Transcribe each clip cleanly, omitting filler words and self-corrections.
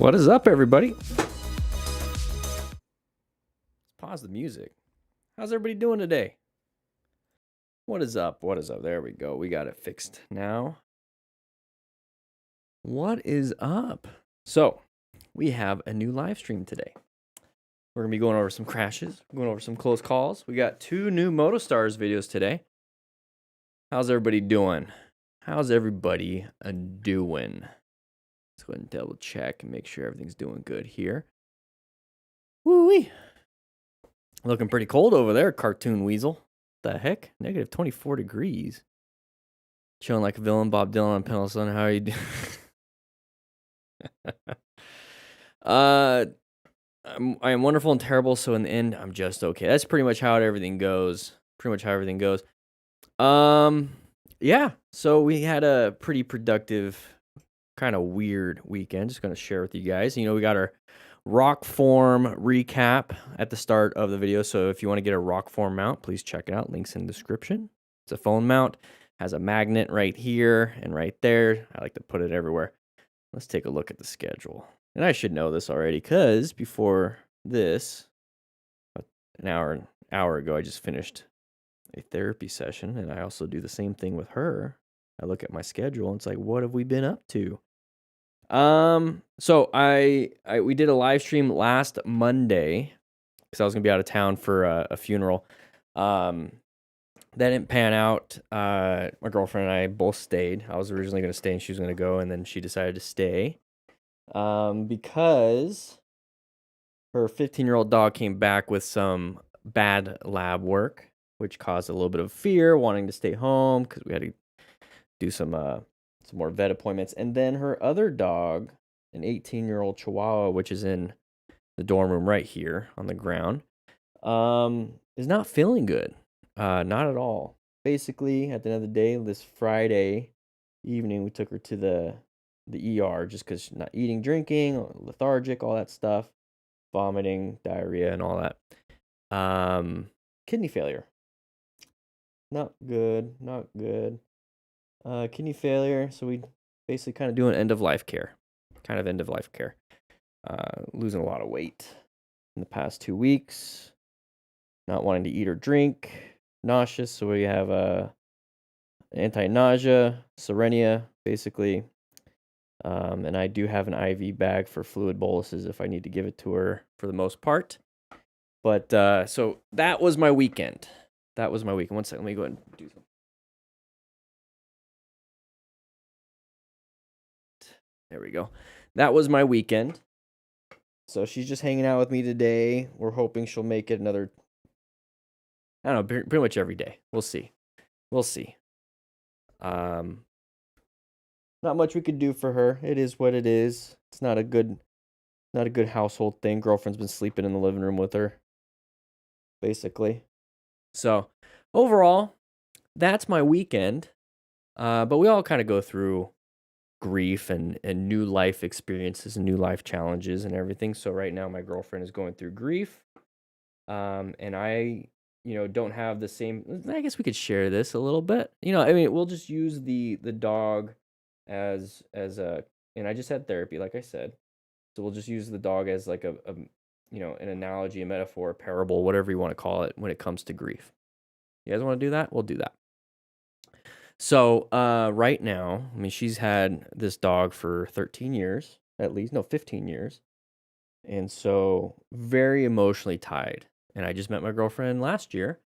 What is up, everybody? Let's pause the music. How's everybody doing today? What is up? What is up? There we go. We got it fixed now. What is up? So, we have a new live stream today. We're going to be going over some crashes, going over some close calls. We got 2 new Moto Stars videos today. How's everybody doing? How's everybody doing? Let's go ahead and double check and make sure everything's doing good here. Woo-wee. Looking pretty cold over there, Cartoon Weasel. The heck? Negative 24 degrees. Chilling like a villain, Bob Dylan on Pendleton. How are you doing? I am wonderful and terrible, so in the end, I'm just okay. That's pretty much how everything goes. Yeah, so we had a pretty productive, kind of weird weekend. Just going to share with you guys. You know, we got our rock form recap at the start of the video. So if you want to get a rock form mount, please check it out. Links in the description. It's a phone mount. Has a magnet right here and right there. I like to put it everywhere. Let's take a look at the schedule. And I should know this already because before this, an hour ago, I just finished a therapy session, and I also do the same thing with her. I look at my schedule and it's like, what have we been up to? So we did a live stream last Monday because I was gonna be out of town for a funeral. That didn't pan out. My girlfriend and I both stayed. I was originally gonna stay and she was gonna go, and then she decided to stay. Because her 15-year-old dog came back with some bad lab work, which caused a little bit of fear, wanting to stay home because we had to do some more vet appointments. And then her other dog, an 18-year-old Chihuahua, which is in the dorm room right here on the ground, is not feeling good. Not at all. Basically, at the end of the day, this Friday evening, we took her to the ER just because she's not eating, drinking, lethargic, all that stuff, vomiting, diarrhea, and all that. Kidney failure. Not good. Kidney failure. So we basically kind of doing end of life care. Losing a lot of weight in the past 2 weeks. Not wanting to eat or drink. Nauseous. So we have anti-nausea, Serenia, basically. And I do have an IV bag for fluid boluses if I need to give it to her for the most part. But so that was my weekend. One second, let me go ahead and do something. There we go. That was my weekend. So she's just hanging out with me today. We're hoping she'll make it another, I don't know, pretty much every day. We'll see. Not much we could do for her. It is what it is. It's not a good household thing. Girlfriend's been sleeping in the living room with her, basically. So overall, that's my weekend. But we all kind of go through grief and new life experiences and new life challenges and everything. So right now my girlfriend is going through grief. And I, don't have the same, I guess we could share this a little bit. We'll just use the dog as a, and I just had therapy, like I said. So we'll just use the dog as like an analogy, a metaphor, a parable, whatever you want to call it when it comes to grief. You guys want to do that? We'll do that. So right now, she's had this dog for 13 years, at least, no, 15 years. And so very emotionally tied. And I just met my girlfriend last year.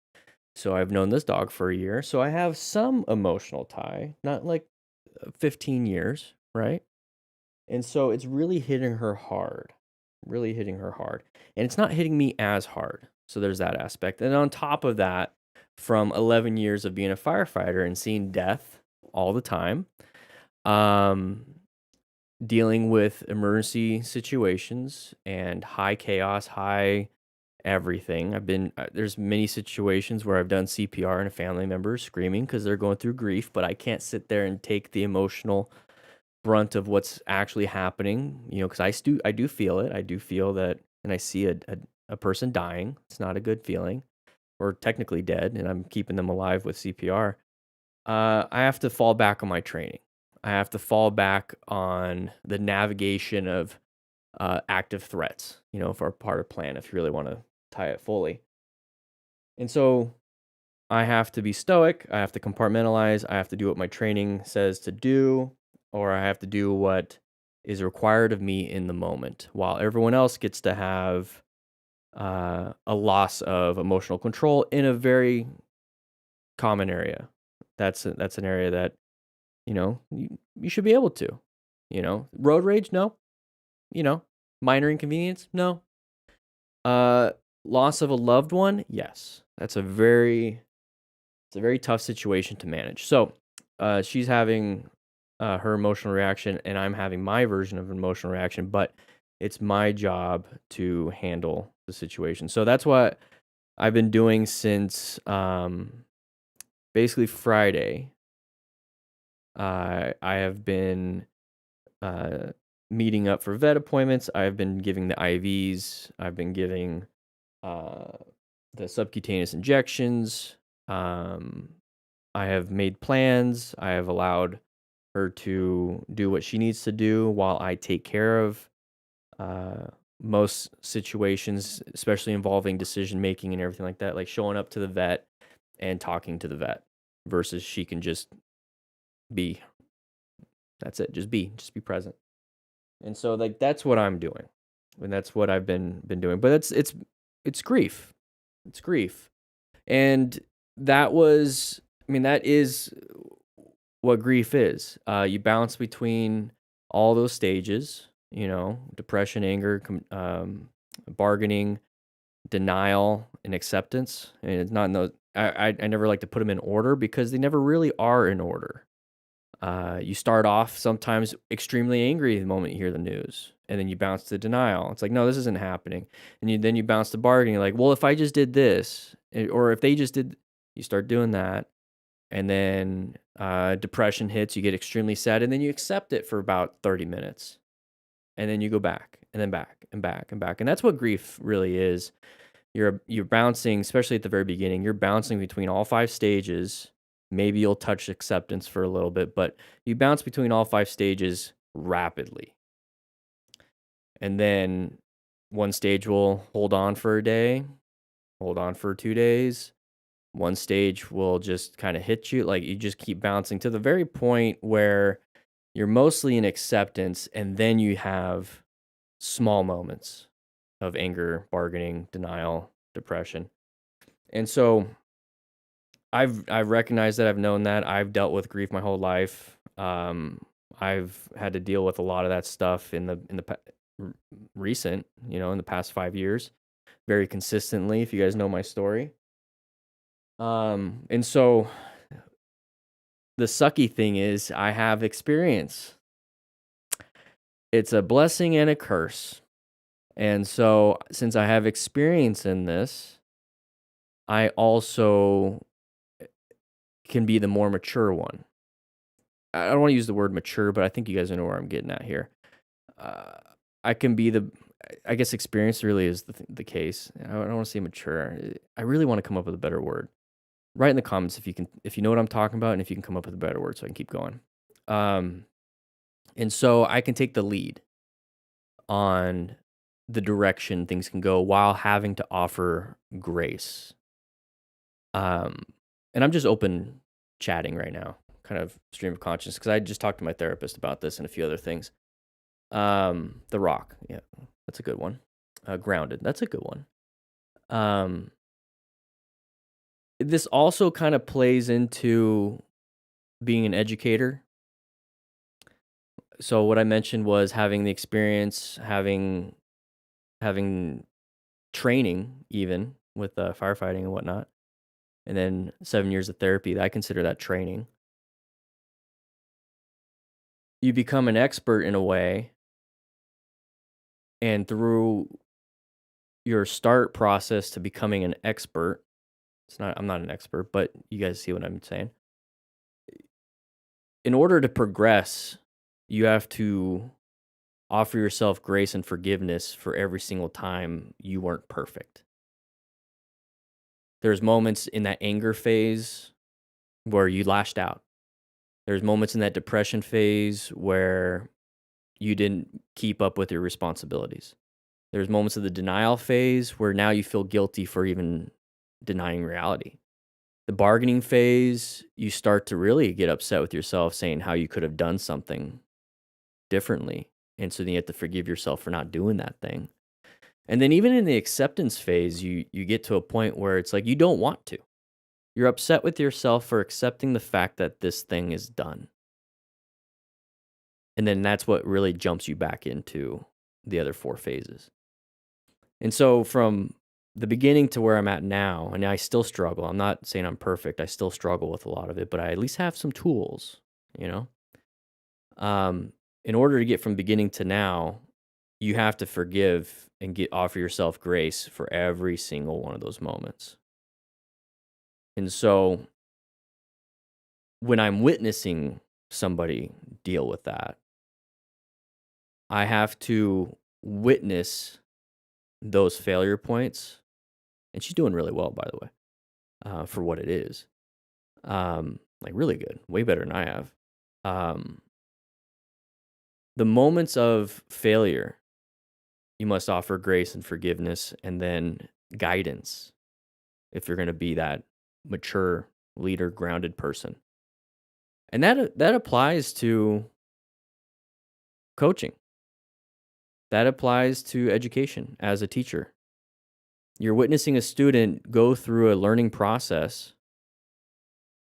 So I've known this dog for a year. So I have some emotional tie, not like 15 years, right? And so it's really hitting her hard. And it's not hitting me as hard. So there's that aspect. And on top of that, from 11 years of being a firefighter and seeing death all the time, dealing with emergency situations and high chaos, high everything. There's many situations where I've done CPR and a family member screaming because they're going through grief, but I can't sit there and take the emotional brunt of what's actually happening, because I do feel it. I do feel that, and I see a person dying. It's not a good feeling, or technically dead, and I'm keeping them alive with CPR. I have to fall back on my training. I have to fall back on the navigation of active threats, for a part of plan if you really want to tie it fully. And so I have to be stoic. I have to compartmentalize. I have to do what my training says to do, or I have to do what is required of me in the moment, while everyone else gets to have a loss of emotional control in a very common area. That's an area that you should be able to. Road rage, no. Minor inconvenience, no. Loss of a loved one, yes. It's a very tough situation to manage. So, she's having her emotional reaction, and I'm having my version of an emotional reaction, but it's my job to handle the situation. So that's what I've been doing since basically Friday. I have been meeting up for vet appointments. I've been giving the IVs. I've been giving the subcutaneous injections. I have made plans. I have allowed her to do what she needs to do while I take care of most situations, especially involving decision making and everything like that, like showing up to the vet and talking to the vet versus she can just be. That's it. Just be present. And so like that's what I'm doing. And that's what I've been doing. But it's grief. It's grief. And that is what grief is. You balance between all those stages, depression, anger, bargaining, denial, and acceptance. And it's not in those. I never like to put them in order because they never really are in order. You start off sometimes extremely angry the moment you hear the news, and then you bounce to denial. It's like, no, this isn't happening. And then you bounce to bargaining, like, well, if I just did this, or if they just did, you start doing that. And then depression hits, you get extremely sad, and then you accept it for about 30 minutes. And then you go back, and then back, and back, and back. And that's what grief really is. You're bouncing, especially at the very beginning, you're bouncing between all 5 stages. Maybe you'll touch acceptance for a little bit, but you bounce between all 5 stages rapidly. And then one stage will hold on for a day, hold on for 2 days. One stage will just kind of hit you, like you just keep bouncing to the very point where you're mostly in acceptance, and then you have small moments of anger, bargaining, denial, depression. And so I've recognized that. I've known that. I've dealt with grief my whole life. I've had to deal with a lot of that stuff in the recent, in the past 5 years, very consistently. If you guys know my story, and so the sucky thing is, I have experience. It's a blessing and a curse. And so, since I have experience in this, I also can be the more mature one. I don't want to use the word mature, but I think you guys know where I'm getting at here. I can be I guess experience really is the case. I don't want to say mature. I really want to come up with a better word. Write in the comments if you know what I'm talking about, and if you can come up with a better word so I can keep going. And so I can take the lead on the direction things can go while having to offer grace. And I'm just open chatting right now, kind of stream of consciousness, because I just talked to my therapist about this and a few other things. The Rock, yeah, that's a good one. Grounded, that's a good one. This also kind of plays into being an educator. So what I mentioned was having the experience, having training even with firefighting and whatnot, and then 7 years of therapy. I consider that training. You become an expert in a way, and through your start process to becoming an expert, I'm not an expert, but you guys see what I'm saying. In order to progress, you have to offer yourself grace and forgiveness for every single time you weren't perfect. There's moments in that anger phase where you lashed out. There's moments in that depression phase where you didn't keep up with your responsibilities. There's moments of the denial phase where now you feel guilty for even denying reality. The bargaining phase, you start to really get upset with yourself saying how you could have done something differently. And so then you have to forgive yourself for not doing that thing. And then even in the acceptance phase, you get to a point where it's like you don't want to. You're upset with yourself for accepting the fact that this thing is done. And then that's what really jumps you back into the other 4 phases. And so from the beginning to where I'm at now, and I still struggle. I'm not saying I'm perfect. I still struggle with a lot of it, but I at least have some tools, you know? In order to get from beginning to now, you have to forgive and offer yourself grace for every single one of those moments. And so when I'm witnessing somebody deal with that, I have to witness those failure points. And she's doing really well, by the way, for what it is. Like really good, way better than I have. The moments of failure, you must offer grace and forgiveness and then guidance if you're going to be that mature leader, grounded person. And that applies to coaching. That applies to education as a teacher. You're witnessing a student go through a learning process,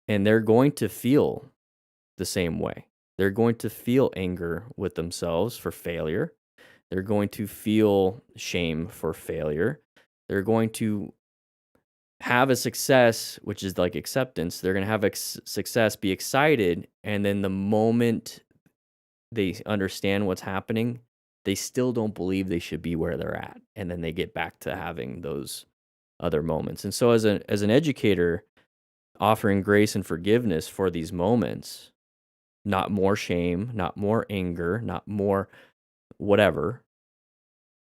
and they're going to feel the same way. They're going to feel anger with themselves for failure. They're going to feel shame for failure. They're going to have a success, which is like acceptance. They're going to have a success, be excited, and then the moment they understand what's happening, they still don't believe they should be where they're at. And then they get back to having those other moments. And so as an educator, offering grace and forgiveness for these moments, not more shame, not more anger, not more whatever,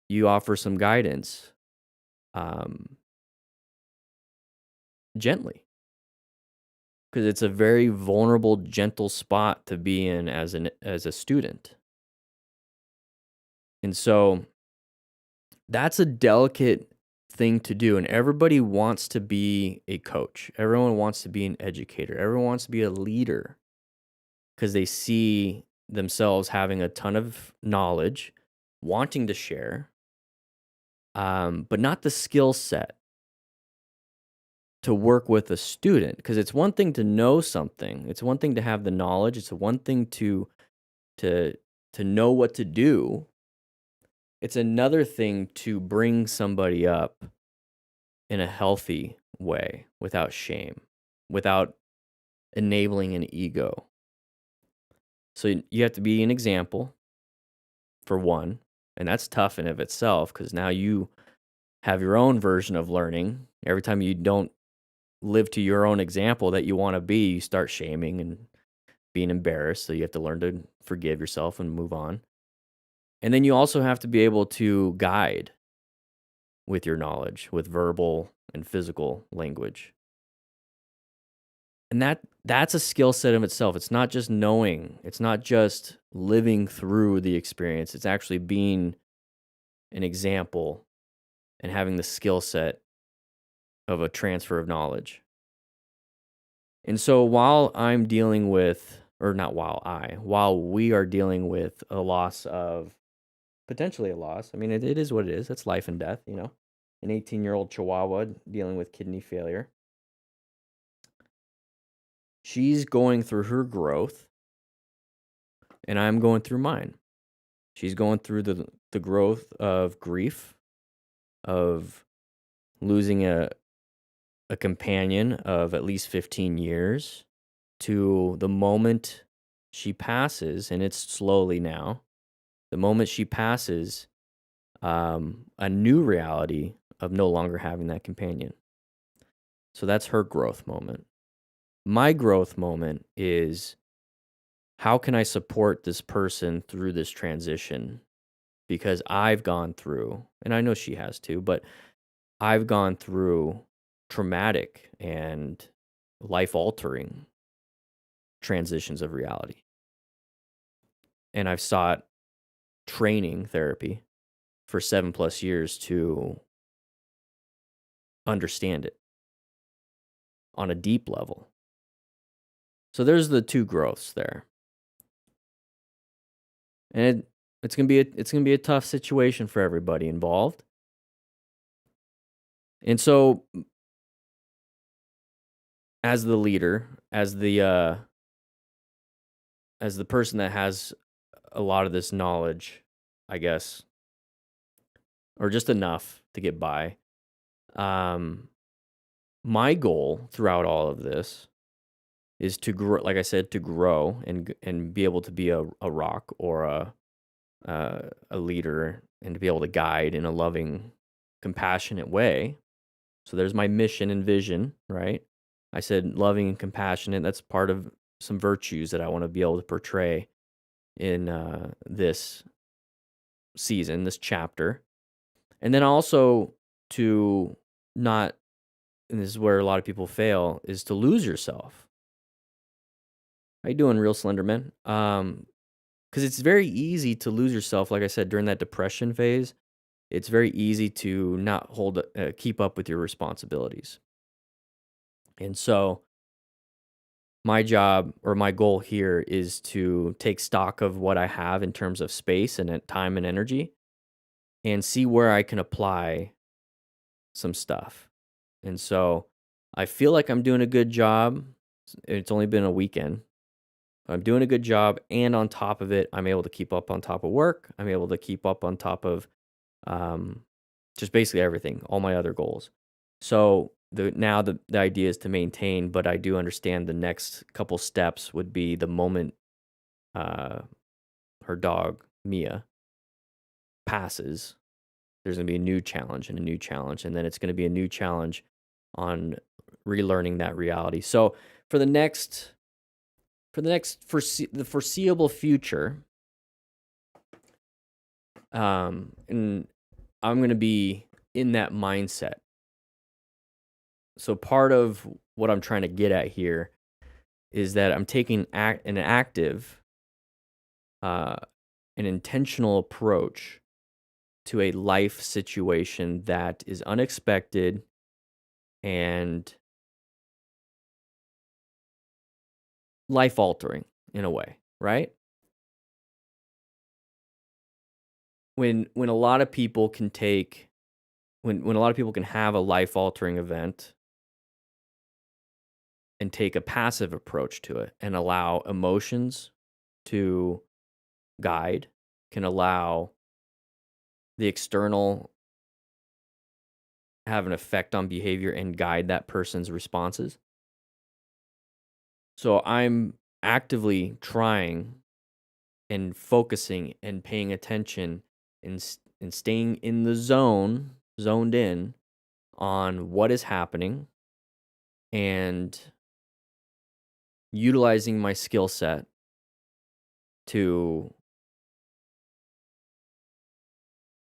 you offer some guidance gently. Because it's a very vulnerable, gentle spot to be in as a student. And so that's a delicate thing to do. And everybody wants to be a coach. Everyone wants to be an educator. Everyone wants to be a leader because they see themselves having a ton of knowledge, wanting to share, but not the skill set to work with a student. Because it's one thing to know something. It's one thing to have the knowledge. It's one thing to know what to do. It's another thing to bring somebody up in a healthy way, without shame, without enabling an ego. So you have to be an example, for one, and that's tough in of itself because now you have your own version of learning. Every time you don't live to your own example that you want to be, you start shaming and being embarrassed. So you have to learn to forgive yourself and move on. And then you also have to be able to guide with your knowledge, with verbal and physical language. And that's a skill set of itself. It's not just knowing. It's not just living through the experience. It's actually being an example and having the skill set of a transfer of knowledge. And so while I'm dealing with, or not while we are dealing with a loss of, potentially a loss. I mean, it is what it is. It's life and death, you know. An 18-year-old Chihuahua dealing with kidney failure. She's going through her growth, and I'm going through mine. She's going through the growth of grief, of losing a companion of at least 15 years, to the moment she passes, and it's slowly now, the moment she passes, a new reality of no longer having that companion. So that's her growth moment. My growth moment is, how can I support this person through this transition? Because I've gone through, and I know she has too, but I've gone through traumatic and life-altering transitions of reality. And I've sought training therapy for 7+ years to understand it on a deep level. So there's the two growths there. And it's gonna be a tough situation for everybody involved. And so as the leader, as the person that has a lot of this knowledge, I guess, or just enough to get by, my goal throughout all of this is to grow, like I said, to grow and be able to be a rock or a leader, and to be able to guide in a loving, compassionate way. So there's my mission and vision, right? I said loving and compassionate. That's part of some virtues that I want to be able to portray in this season, this chapter. And then also to not, and this is where a lot of people fail, is to lose yourself. How you doing, Real Slenderman? Because it's very easy to lose yourself, like I said, during that depression phase. It's very easy to not keep up with your responsibilities. And so my job or my goal here is to take stock of what I have in terms of space and time and energy, and see where I can apply some stuff. And so I feel like I'm doing a good job. It's only been a weekend. I'm doing a good job, and on top of it, I'm able to keep up on top of work. I'm able to keep up on top of just basically everything, all my other goals. So now the idea is to maintain, but I do understand the next couple steps would be the moment her dog, Mia, passes, there's going to be a new challenge and a new challenge, and then it's going to be a new challenge on relearning that reality. So for the foreseeable future, and I'm going to be in that mindset. So part of what I'm trying to get at here is that I'm taking an active, an intentional approach to a life situation that is unexpected and life-altering in a way, right? When a lot of people can when a lot of people can have a life-altering event and take a passive approach to it and allow emotions to guide, can allow the external have an effect on behavior and guide that person's responses. So I'm actively trying and focusing and paying attention and staying in the zoned in on what is happening, and utilizing my skill set to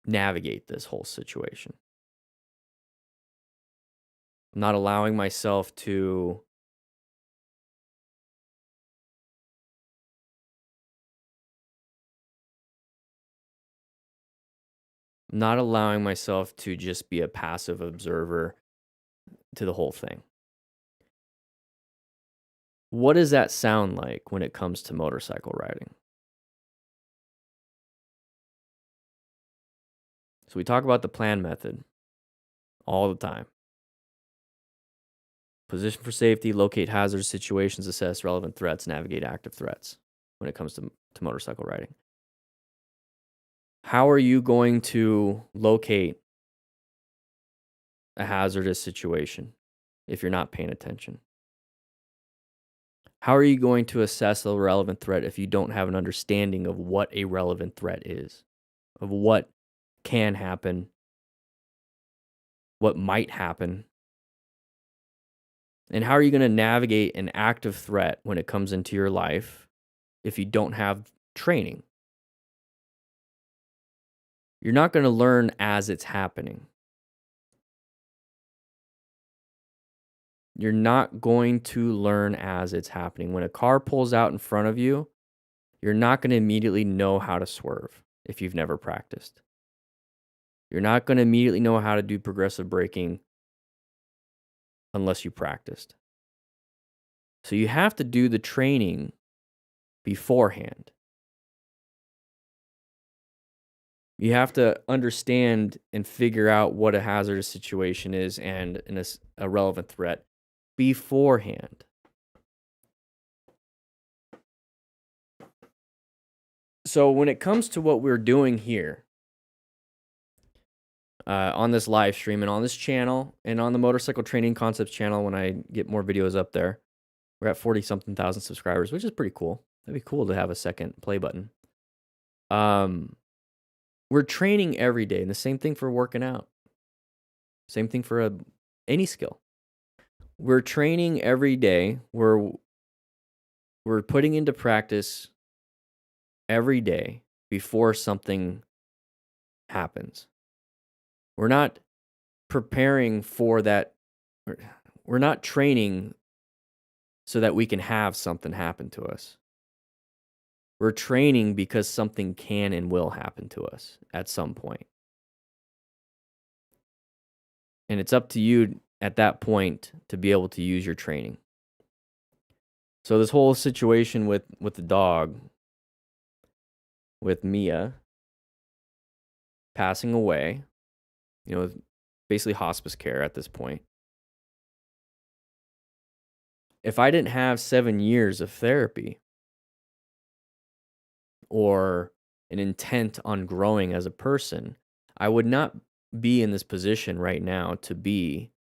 navigate this whole situation. I'm not allowing myself to just be a passive observer to the whole thing. What does that sound like when it comes to motorcycle riding? So we talk about the plan method all the time. Position for safety, locate hazards, situations, assess relevant threats, navigate active threats when it comes to motorcycle riding. How are you going to locate a hazardous situation if you're not paying attention? How are you going to assess a relevant threat if you don't have an understanding of what a relevant threat is, of what can happen, what might happen? And how are you going to navigate an active threat when it comes into your life if you don't have training? You're not going to learn as it's happening. You're not going to learn as it's happening. When a car pulls out in front of you, you're not going to immediately know how to swerve. if you've never practiced. You're not going to immediately know how to do progressive braking unless you practiced. So you have to do the training beforehand. You have to understand and figure out what a hazardous situation is and a relevant threat beforehand. So when it comes to what we're doing here on this live stream and on this channel and on the Motorcycle Training Concepts channel, when I get more videos up there, we're at 40-something thousand subscribers, which is pretty cool. That'd be cool to have a second play button. We're training every day, and the same thing for working out. Same thing for any skill. We're training every day. We're putting into practice every day before something happens. We're not preparing for that. We're not training so that we can have something happen to us. We're training because something can and will happen to us at some point. And it's up to you at that point to be able to use your training. So this whole situation with the dog, with Mia passing away, basically hospice care at this point. If I didn't have 7 years of therapy or an intent on growing as a person, I would not be in this position right now to be,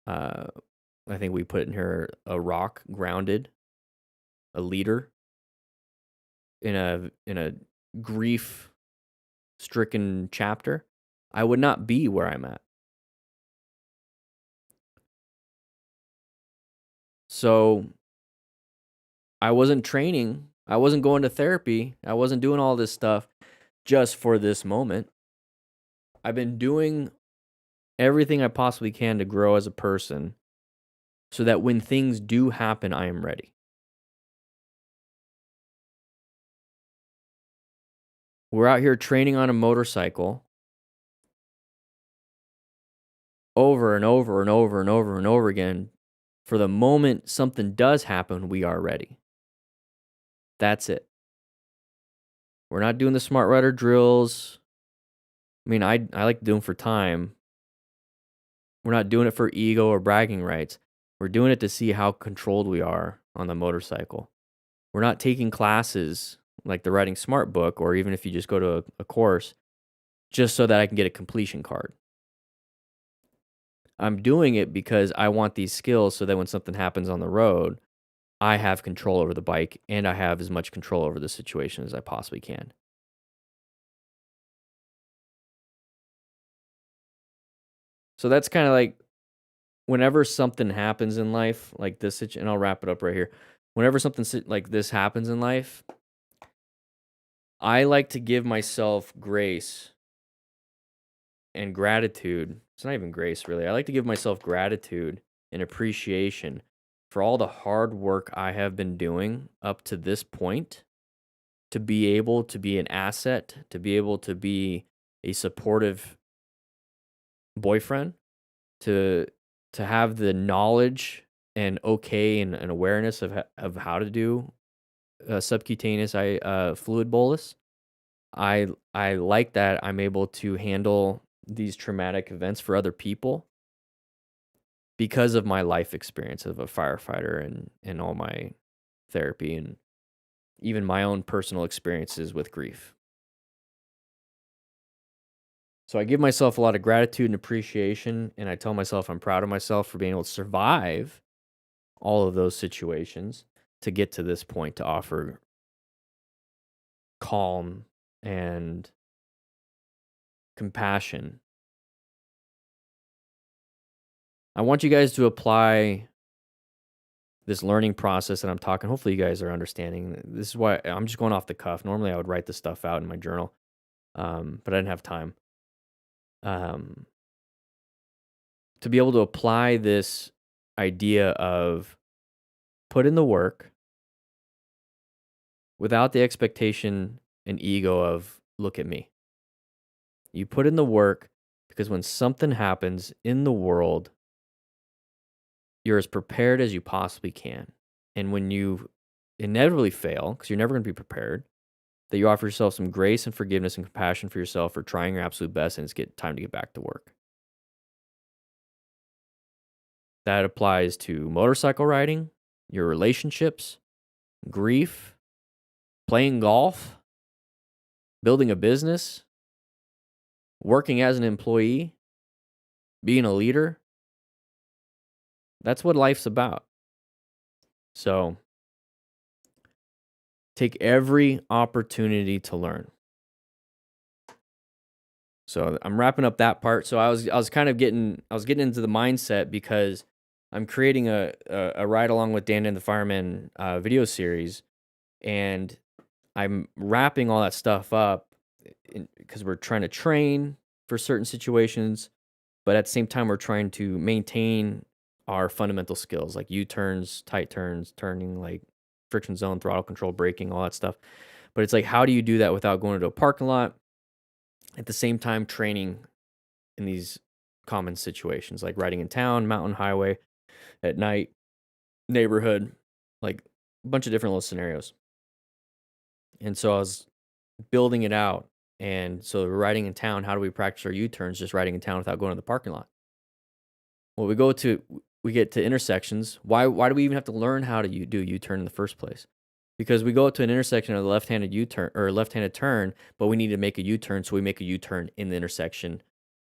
I think we put it in here, a rock grounded, a leader in a grief stricken chapter. I would not be where I'm at. So I wasn't training. I wasn't going to therapy. I wasn't doing all this stuff just for this moment. I've been doing everything I possibly can to grow as a person so that when things do happen, I am ready. We're out here training on a motorcycle over and over and over and over and over again. For the moment something does happen, we are ready. That's it. We're not doing the smart rider drills. I mean, I like to do them for time. We're not doing it for ego or bragging rights. We're doing it to see how controlled we are on the motorcycle. We're not taking classes like the Riding Smart book, or even if you just go to a course, just so that I can get a completion card. I'm doing it because I want these skills so that when something happens on the road, I have control over the bike and I have as much control over the situation as I possibly can. So that's kind of like whenever something happens in life like this, and I'll wrap it up right here. Whenever something like this happens in life, I like to give myself grace and gratitude. It's not even grace, really. I like to give myself gratitude and appreciation for all the hard work I have been doing up to this point to be able to be an asset, to be able to be a supportive boyfriend, to have the knowledge and and awareness of how to do subcutaneous fluid bolus. I like that I'm able to handle these traumatic events for other people because of my life experience of a firefighter and all my therapy and even my own personal experiences with grief. So I give myself a lot of gratitude and appreciation, and I tell myself I'm proud of myself for being able to survive all of those situations to get to this point to offer calm and compassion. I want you guys to apply this learning process that I'm talking. Hopefully you guys are understanding. This is why I'm just going off the cuff. Normally I would write this stuff out in my journal, but I didn't have time. To be able to apply this idea of put in the work without the expectation an ego of, look at me. You put in the work because when something happens in the world, you're as prepared as you possibly can. And when you inevitably fail, because you're never going to be prepared, that you offer yourself some grace and forgiveness and compassion for yourself for trying your absolute best, and it's time to get back to work. That applies to motorcycle riding, your relationships, grief, playing golf, building a business, working as an employee, being a leader. That's what life's about. So take every opportunity to learn. So I'm wrapping up that part. So I was getting into the mindset because I'm creating a ride along with DanDanTheFireman video series, and I'm wrapping all that stuff up because we're trying to train for certain situations, but at the same time we're trying to maintain our fundamental skills like U-turns, tight turns, turning, like friction zone, throttle control, braking, all that stuff. But it's like, how do you do that without going into a parking lot? At the same time, training in these common situations like riding in town, mountain, highway, at night, neighborhood, like a bunch of different little scenarios. And so I was building it out. And so we're riding in town. How do we practice our U-turns just riding in town without going to the parking lot? Well, we get to intersections. Why do we even have to learn how to do U-turn in the first place? Because we go to an intersection of the left-handed U-turn or left-handed turn, but we need to make a U-turn, so we make a U-turn in the intersection,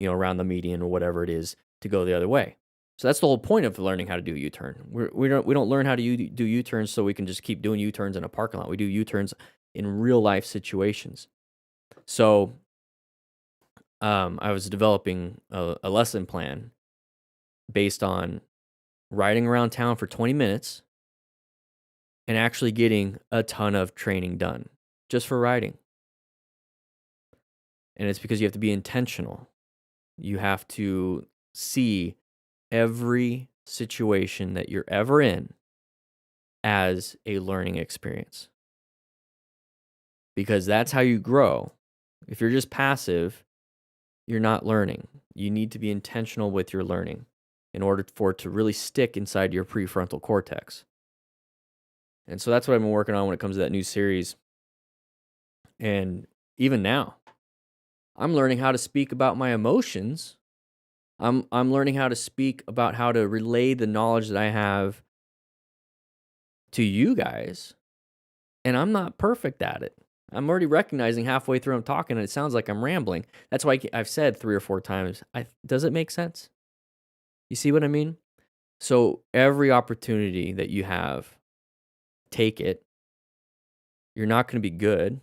around the median or whatever it is, to go the other way. So that's the whole point of learning how to do a U-turn. We don't learn how to do U-turns so we can just keep doing U-turns in a parking lot. We do U-turns in real life situations. So I was developing a lesson plan based on riding around town for 20 minutes and actually getting a ton of training done just for riding. And it's because you have to be intentional. You have to see every situation that you're ever in as a learning experience. Because that's how you grow. If you're just passive, you're not learning. You need to be intentional with your learning in order for it to really stick inside your prefrontal cortex. And so that's what I've been working on when it comes to that new series. And even now, I'm learning how to speak about my emotions. I'm learning how to speak about how to relay the knowledge that I have to you guys. And I'm not perfect at it. I'm already recognizing halfway through I'm talking and it sounds like I'm rambling. That's why I've said 3 or 4 times, does it make sense? You see what I mean? So every opportunity that you have, take it. You're not going to be good,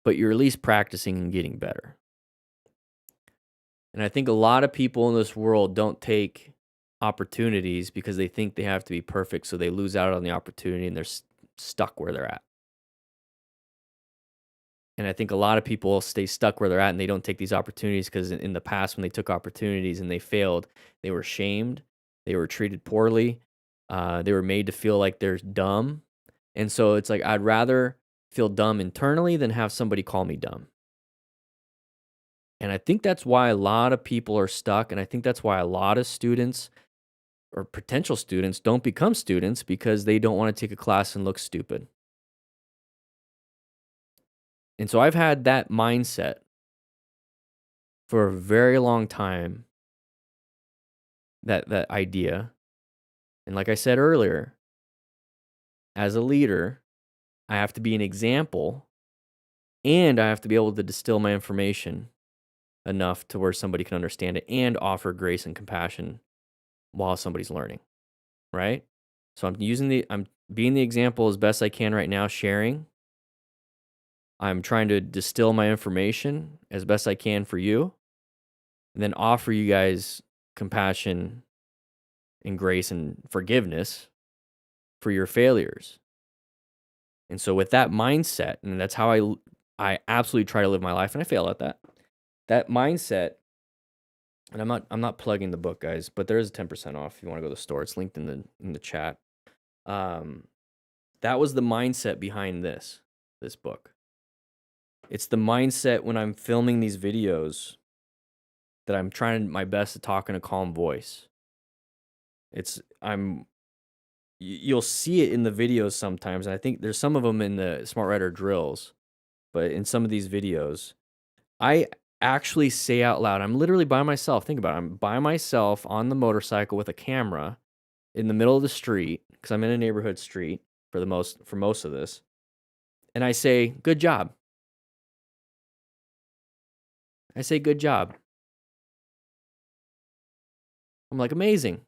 but you're at least practicing and getting better. And I think a lot of people in this world don't take opportunities because they think they have to be perfect, so they lose out on the opportunity and they're stuck where they're at. And I think a lot of people stay stuck where they're at and they don't take these opportunities because in the past when they took opportunities and they failed, they were shamed, they were treated poorly, they were made to feel like they're dumb. And so it's like, I'd rather feel dumb internally than have somebody call me dumb. And I think that's why a lot of people are stuck. And I think that's why a lot of students or potential students don't become students because they don't want to take a class and look stupid. And so I've had that mindset for a very long time, that idea. And like I said earlier, as a leader, I have to be an example and I have to be able to distill my information enough to where somebody can understand it and offer grace and compassion while somebody's learning, right? So I'm being the example as best I can right now, sharing. I'm trying to distill my information as best I can for you, and then offer you guys compassion and grace and forgiveness for your failures. And so with that mindset, and that's how I absolutely try to live my life, and I fail at that. That mindset, and I'm not plugging the book, guys, but there is a 10% off if you want to go to the store. It's linked in the chat. That was the mindset behind this. this book. It's the mindset when I'm filming these videos that I'm trying my best to talk in a calm voice. You'll see it in the videos sometimes. And I think there's some of them in the Smart Writer drills, but in some of these videos, I actually say out loud, I'm literally by myself. Think about it. I'm by myself on the motorcycle with a camera in the middle of the street because I'm in a neighborhood street for most of this. And I say, good job. I say, good job. I'm like, amazing.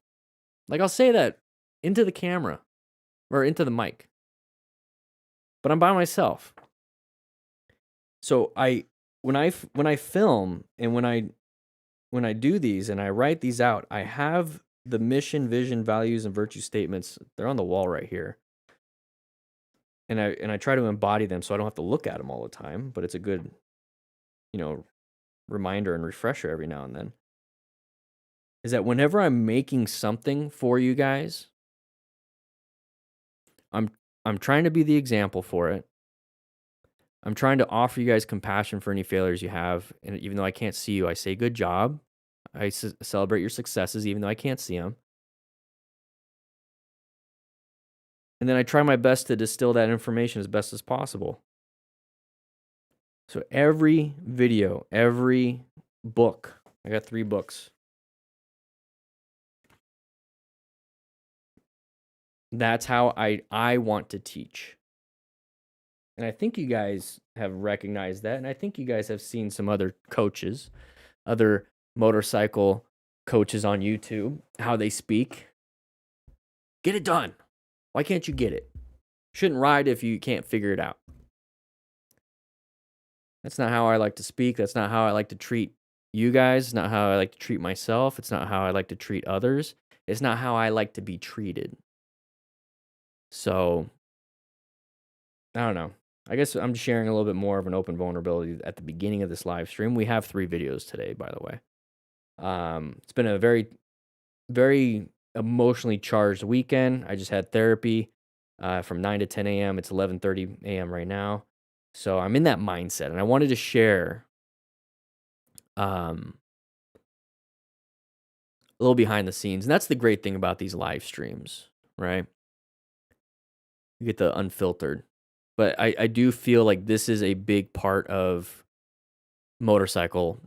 Like, I'll say that into the camera or into the mic, but I'm by myself. So when I film and when I do these and I write these out, I have the mission, vision, values, and virtue statements. They're on the wall right here. And I try to embody them so I don't have to look at them all the time, but it's a good, reminder and refresher every now and then. Is that whenever I'm making something for you guys, I'm trying to be the example for it. I'm trying to offer you guys compassion for any failures you have, and even though I can't see you, I say good job. I celebrate your successes even though I can't see them. And then I try my best to distill that information as best as possible. So every video, every book, I got 3 books. That's how I want to teach. And I think you guys have recognized that. And I think you guys have seen some other coaches, other motorcycle coaches on YouTube, how they speak. Get it done. Why can't you get it? Shouldn't ride if you can't figure it out. That's not how I like to speak. That's not how I like to treat you guys. It's not how I like to treat myself. It's not how I like to treat others. It's not how I like to be treated. So, I don't know. I guess I'm sharing a little bit more of an open vulnerability at the beginning of this live stream. We have 3 videos today, by the way. It's been a very, very emotionally charged weekend. I just had therapy from 9 to 10 a.m. It's 11:30 a.m. right now. So I'm in that mindset, and I wanted to share a little behind the scenes. And that's the great thing about these live streams, right? You get the unfiltered. But I do feel like this is a big part of motorcycle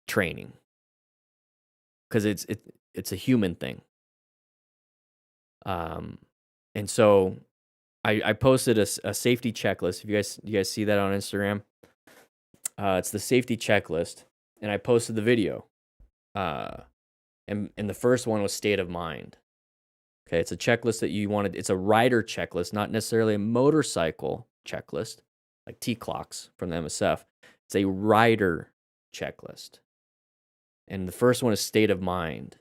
training because it's a human thing. And so I posted a safety checklist. If you guys see that on Instagram, it's the safety checklist, and I posted the video. And the first one was state of mind. Okay, it's a checklist that you wanted. It's a rider checklist, not necessarily a motorcycle checklist, like T-clocks from the MSF. It's a rider checklist. And the first one is state of mind.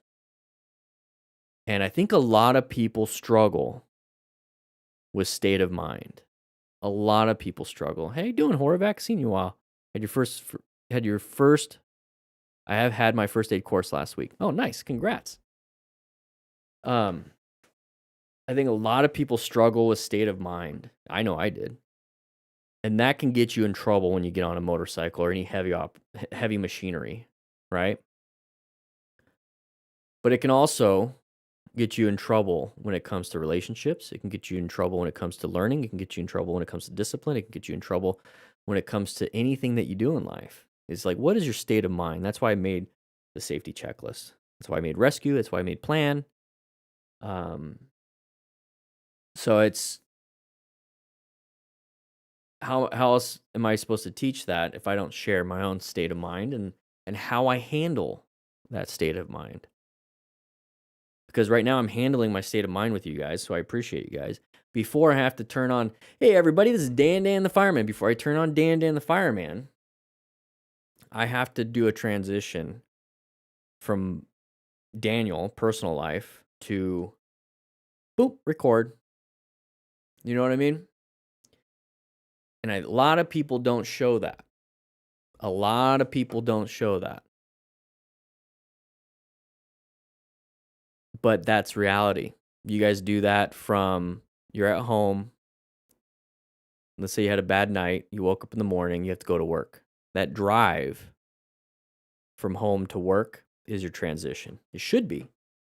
And I think a lot of people struggle with state of mind. A lot of people struggle. Hey, doing Horvac? Seen you a while. I have had my first aid course last week. Oh, nice. Congrats. I think a lot of people struggle with state of mind. I know I did. And that can get you in trouble when you get on a motorcycle or any heavy machinery, right? But it can also get you in trouble when it comes to relationships. It can get you in trouble when it comes to learning. It can get you in trouble when it comes to discipline. It can get you in trouble when it comes to anything that you do in life. It's like, what is your state of mind? That's why I made the safety checklist. That's why I made rescue. That's why I made plan. So it's how else am I supposed to teach that if I don't share my own state of mind and how I handle that state of mind? Because right now I'm handling my state of mind with you guys, so I appreciate you guys. Before I have to turn on, hey everybody, this is Dan the Fireman. Before I turn on Dan the Fireman, I have to do a transition from Daniel, personal life, to boop, record. You know what I mean? And a lot of people don't show that. A lot of people don't show that. But that's reality. You guys do that from you're at home Let's say you had a bad night, you woke up in the morning, you have to go to work. That drive from home to work is your transition. It should be.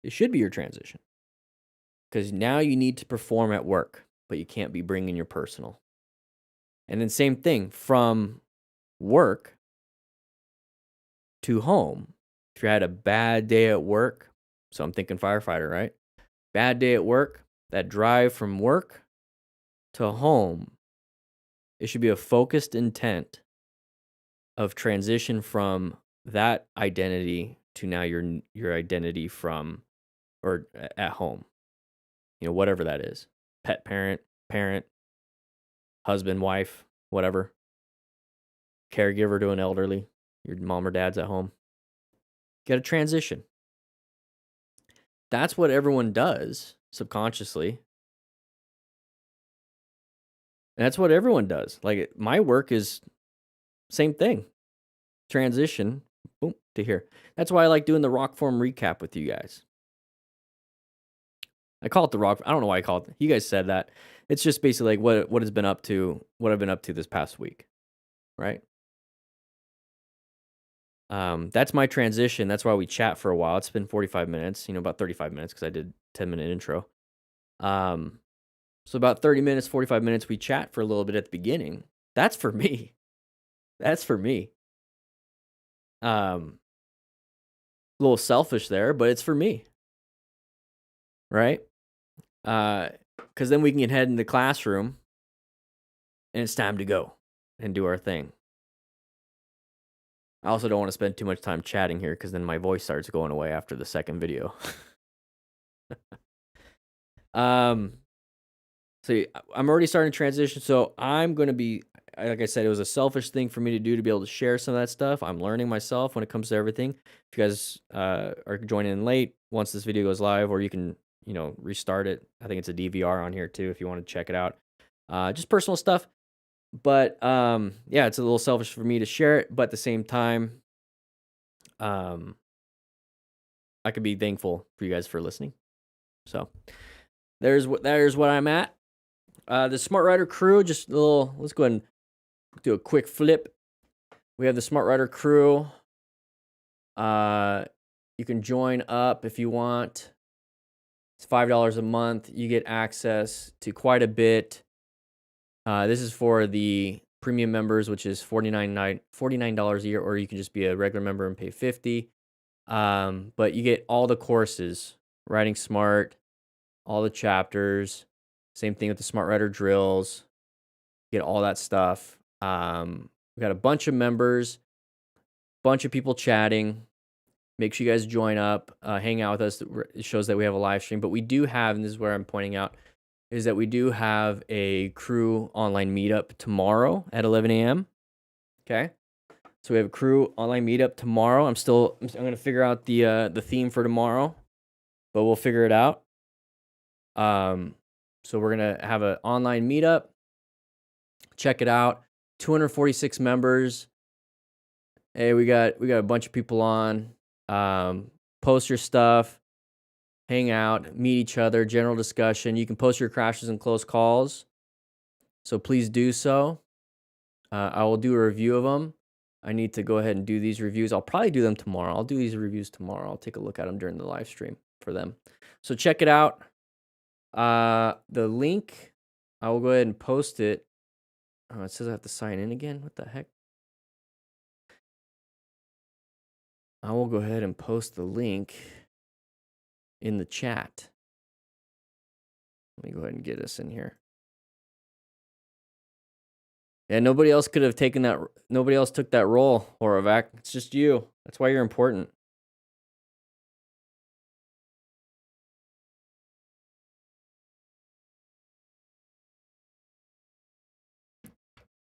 It should be your transition. Because now you need to perform at work, but you can't be bringing your personal. And then same thing, from work to home. If you had a bad day at work, so I'm thinking firefighter, right? Bad day at work, that drive from work to home, it should be a focused intent of transition from that identity to now your identity from or at home. You know, whatever that is. Pet parent, husband, wife, whatever. Caregiver to an elderly, your mom or dad's at home. Got to transition. That's what everyone does subconsciously. And that's what everyone does. Like my work is same thing. Transition, boom, to here. That's why I like doing the rock form recap with you guys. I call it the rock. I don't know why I call it. You guys said that. It's just basically like what has been up to, what I've been up to this past week, right? That's my transition. That's why we chat for a while. It's been 45 minutes, about 35 minutes because I did 10-minute intro. So about 30 minutes, 45 minutes, we chat for a little bit at the beginning. That's for me. That's for me. A little selfish there, but it's for me. Right? Because then we can head in the classroom and it's time to go and do our thing. I also don't want to spend too much time chatting here because then my voice starts going away after the second video. So I'm already starting to transition. So I'm going to be, like I said, it was a selfish thing for me to do to be able to share some of that stuff. I'm learning myself when it comes to everything. If you guys are joining in late, once this video goes live, or you can, restart it. I think it's a DVR on here too if you want to check it out. Just personal stuff. But yeah, it's a little selfish for me to share it, but at the same time, I could be thankful for you guys for listening. So there's what I'm at. The Smart Rider crew, just a little. Let's go ahead and do a quick flip. We have the Smart Rider crew. You can join up if you want. It's $5 a month. You get access to quite a bit. This is for the premium members, which is $49 a year, or you can just be a regular member and pay $50. But you get all the courses, Writing Smart, all the chapters. Same thing with the Smart Writer drills. You get all that stuff. We got a bunch of members, bunch of people chatting. Make sure you guys join up, hang out with us. It shows that we have a live stream, but we do have, and this is where I'm pointing out, is that we do have a crew online meetup tomorrow at 11 a.m. Okay. So we have a crew online meetup tomorrow. I'm going to figure out the theme for tomorrow, but we'll figure it out. So we're going to have an online meetup. Check it out. 246 members. Hey, we got a bunch of people on. Post your stuff, hang out, meet each other, general discussion. You can post your crashes and close calls. So please do so. I will do a review of them. I need to go ahead and do these reviews. I'll probably do them tomorrow. I'll do these reviews tomorrow. I'll take a look at them during the live stream for them. So check it out. The link, I will go ahead and post it. Oh, it says I have to sign in again. What the heck? I will go ahead and post the link in the chat. Let me go ahead and get us in here. Yeah, nobody else could have taken that. Nobody else took that role, Horovac. It's just you. That's why you're important.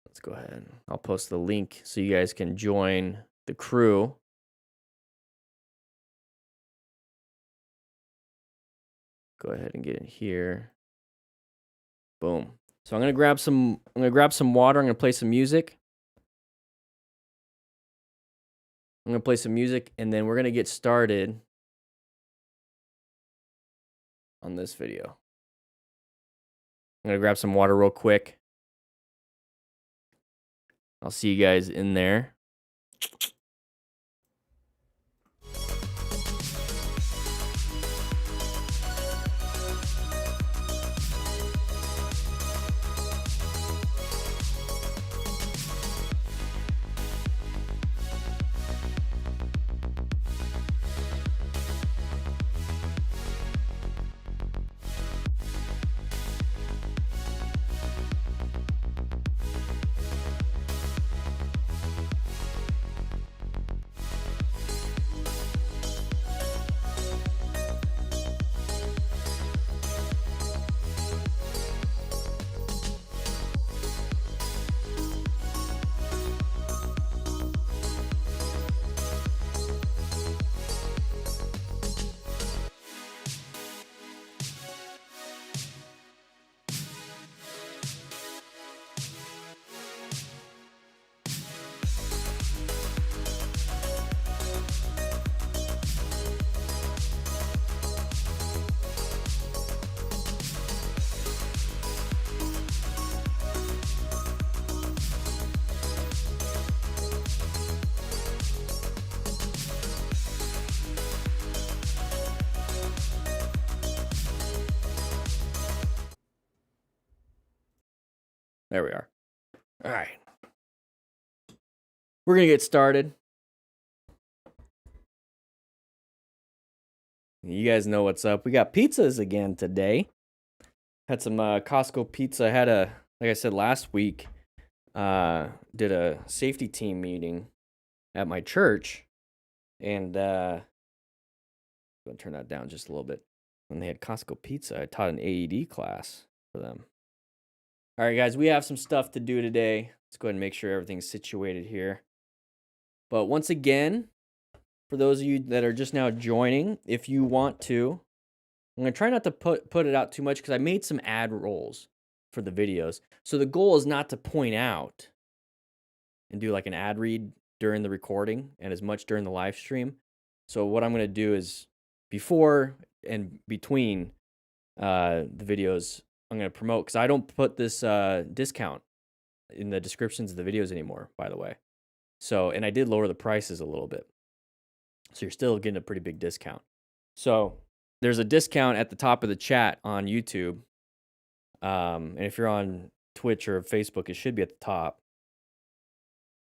Let's go ahead. I'll post the link so you guys can join the crew. Go ahead and get in here. Boom. So I'm gonna grab some water. I'm gonna play some music. And then we're gonna get started on this video. I'm gonna grab some water real quick. I'll see you guys in there. There we are. All right. We're going to get started. You guys know what's up. We got pizzas again today. Had some Costco pizza. I had like I said last week, did a safety team meeting at my church. And I'm going to turn that down just a little bit. When they had Costco pizza, I taught an AED class for them. All right, guys, we have some stuff to do today. Let's go ahead and make sure everything's situated here. But once again, for those of you that are just now joining, if you want to, I'm going to try not to put it out too much because I made some ad rolls for the videos. So the goal is not to point out and do like an ad read during the recording and as much during the live stream. So what I'm going to do is before and between the videos, I'm going to promote, because I don't put this discount in the descriptions of the videos anymore, by the way. So, and I did lower the prices a little bit. So you're still getting a pretty big discount. So there's a discount at the top of the chat on YouTube. And if you're on Twitch or Facebook, it should be at the top.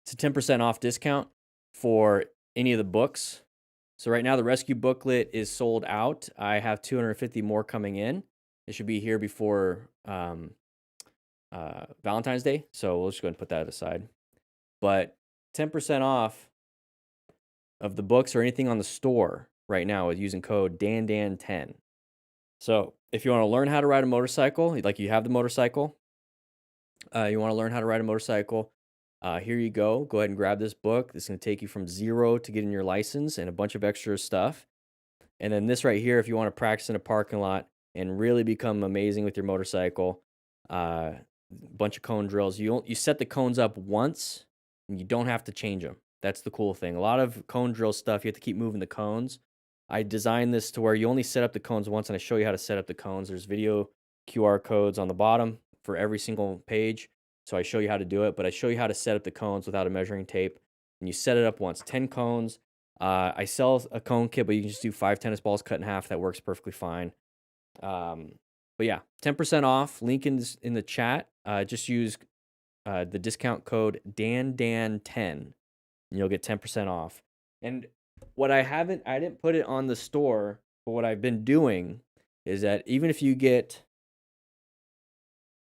It's a 10% off discount for any of the books. So right now the rescue booklet is sold out. I have 250 more coming in. It should be here before Valentine's Day. So we'll just go ahead and put that aside. But 10% off of the books or anything on the store right now with using code DanDan10. So if you want to learn how to ride a motorcycle, like you have the motorcycle, you want to learn how to ride a motorcycle, here you go. Go ahead and grab this book. This is going to take you from zero to getting your license and a bunch of extra stuff. And then this right here, if you want to practice in a parking lot and really become amazing with your motorcycle, bunch of cone drills. You set the cones up once and you don't have to change them. That's the cool thing. A lot of cone drill stuff, you have to keep moving the cones. I designed this to where you only set up the cones once, and I show you how to set up the cones. There's video QR codes on the bottom for every single page. So I show you how to do it, but I show you how to set up the cones without a measuring tape. And you set it up once, 10 cones. I sell a cone kit, but you can just do 5 tennis balls cut in half. That works perfectly fine. But yeah, 10% off. Link in the chat. Just use the discount code DanDan10, and you'll get 10% off. And what I didn't put it on the store, but what I've been doing is that even if you get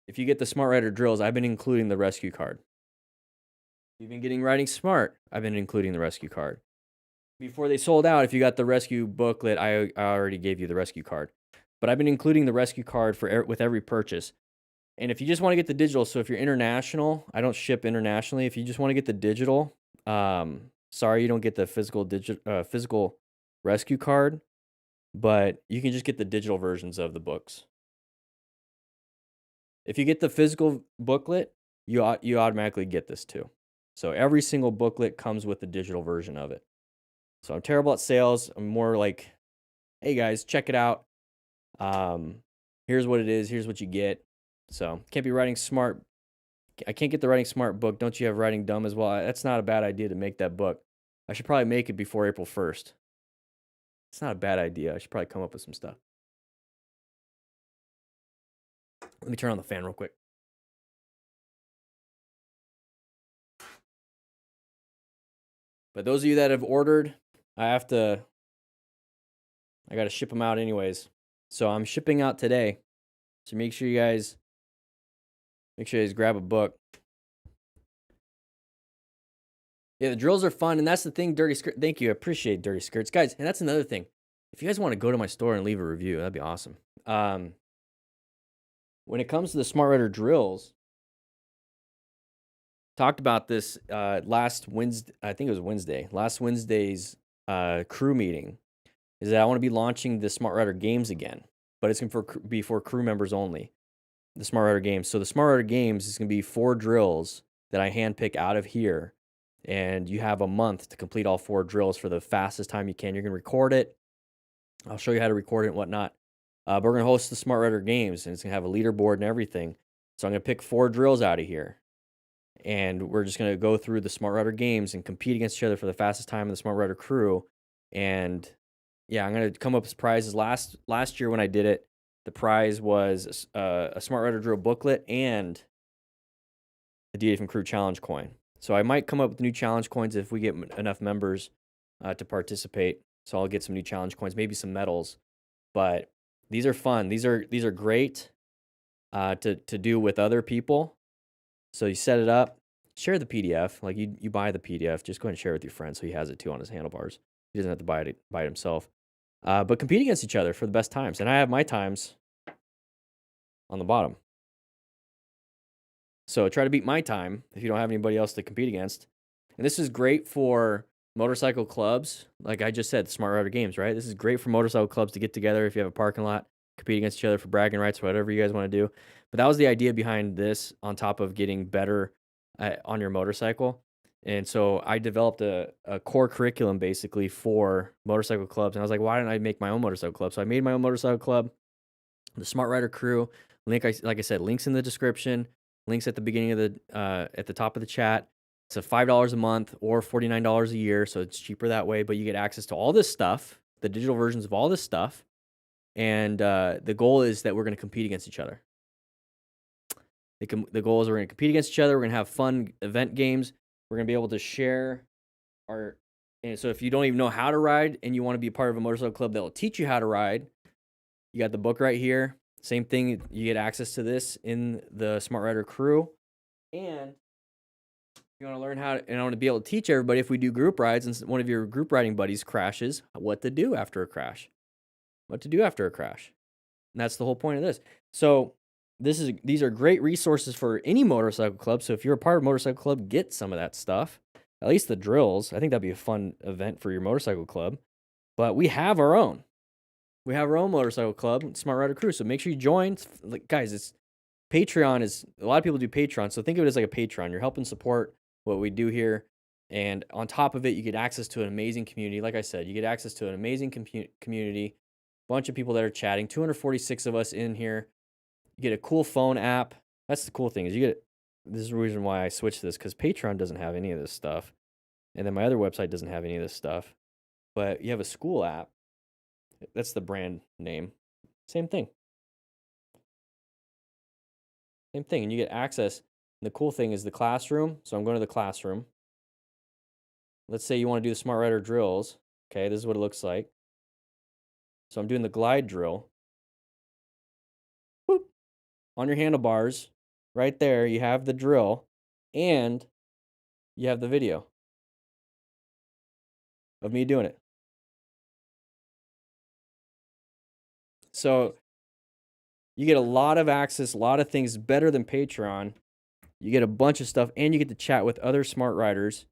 the Smart Rider drills, I've been including the rescue card. If you've been getting Riding Smart, I've been including the rescue card. Before they sold out, if you got the rescue booklet, I already gave you the rescue card. But I've been including the rescue card with every purchase. And if you just want to get the digital, so if you're international, I don't ship internationally. If you just want to get the digital, sorry you don't get the physical rescue card, but you can just get the digital versions of the books. If you get the physical booklet, you automatically get this too. So every single booklet comes with the digital version of it. So I'm terrible at sales. I'm more like, hey guys, check it out. Here's what it is. Here's what you get. So can't be riding smart I can't get the Writing Smart book. Don't you have Writing Dumb as well? That's not a bad idea to make that book. I should probably make it before April 1st. It's not a bad idea. I should probably come up with some stuff. Let me turn on the fan real quick. But those of you that have ordered, I got to ship them out anyways. So I'm shipping out today. So make sure you guys grab a book. Yeah, the drills are fun, and that's the thing, Dirty Skirt. Thank you. I appreciate Dirty Skirts. Guys, and that's another thing. If you guys want to go to my store and leave a review, that'd be awesome. When it comes to the Smart Writer drills, talked about this last Wednesday. I think it was Wednesday. Last Wednesday's crew meeting is that I want to be launching the Smart Writer games again, but it's going to be for crew members only. The Smart Writer games. So the Smart Writer games is going to be 4 drills that I handpick out of here, and you have a month to complete all 4 drills for the fastest time you can. You're going to record it. I'll show you how to record it and whatnot. But we're going to host the Smart Writer games, and it's going to have a leaderboard and everything. So I'm going to pick 4 drills out of here, and we're just going to go through the Smart Writer games and compete against each other for the fastest time in the Smart Writer crew. And yeah, I'm going to come up with prizes. Last year when I did it, the prize was a Smart Writer drill booklet and a DA from Crew challenge coin. So I might come up with new challenge coins if we get enough members to participate. So I'll get some new challenge coins, maybe some medals. But these are fun. These are great to do with other people. So you set it up, share the PDF. Like you buy the PDF, just go ahead and share it with your friend so he has it too on his handlebars. He doesn't have to buy it himself. But compete against each other for the best times. And I have my times on the bottom. So try to beat my time if you don't have anybody else to compete against. And this is great for motorcycle clubs. Like I just said, Smart Writer games, right? This is great for motorcycle clubs to get together if you have a parking lot, compete against each other for bragging rights, whatever you guys want to do. But that was the idea behind this, on top of getting better on your motorcycle. And so I developed a core curriculum basically for motorcycle clubs. And I was like, why didn't I make my own motorcycle club? So I made my own motorcycle club, the Smart Writer crew. Like I said, links in the description, links at the beginning of at the top of the chat. It's a $5 a month or $49 a year, so it's cheaper that way. But you get access to all this stuff, the digital versions of all this stuff, and the goal is that we're going to compete against each other. The goal is we're going to compete against each other. We're going to have fun event games. We're going to be able to share our. And so if you don't even know how to ride and you want to be a part of a motorcycle club that will teach you how to ride, you got the book right here. Same thing, you get access to this in the Smart Writer crew. And you want to learn how to, and I want to be able to teach everybody if we do group rides and one of your group riding buddies crashes, what to do after a crash. What to do after a crash. And that's the whole point of this. So these are great resources for any motorcycle club. So if you're a part of a motorcycle club, get some of that stuff. At least the drills. I think that'd be a fun event for your motorcycle club. But we have our own. We have our own motorcycle club, Smart Writer Crew. So make sure you join. Like, guys, it's Patreon is a lot of people do Patreon. So think of it as like a Patreon. You're helping support what we do here. And on top of it, you get access to an amazing community. Like I said, you get access to an amazing community, bunch of people that are chatting, 246 of us in here. You get a cool phone app. That's the cool thing is you get, this is the reason why I switched this, because Patreon doesn't have any of this stuff. And then my other website doesn't have any of this stuff. But you have a school app. That's the brand name. Same thing. Same thing. And you get access. And the cool thing is the classroom. So I'm going to the classroom. Let's say you want to do the Smart Writer drills. Okay, this is what it looks like. So I'm doing the glide drill. Boop. On your handlebars, right there, you have the drill. And you have the video of me doing it. So you get a lot of access, a lot of things better than Patreon. You get a bunch of stuff, and you get to chat with other smart writers.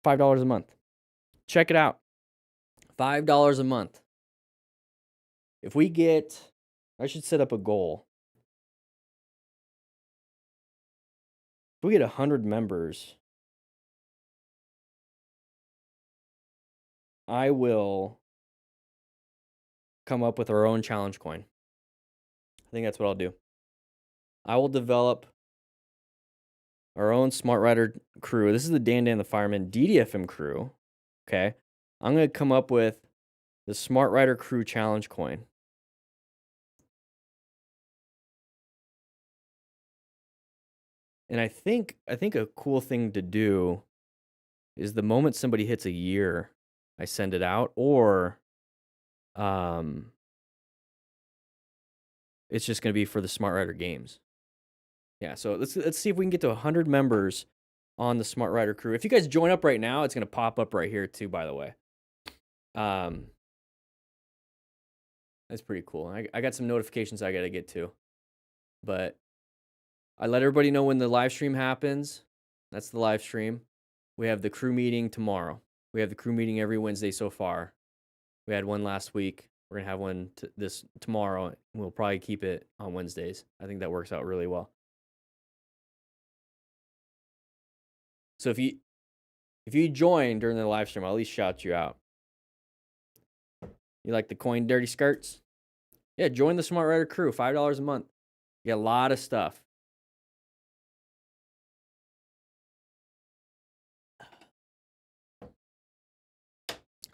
$5 a month. Check it out. $5 a month. If we get, I should set up a goal. If we get 100 members, I will come up with our own challenge coin. I think that's what I'll do. I will develop our own Smart Rider crew. This is the Dan the Fireman DDFM crew. Okay. I'm going to come up with the Smart Rider crew challenge coin. And I think a cool thing to do is the moment somebody hits a year, I send it out, or it's just going to be for the Smart Rider games. Yeah, so let's see if we can get to 100 members on the Smart Rider crew. If you guys join up right now, it's going to pop up right here too, by the way. That's pretty cool. I got some notifications I got to get to. But I let everybody know when the live stream happens. That's the live stream. We have the crew meeting tomorrow. We have the crew meeting every Wednesday so far. We had one last week. We're going to have one tomorrow. We'll probably keep it on Wednesdays. I think that works out really well. So if you join during the live stream, I'll at least shout you out. You like the coin dirty skirts? Yeah, join the Smart Rider crew, $5 a month. You get a lot of stuff.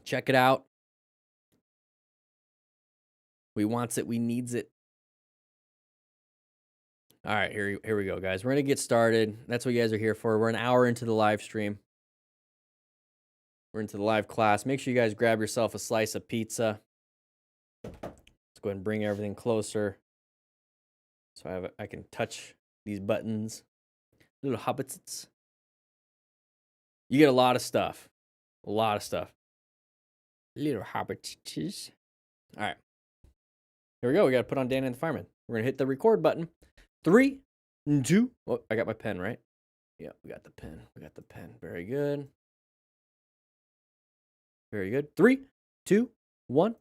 Check it out. We wants it, we needs it. All right, here we go, guys. We're going to get started. That's what you guys are here for. We're an hour into the live stream. We're into the live class. Make sure you guys grab yourself a slice of pizza. Let's go ahead and bring everything closer. So I can touch these buttons. Little hobbits. You get a lot of stuff. A lot of stuff. Little hobbits. All right. Here we go. We got to put on Dan and the Fireman. We're going to hit the record button. 3, 2. Oh, I got my pen, right? Yeah, we got the pen. We got the pen. Very good. Very good. 3, 2, 1.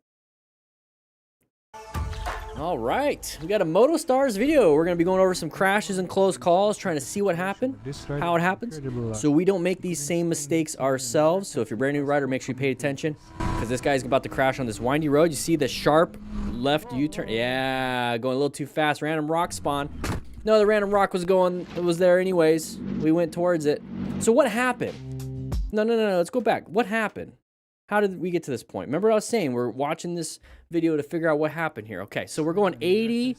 All right. We got a Moto Stars video. We're going to be going over some crashes and close calls, trying to see what happened, how it happens, so we don't make these same mistakes ourselves. So if you're a brand new rider, make sure you pay attention, because this guy's about to crash on this windy road. You see the sharp left U-turn? Yeah, going a little too fast. Random rock spawn. No, the random rock was there anyways. We went towards it. So what happened? No. Let's go back. What happened? How did we get to this point? Remember I was saying we're watching this video to figure out what happened here. Okay, so we're going 80,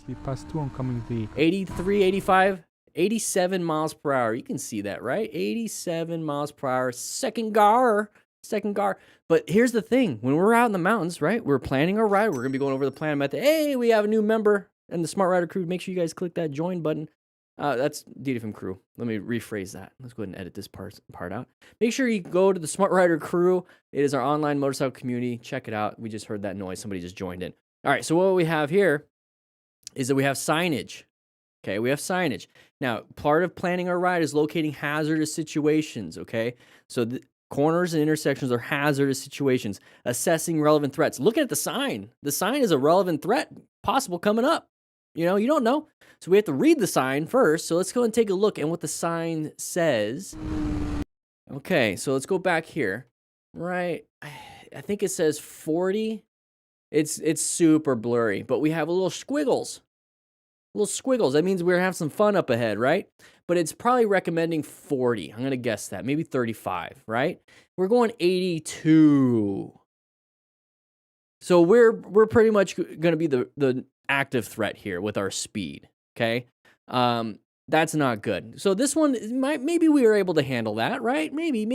83, 85, 87 miles per hour. You can see that, right? 87 miles per hour. Second gar. But here's the thing. When we're out in the mountains, right, we're planning our ride. We're going to be going over the plan method. Hey, we have a new member in the Smart Rider crew. Make sure you guys click that join button. That's DDFM crew. Let me rephrase that. Let's go ahead and edit this part out. Make sure you go to the Smart Rider crew. It is our online motorcycle community. Check it out. We just heard that noise. Somebody just joined in. All right, so what we have here is that we have signage. Okay, we have signage. Now, part of planning our ride is locating hazardous situations, okay? So the corners and intersections are hazardous situations. Assessing relevant threats. Look at the sign. The sign is a relevant threat possible coming up. You know, you don't know. So we have to read the sign first. So let's go and take a look at what the sign says. Okay, so let's go back here. Right, I think it says 40. It's super blurry, but we have little squiggles. That means we're having some fun up ahead, right? But it's probably recommending 40. I'm going to guess that. Maybe 35, right? We're going 82. So we're pretty much going to be the active threat here with our speed, okay? That's not good. So this one, maybe we were able to handle that, right? Maybe.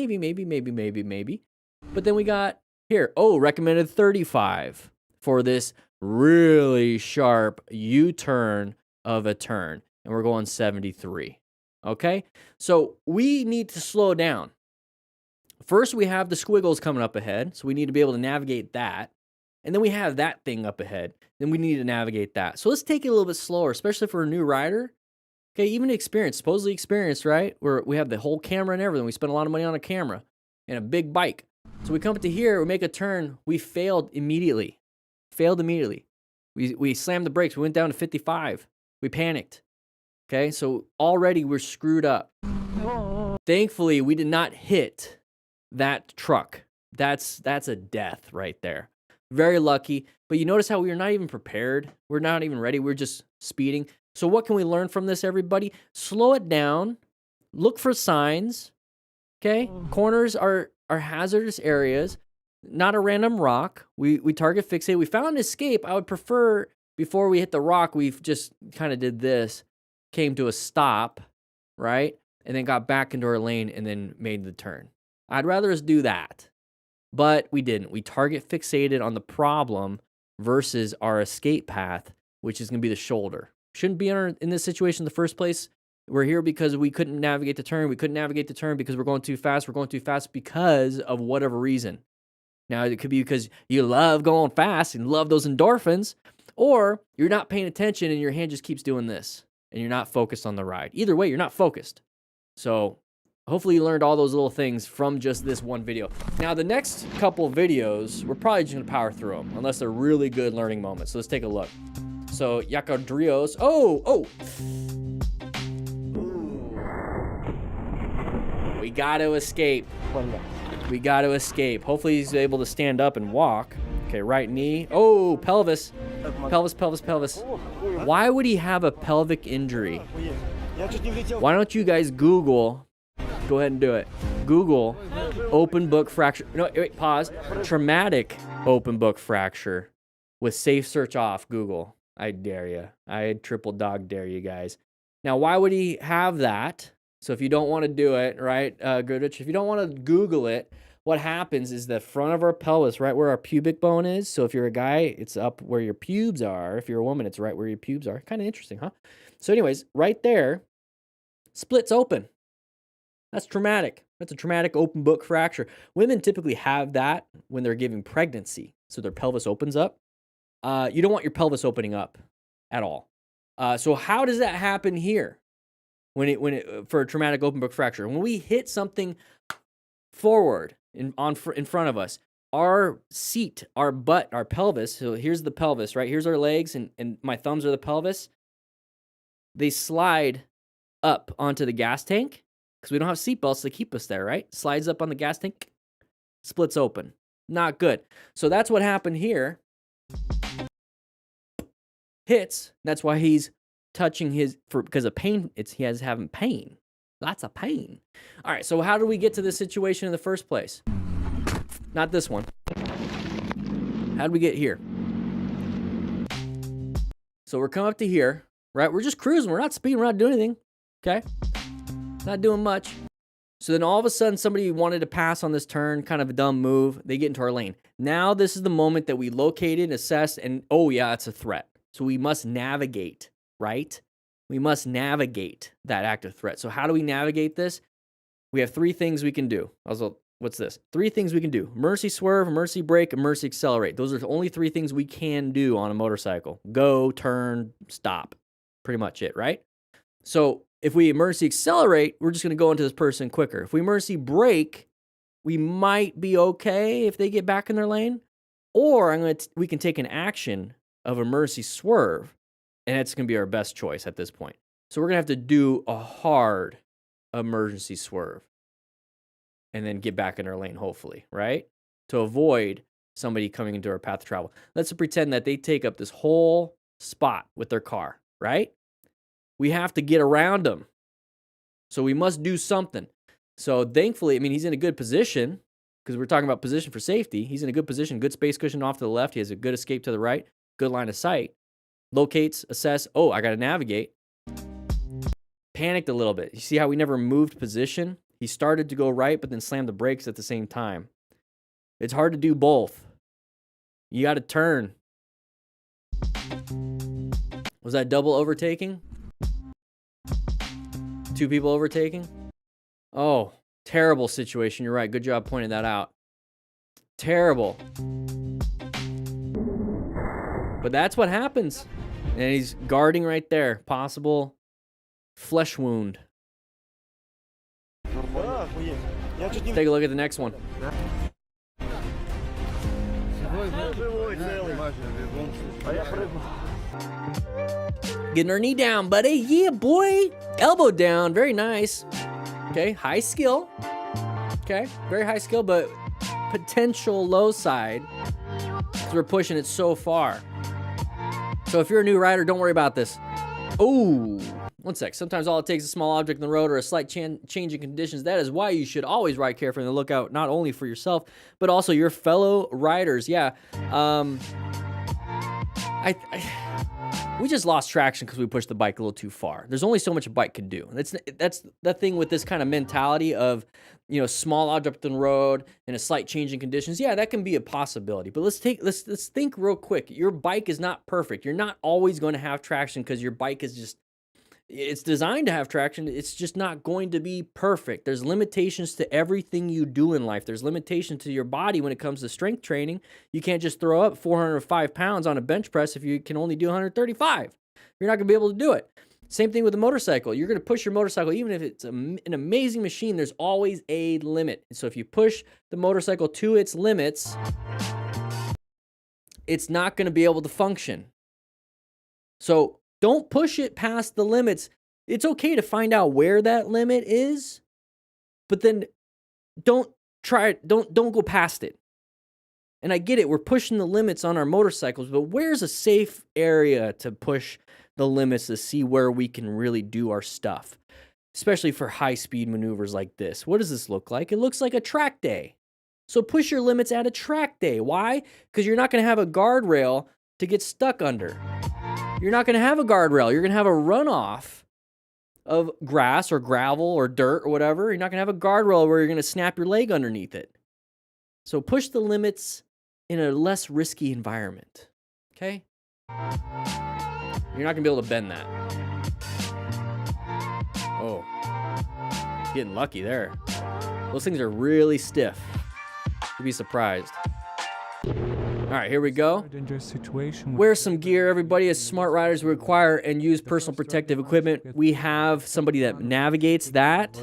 But then we got here, recommended 35 for this really sharp U-turn of a turn. And we're going 73, okay? So we need to slow down. First, we have the squiggles coming up ahead, so we need to be able to navigate that. And then we have that thing up ahead. Then we need to navigate that. So let's take it a little bit slower, especially for a new rider. Okay, even supposedly experienced, right? Where we have the whole camera and everything. We spent a lot of money on a camera and a big bike. So we come up to here, we make a turn. We failed immediately. We slammed the brakes. We went down to 55. We panicked. Okay, so already we're screwed up. Thankfully, we did not hit that truck. That's a death right there. Very lucky. But you notice how we are not even prepared. We're not even ready. We're just speeding. So what can we learn from this, everybody? Slow it down. look for signs. Okay, corners are hazardous areas, not a random rock. We target fixate. We found an escape. I would prefer before we hit the rock, we've just kind of did this, came to a stop, right? And then got back into our lane and then made the turn. I'd rather us do that, but we didn't. We target fixated on the problem versus our escape path, which is going to be the shoulder. Shouldn't be in this situation in the first place. We're here because we couldn't navigate the turn. We couldn't navigate the turn because we're going too fast. We're going too fast because of whatever reason. Now, it could be because you love going fast and love those endorphins, or you're not paying attention and your hand just keeps doing this and you're not focused on the ride. Either way, you're not focused. So hopefully you learned all those little things from just this one video. Now, the next couple videos, we're probably just going to power through them unless they're really good learning moments. So let's take a look. So Yakadrios. Oh. We got to escape. We got to escape. Hopefully he's able to stand up and walk. Okay, right knee. Oh, pelvis. Pelvis. Why would he have a pelvic injury? Why don't you guys Google, go ahead and do it. Google open book fracture. No, wait, pause. Traumatic open book fracture with safe search off. Google. I dare you. I triple dog dare you guys. Now, why would he have that? So if you don't want to do it, right, Goodrich, if you don't want to Google it, what happens is the front of our pelvis, right where our pubic bone is. So if you're a guy, it's up where your pubes are. If you're a woman, it's right where your pubes are. Kind of interesting, huh? So anyways, right there, splits open. That's traumatic. That's a traumatic open book fracture. Women typically have that when they're giving pregnancy. So their pelvis opens up. You don't want your pelvis opening up at all. So how does that happen here? For a traumatic open book fracture, when we hit something forward in front of us, our seat, our butt, our pelvis. So here's the pelvis, right? Here's our legs, and my thumbs are the pelvis. They slide up onto the gas tank because we don't have seatbelts to keep us there, right? Slides up on the gas tank, splits open. Not good. So that's what happened here. Hits. That's why he's touching because of pain. He has having pain. Lots of pain. All right, so how do we get to this situation in the first place? Not this one. How did we get here? So we're coming up to here, right? We're just cruising. We're not speeding. We're not doing anything. Okay? Not doing much. So then all of a sudden, somebody wanted to pass on this turn, kind of a dumb move. They get into our lane. Now this is the moment that we located, assessed, and oh yeah, it's a threat. So we must navigate. Right? We must navigate that active threat. So how do we navigate this? We have three things we can do. What's this? Three things we can do. Mercy swerve, mercy brake, and mercy accelerate. Those are the only three things we can do on a motorcycle. Go, turn, stop. Pretty much it, right? So if we mercy accelerate, we're just going to go into this person quicker. If we mercy brake, we might be okay if they get back in their lane. Or we can take an action of a mercy swerve. And it's going to be our best choice at this point. So we're going to have to do a hard emergency swerve and then get back in our lane, hopefully, right? To avoid somebody coming into our path of travel. Let's pretend that they take up this whole spot with their car, right? We have to get around them. So we must do something. So thankfully, he's in a good position because we're talking about position for safety. He's in a good position, good space cushion off to the left. He has a good escape to the right, good line of sight. Locates, assess, oh, I got to navigate. Panicked a little bit. You see how we never moved position? He started to go right, but then slammed the brakes at the same time. It's hard to do both. You got to turn. Was that double overtaking? Two people overtaking? Oh, terrible situation. You're right. Good job pointing that out. Terrible. But that's what happens. And he's guarding right there. Possible flesh wound. Let's take a look at the next one. Getting her knee down, buddy. Yeah, boy. Elbow down. Very nice. Okay, high skill. Okay, very high skill, but potential low side. Because we're pushing it so far. So if you're a new rider, don't worry about this. Oh, One sec. Sometimes all it takes is a small object in the road or a slight change in conditions. That is why you should always ride carefully and look out not only for yourself, but also your fellow riders. Yeah. We just lost traction because we pushed the bike a little too far. There's only so much a bike can do. That's the thing with this kind of mentality of, you know, small object in the road and a slight change in conditions. Yeah, that can be a possibility. But let's think real quick. Your bike is not perfect. You're not always going to have traction because your bike is just, it's designed to have traction. It's just not going to be perfect. There's limitations to everything you do in life. There's limitations to your body when it comes to strength training. You can't just throw up 405 pounds on a bench press if you can only do 135. You're not going to be able to do it. Same thing with a motorcycle. You're going to push your motorcycle, even if it's an amazing machine, there's always a limit. So if you push the motorcycle to its limits, it's not going to be able to function. So don't push it past the limits. It's okay to find out where that limit is, but then don't go past it. And I get it, we're pushing the limits on our motorcycles, but where's a safe area to push the limits to see where we can really do our stuff? Especially for high-speed maneuvers like this. What does this look like? It looks like a track day. So push your limits at a track day. Why? Because you're not going to have a guardrail to get stuck under. You're not going to have a guardrail. You're going to have a runoff of grass or gravel or dirt or whatever. You're not going to have a guardrail where you're going to snap your leg underneath it. So push the limits in a less risky environment. Okay? You're not going to be able to bend that. Oh. Getting lucky there. Those things are really stiff. You'd be surprised. All right, here we go. Wear some gear, everybody. As smart riders, we require and use personal protective equipment. We have somebody that navigates that.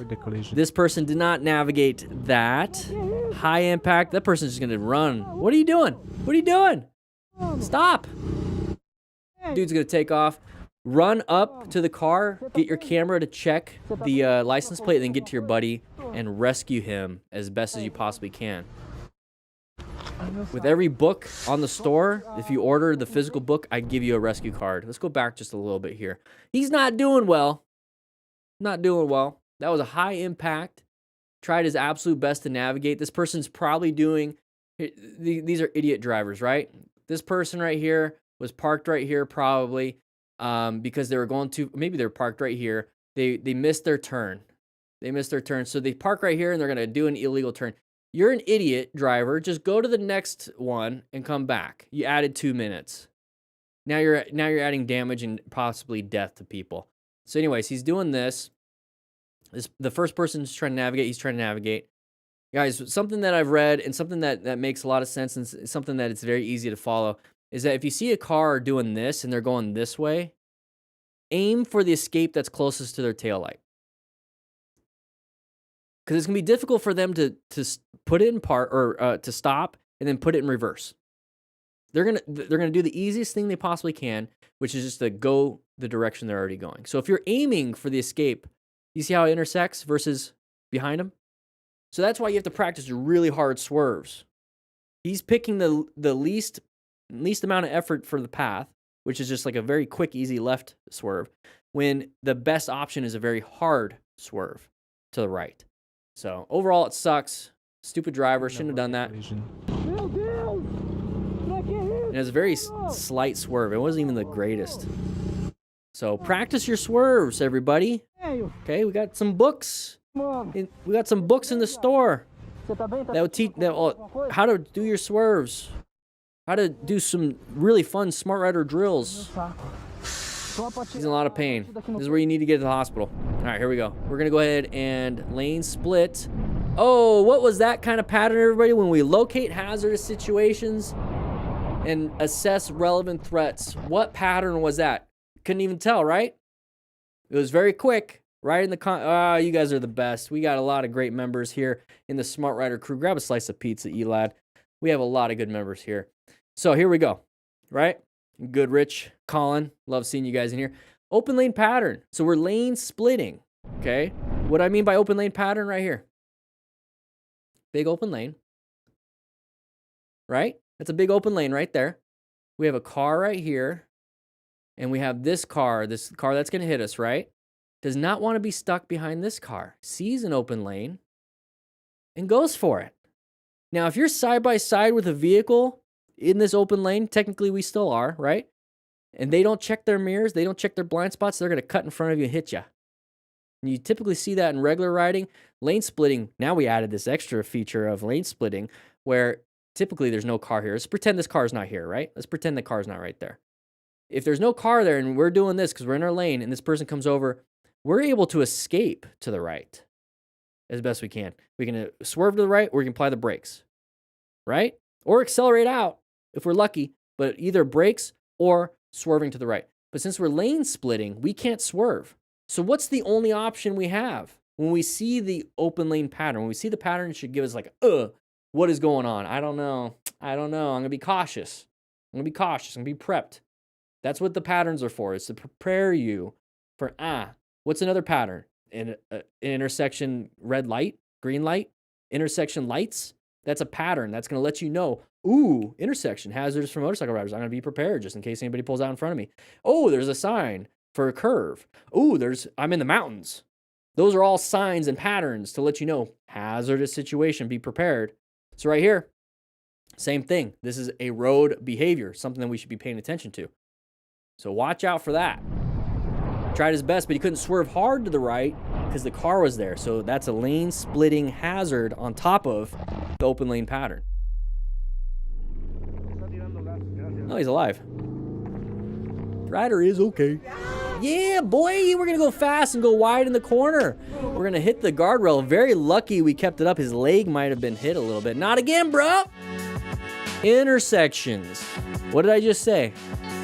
This person did not navigate that. High impact. That person's just going to run. What are you doing? What are you doing? Stop. Dude's going to take off. Run up to the car. Get your camera to check the license plate, and then get to your buddy and rescue him as best as you possibly can. With every book on the store, if you order the physical book, I give you a rescue card. Let's go back just a little bit here. He's not doing well. Not doing well. That was a high impact. Tried his absolute best to navigate. This person's probably doing, these are idiot drivers, right? This person right here was parked right here probably because they were going to, maybe they're parked right here. They missed their turn. They missed their turn. So they park right here and they're going to do an illegal turn. You're an idiot driver. Just go to the next one and come back. You added 2 minutes. Now you're adding damage and possibly death to people. So anyways, he's doing this. The first person's trying to navigate. He's trying to navigate. Guys, something that I've read and something that makes a lot of sense and something that it's very easy to follow is that if you see a car doing this and they're going this way, aim for the escape that's closest to their taillight. Because it's going to be difficult for them to put it in park or to stop and then put it in reverse. They're gonna do the easiest thing they possibly can, which is just to go the direction they're already going. So if you're aiming for the escape, you see how it intersects versus behind him? So that's why you have to practice really hard swerves. He's picking the least amount of effort for the path, which is just like a very quick, easy left swerve, when the best option is a very hard swerve to the right. So overall, it sucks. Stupid driver, shouldn't have done that. And it was a very slight swerve. It wasn't even the greatest. So practice your swerves, everybody. Okay, we got some books. We got some books in the store that will teach how to do your swerves, how to do some really fun smart rider drills. He's in a lot of pain. This is where you need to get to the hospital. All right, here we go. We're going to go ahead and lane split. Oh, what was that kind of pattern, everybody? When we locate hazardous situations and assess relevant threats. What pattern was that? Couldn't even tell, right? It was very quick. Right in the you guys are the best. We got a lot of great members here in the Smart Rider crew. Grab a slice of pizza, Elad. We have a lot of good members here. So here we go. Right? Good, Rich, Colin. Love seeing you guys in here. Open lane pattern. So we're lane splitting. Okay? What I mean by open lane pattern right here. Big open lane. Right? That's a big open lane right there. We have a car right here. And we have this car that's going to hit us, right? does not want to be stuck behind this car, sees an open lane, and goes for it. Now, if you're side by side with a vehicle in this open lane, technically we still are, right? And they don't check their mirrors, they don't check their blind spots, they're going to cut in front of you and hit you. And you typically see that in regular riding. Lane splitting, now we added this extra feature of lane splitting where typically there's no car here. Let's pretend this car is not here, right? Let's pretend the car's not right there. If there's no car there and we're doing this because we're in our lane and this person comes over, we're able to escape to the right as best we can. We can swerve to the right or we can apply the brakes, right? Or accelerate out if we're lucky, but either brakes or swerving to the right. But since we're lane splitting, we can't swerve. So what's the only option we have? When we see the open lane pattern, when we see the pattern, it should give us like, what is going on? I don't know. I'm going to be cautious. I'm going to be prepped. That's what the patterns are for, is to prepare you for, what's another pattern? An intersection, red light, green light, intersection lights. That's a pattern. That's going to let you know, intersection, hazardous for motorcycle riders. I'm going to be prepared just in case anybody pulls out in front of me. Oh, there's a sign for a curve. I'm in the mountains. Those are all signs and patterns to let you know, hazardous situation, be prepared. So right here, same thing. This is a road behavior, something that we should be paying attention to. So watch out for that. Tried his best, but he couldn't swerve hard to the right because the car was there. So that's a lane splitting hazard on top of the open lane pattern. Oh, he's alive. Rider is okay. Yeah, boy, we're going to go fast and go wide in the corner. We're going to hit the guardrail. Very lucky we kept it up. His leg might have been hit a little bit. Not again, bro. Intersections. What did I just say?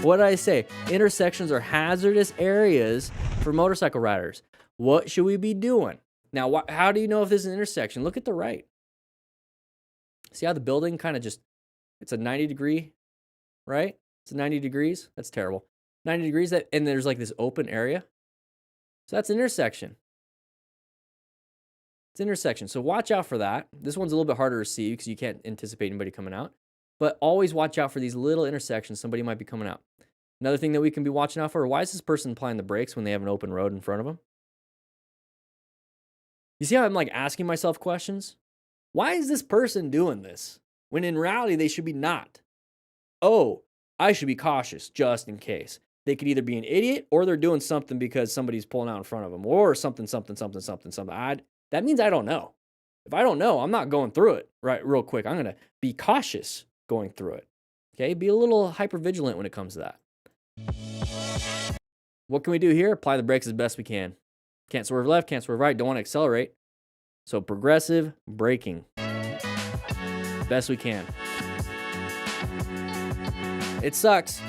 What did I say? Intersections are hazardous areas for motorcycle riders. What should we be doing? Now, how do you know if this is an intersection? Look at the right. See how the building kind of it's a 90 degree, right? It's 90 degrees. That's terrible. 90 degrees, and there's like this open area. So that's an intersection. It's an intersection. So watch out for that. This one's a little bit harder to see because you can't anticipate anybody coming out. But always watch out for these little intersections. Somebody might be coming out. Another thing that we can be watching out for, why is this person applying the brakes when they have an open road in front of them? You see how I'm like asking myself questions? Why is this person doing this? When in reality, they should be not. Oh, I should be cautious just in case. They could either be an idiot or they're doing something because somebody's pulling out in front of them or something. That means I don't know. If I don't know, I'm not going through it right real quick. I'm going to be cautious going through it. Okay, be a little hypervigilant when it comes to that. What can we do here? Apply the brakes as best we can. Can't swerve left, can't swerve right, don't want to accelerate. So progressive braking. Best we can. It sucks.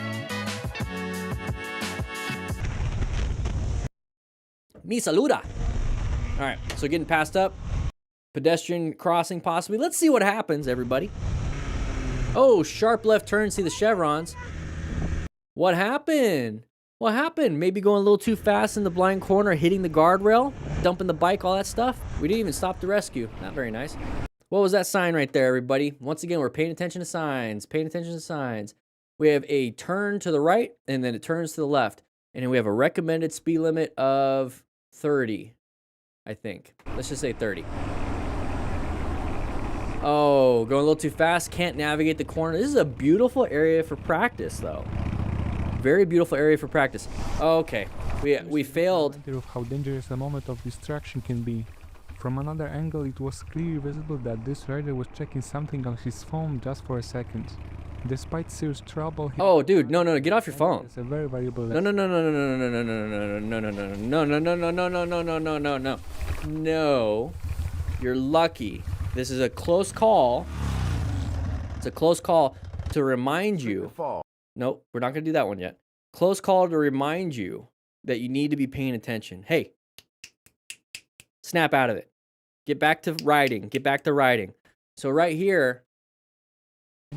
Me saluda. All right, so getting passed up. Pedestrian crossing possibly. Let's see what happens, everybody. Oh, sharp left turn, see the chevrons. What happened? What happened? Maybe going a little too fast in the blind corner, hitting the guardrail, dumping the bike, all that stuff. We didn't even stop the rescue. Not very nice. What was that sign right there, everybody? Once again, we're paying attention to signs. Paying attention to signs. We have a turn to the right, and then it turns to the left. And then we have a recommended speed limit of 30, I think. Let's just say 30. Oh, going a little too fast. Can't navigate the corner. This is a beautiful area for practice, though. Very beautiful area for practice. Okay, we failed. Of how dangerous a moment of distraction can be. From another angle, it was clearly visible that this rider was checking something on his phone just for a second. Despite serious trouble. Oh, dude, no, get off your phone. It's a very valuable. No, no. You're lucky. This is a close call. It's a close call to remind you. Nope, we're not going to do that one yet. Close call to remind you that you need to be paying attention. Hey, snap out of it. Get back to riding. So right here,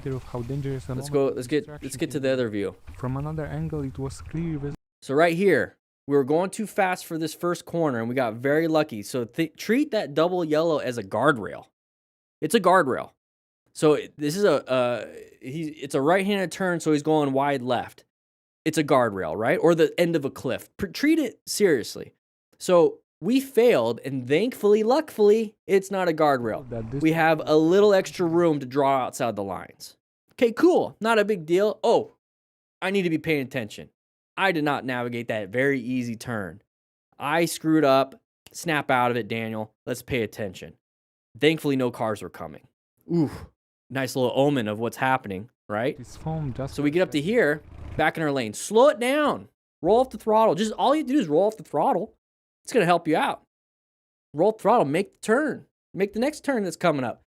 Of how dangerous a let's get to the other view. From another angle, it was clearly visible. So right here, we were going too fast for this first corner, and we got very lucky. So treat that double yellow as a guardrail. It's a guardrail. So this is it's a right-handed turn, so he's going wide left. It's a guardrail, right? Or the end of a cliff. Treat it seriously. So we failed, and thankfully, luckily, it's not a guardrail. We have a little extra room to draw outside the lines. Okay, cool. Not a big deal. Oh, I need to be paying attention. I did not navigate that very easy turn. I screwed up. Snap out of it, Daniel. Let's pay attention. Thankfully, no cars were coming. Ooh, nice little omen of what's happening, right? So we get up to here, back in our lane. Slow it down. Roll off the throttle. Just all you do is roll off the throttle. It's going to help you out. Roll the throttle. Make the turn. Make the next turn that's coming up.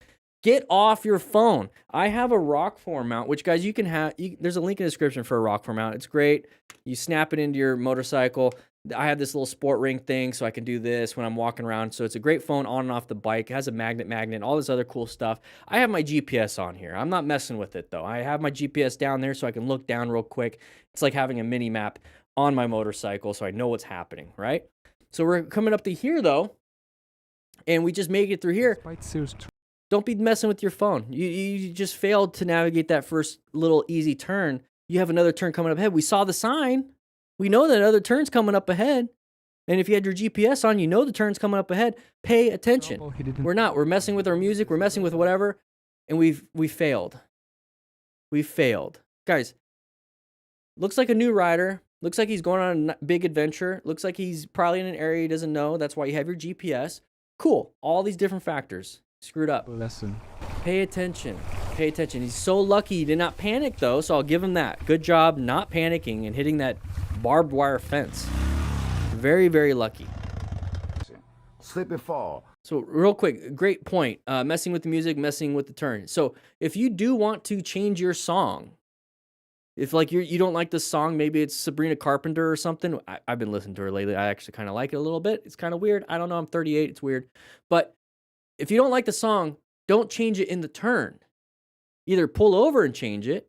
Get off your phone. I have a rock form mount, which, guys, you can have. There's a link in the description for a rock form mount. It's great. You snap it into your motorcycle. I have this little sport ring thing, so I can do this when I'm walking around. So it's a great phone on and off the bike. It has a magnet, all this other cool stuff. I have my GPS on here. I'm not messing with it, though. I have my GPS down there so I can look down real quick. It's like having a mini map on my motorcycle, so I know what's happening, right? So we're coming up to here, though, and we just make it through here. Don't be messing with your phone. You just failed to navigate that first little easy turn. You have another turn coming up ahead. We saw the sign. We know that other turn's coming up ahead. And if you had your GPS on, you know the turn's coming up ahead. Pay attention. We're not. We're messing with our music. We're messing with whatever. And we failed. We failed. Guys, looks like a new rider. Looks like he's going on a big adventure. Looks like he's probably in an area he doesn't know. That's why you have your GPS. Cool. All these different factors. Screwed up. Lesson. Pay attention. Pay attention. He's so lucky he did not panic, though, so I'll give him that. Good job not panicking and hitting that barbed wire fence. Very, very lucky. Slip and fall. So real quick, great point. Messing with the music, messing with the turn. So if you do want to change your song, if like you don't like this song, maybe it's Sabrina Carpenter or something. I've been listening to her lately. I actually kind of like it a little bit. It's kind of weird. I don't know. I'm 38. It's weird. But if you don't like the song, don't change it in the turn. Either pull over and change it.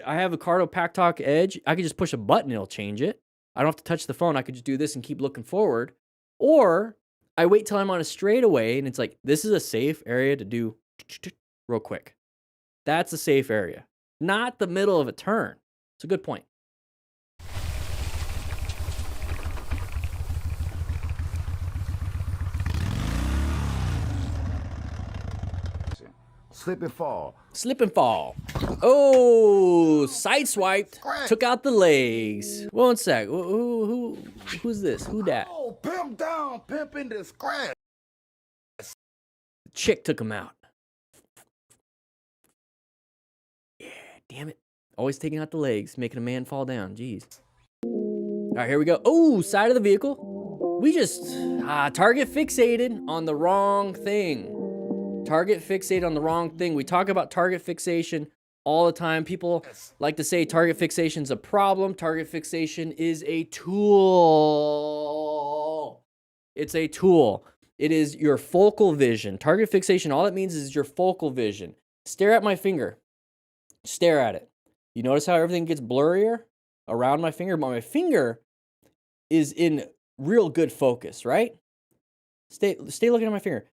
I have a Cardo Pack Talk Edge. I could just push a button and it'll change it. I don't have to touch the phone. I could just do this and keep looking forward. Or I wait till I'm on a straightaway and it's like, this is a safe area to do real quick. That's a safe area. Not the middle of a turn. It's a good point. Slip and fall. Slip and fall. Oh, sideswiped. Took out the legs. One sec. Who's this? Who dat? Oh, pimp down, pimp in the scratch. Chick took him out. Yeah, damn it. Always taking out the legs, making a man fall down. Jeez. All right, here we go. Oh, side of the vehicle. We just target fixated on the wrong thing. Target fixate on the wrong thing. We talk about target fixation all the time. People like to say target fixation is a problem. Target fixation is a tool. It's a tool. It is your focal vision. Target fixation, all it means is your focal vision. Stare at my finger. Stare at it. You notice how everything gets blurrier around my finger? But my finger is in real good focus, right? Stay looking at my finger.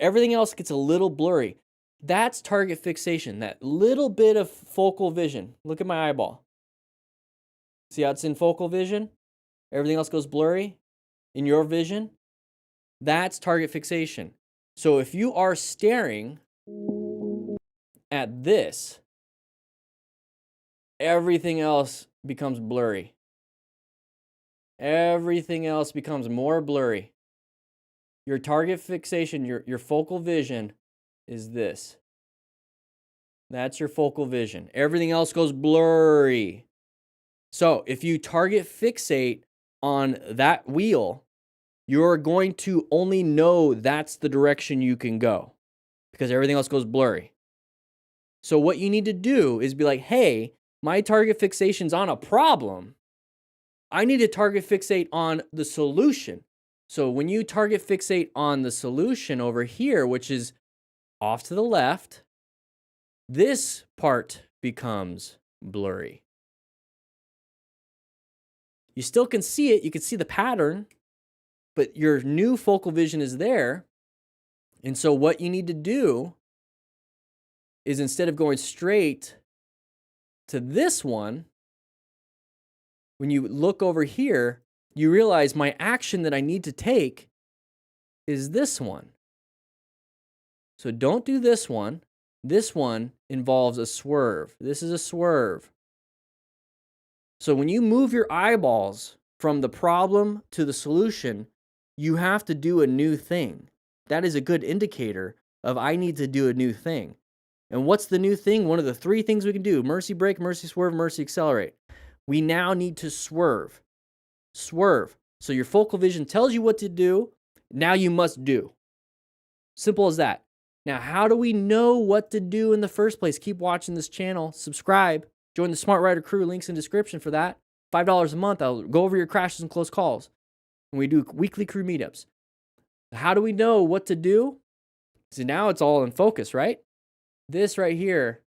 Everything else gets a little blurry. That's target fixation, that little bit of focal vision. Look at my eyeball. See how it's in focal vision? Everything else goes blurry in your vision. That's target fixation. So if you are staring at this, everything else becomes blurry. Everything else becomes more blurry. Your target fixation, your focal vision is this. That's your focal vision. Everything else goes blurry. So if you target fixate on that wheel, you're going to only know that's the direction you can go because everything else goes blurry. So what you need to do is be like, hey, my target fixation's on a problem. I need to target fixate on the solution. So when you target fixate on the solution over here, which is off to the left, this part becomes blurry. You still can see it. You can see the pattern, but your new focal vision is there. And so what you need to do is instead of going straight to this one, when you look over here, you realize my action that I need to take is this one. So don't do this one. This one involves a swerve. This is a swerve. So when you move your eyeballs from the problem to the solution, you have to do a new thing. That is a good indicator of I need to do a new thing. And what's the new thing? One of the 3 things we can do: mercy brake, mercy swerve, mercy accelerate. We now need to swerve. Swerve. So your focal vision tells you what to do. Now you must do. Simple as that. Now, how do we know what to do in the first place? Keep watching this channel. Subscribe. Join the Smart Rider crew. Links in description for that. $5 a month. I'll go over your crashes and close calls. And we do weekly crew meetups. How do we know what to do? So now it's all in focus, right? This right here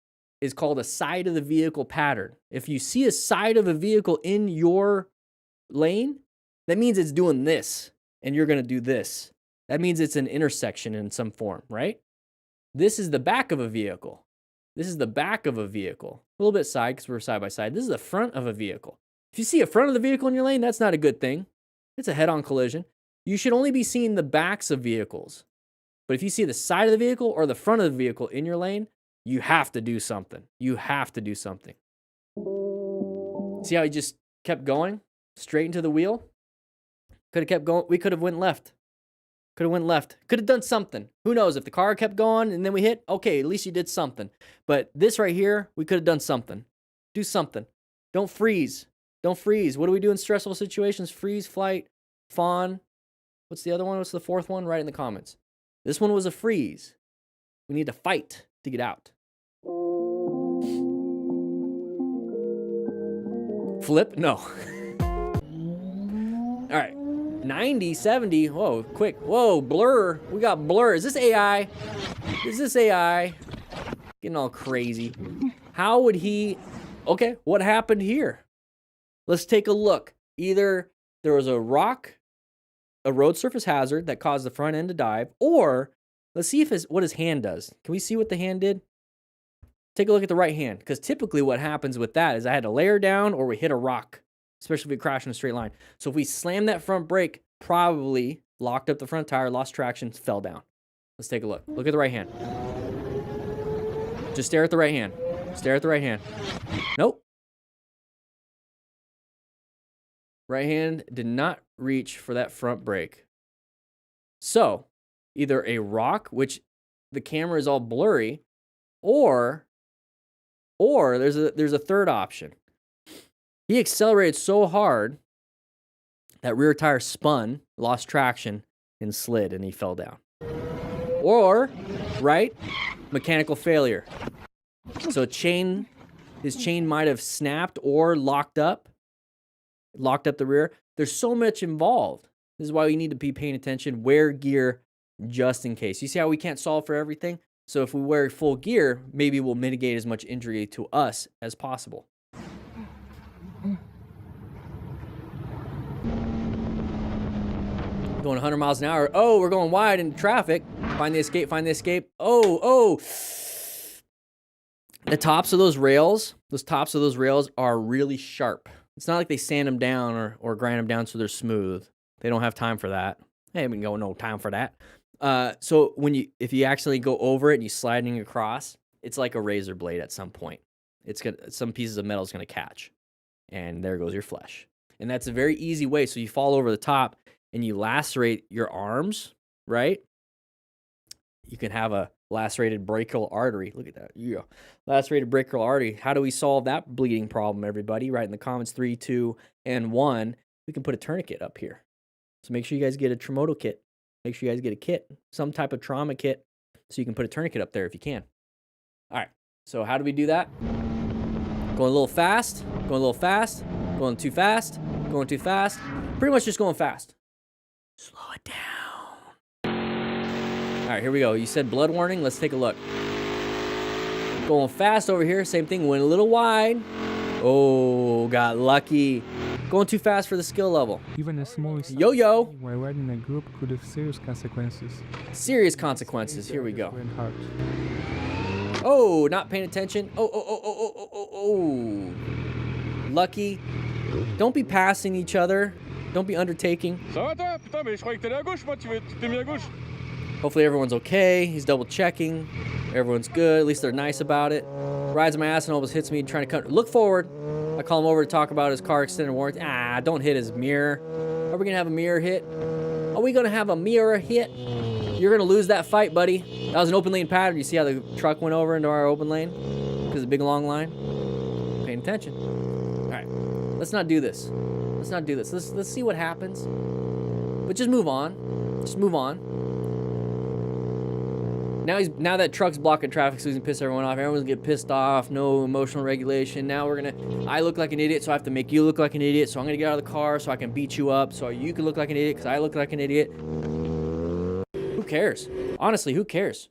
is called a side of the vehicle pattern. If you see a side of a vehicle in your lane, that means it's doing this, and you're going to do this. That means it's an intersection in some form, right? This is the back of a vehicle. This is the back of a vehicle. A little bit side because we're side by side. This is the front of a vehicle. If you see a front of the vehicle in your lane, that's not a good thing. It's a head-on collision. You should only be seeing the backs of vehicles. But if you see the side of the vehicle or the front of the vehicle in your lane, you have to do something. You have to do something. See how he just kept going straight into the wheel? Could have kept going. We could have went left. Could have went left. Could have done something. Who knows? If the car kept going and then we hit, okay, at least you did something. But this right here, we could have done something. Do something. Don't freeze. Don't freeze. What do we do in stressful situations? Freeze, flight, fawn. What's the other one? What's the 4th one? Write in the comments. This one was a freeze. We need to fight to get out. Flip? No. All right. 90, 70. Whoa, quick. Whoa, blur. We got blur. Is this AI? Is this AI? Getting all crazy. How would he... Okay, what happened here? Let's take a look. Either there was a rock, a road surface hazard that caused the front end to dive, or let's see if what his hand does. Can we see what the hand did? Take a look at the right hand, because typically what happens with that is I had to layer down or we hit a rock, especially if we crash in a straight line. So if we slam that front brake, probably locked up the front tire, lost traction, fell down. Let's take a look. Look at the right hand. Just stare at the right hand. Stare at the right hand. Nope. Right hand did not reach for that front brake. So either a rock, which the camera is all blurry, or there's a third option. He accelerated so hard that rear tire spun, lost traction, and slid, and he fell down. Or, right, mechanical failure. So his chain might have snapped or locked up the rear. There's so much involved. This is why we need to be paying attention, wear gear just in case. You see how we can't solve for everything? So if we wear full gear, maybe we'll mitigate as much injury to us as possible. Going 100 miles an hour. Oh, we're going wide in traffic. Find the escape, find the escape. Oh. The tops of those rails are really sharp. It's not like they sand them down or grind them down so they're smooth. They don't have time for that. They haven't got no time for that. So if you actually go over it and you sliding across, it's like a razor blade at some point. Some pieces of metal is gonna catch, and there goes your flesh. And that's a very easy way. So you fall over the top and you lacerate your arms, right? You can have a lacerated brachial artery. Look at that. Yeah. Lacerated brachial artery. How do we solve that bleeding problem, everybody? Write in the comments 3, 2, and 1. We can put a tourniquet up here. So make sure you guys get a Tremoto kit. Make sure you guys get a kit, some type of trauma kit, so you can put a tourniquet up there if you can. All right. So how do we do that? Going a little fast, going a little fast, going too fast, going too fast. Pretty much just going fast. Slow it down. All right, here we go. You said blood warning. Let's take a look. Going fast over here. Same thing. Went a little wide. Oh, got lucky. Going too fast for the skill level. Even a small Yo-yo. while riding a group could have serious consequences. Serious consequences. Here we go. Went hard. Oh, not paying attention. Oh. Lucky. Don't be passing each other. Don't be undertaking. Ça va toi? Putain, mais je croyais que t'allais à gauche, moi, tu t'es mis à gauche. Hopefully everyone's okay. He's double checking. Everyone's good. At least they're nice about it. Rides my ass and almost hits me trying to cut. Look forward. I call him over to talk about his car extended warranty. Ah, don't hit his mirror. Are we going to have a mirror hit? Are we going to have a mirror hit? You're going to lose that fight, buddy. That was an open lane pattern. You see how the truck went over into our open lane? Because of the big long line? Paying attention. All right. Let's not do this. Let's not do this. Let's see what happens. But just move on. Just move on. Now that truck's blocking traffic, so he's gonna piss everyone off. Everyone's gonna get pissed off. No emotional regulation. Now I look like an idiot, so I have to make you look like an idiot. So I'm gonna get out of the car so I can beat you up, so you can look like an idiot because I look like an idiot. Who cares? Honestly, who cares?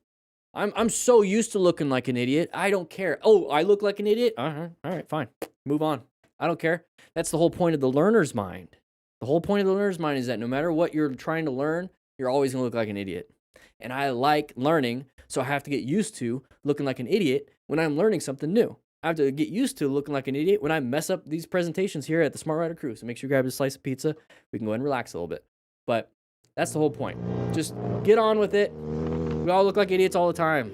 I'm so used to looking like an idiot. I don't care. Oh, I look like an idiot? All right, fine. Move on. I don't care. That's the whole point of the learner's mind. The whole point of the learner's mind is that no matter what you're trying to learn, you're always gonna look like an idiot. And I like learning, so I have to get used to looking like an idiot when I'm learning something new. I have to get used to looking like an idiot when I mess up these presentations here at the Smart Rider Crew. So make sure you grab a slice of pizza. We can go ahead and relax a little bit. But that's the whole point. Just get on with it. We all look like idiots all the time.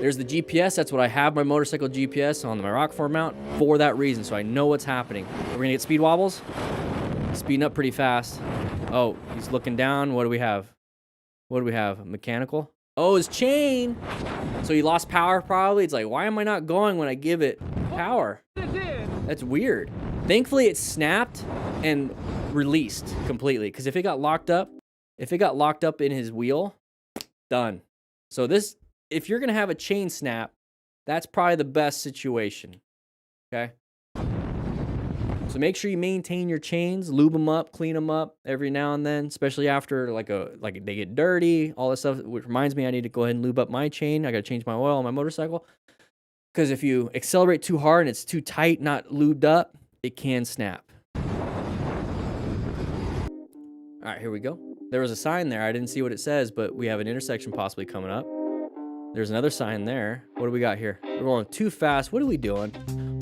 There's the GPS. That's what I have my motorcycle GPS on my Rockford mount for that reason, so I know what's happening. We're going to get speed wobbles. Speeding up pretty fast. Oh, he's looking down. What do we have? What do we have? Mechanical? Oh, his chain. So he lost power probably. It's like, why am I not going when I give it power? That's weird. Thankfully, it snapped and released completely. Because if it got locked up in his wheel, done. So if you're going to have a chain snap, that's probably the best situation. Okay? So make sure you maintain your chains, lube them up, clean them up every now and then, especially after like they get dirty, all this stuff, which reminds me I need to go ahead and lube up my chain. I got to change my oil on my motorcycle because if you accelerate too hard and it's too tight, not lubed up, it can snap. All right, here we go. There was a sign there. I didn't see what it says, but we have an intersection possibly coming up. There's another sign there. What do we got here? We're going too fast. What are we doing?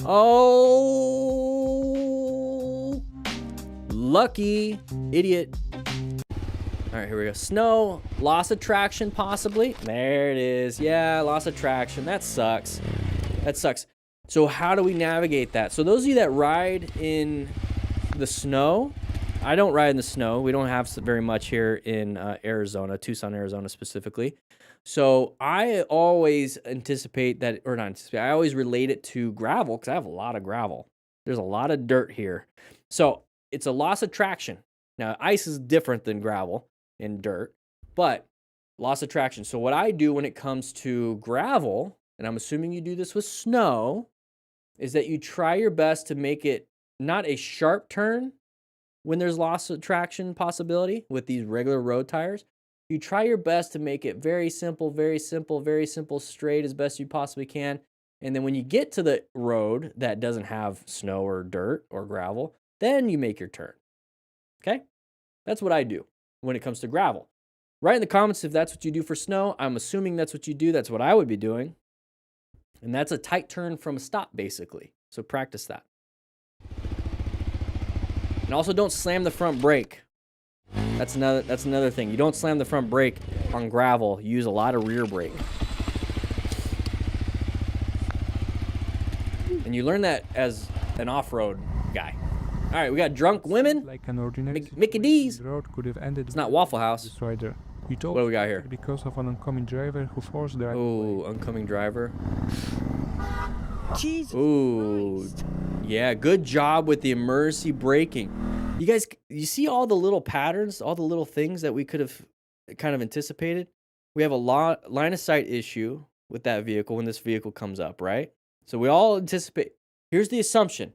Oh, lucky idiot. All right, here we go. Snow, loss of traction possibly. There it is. Yeah, loss of traction. That sucks. That sucks. So how do we navigate that? So those of you that ride in the snow, I don't ride in the snow. We don't have very much here in Arizona, Tucson, Arizona specifically. So I always anticipate that, or not anticipate, I always relate it to gravel because I have a lot of gravel. There's a lot of dirt here. So it's a loss of traction. Now, ice is different than gravel and dirt, but loss of traction. So what I do when it comes to gravel, and I'm assuming you do this with snow, is that you try your best to make it not a sharp turn when there's loss of traction possibility with these regular road tires. You try your best to make it very simple, very simple, very simple, straight as best you possibly can. And then when you get to the road that doesn't have snow or dirt or gravel, then you make your turn. Okay? That's what I do when it comes to gravel. Write in the comments if that's what you do for snow. I'm assuming that's what you do. That's what I would be doing. And that's a tight turn from a stop, basically. So practice that. And also don't slam the front brake. That's another thing. You don't slam the front brake on gravel. You use a lot of rear brake. And you learn that as an off-road guy. All right, we got drunk women. Like an ordinary Mickey D's. the road could have ended. It's not Waffle House. This rider. It What do we got here? Because of an oncoming driver who forced the right Oh, oncoming driver. Jesus Ooh, Christ. yeah, good job with the emergency braking. You guys, you see all the little patterns, all the little things that we could have kind of anticipated? We have a line of sight issue with that vehicle when this vehicle comes up, right? So we all anticipate, here's the assumption.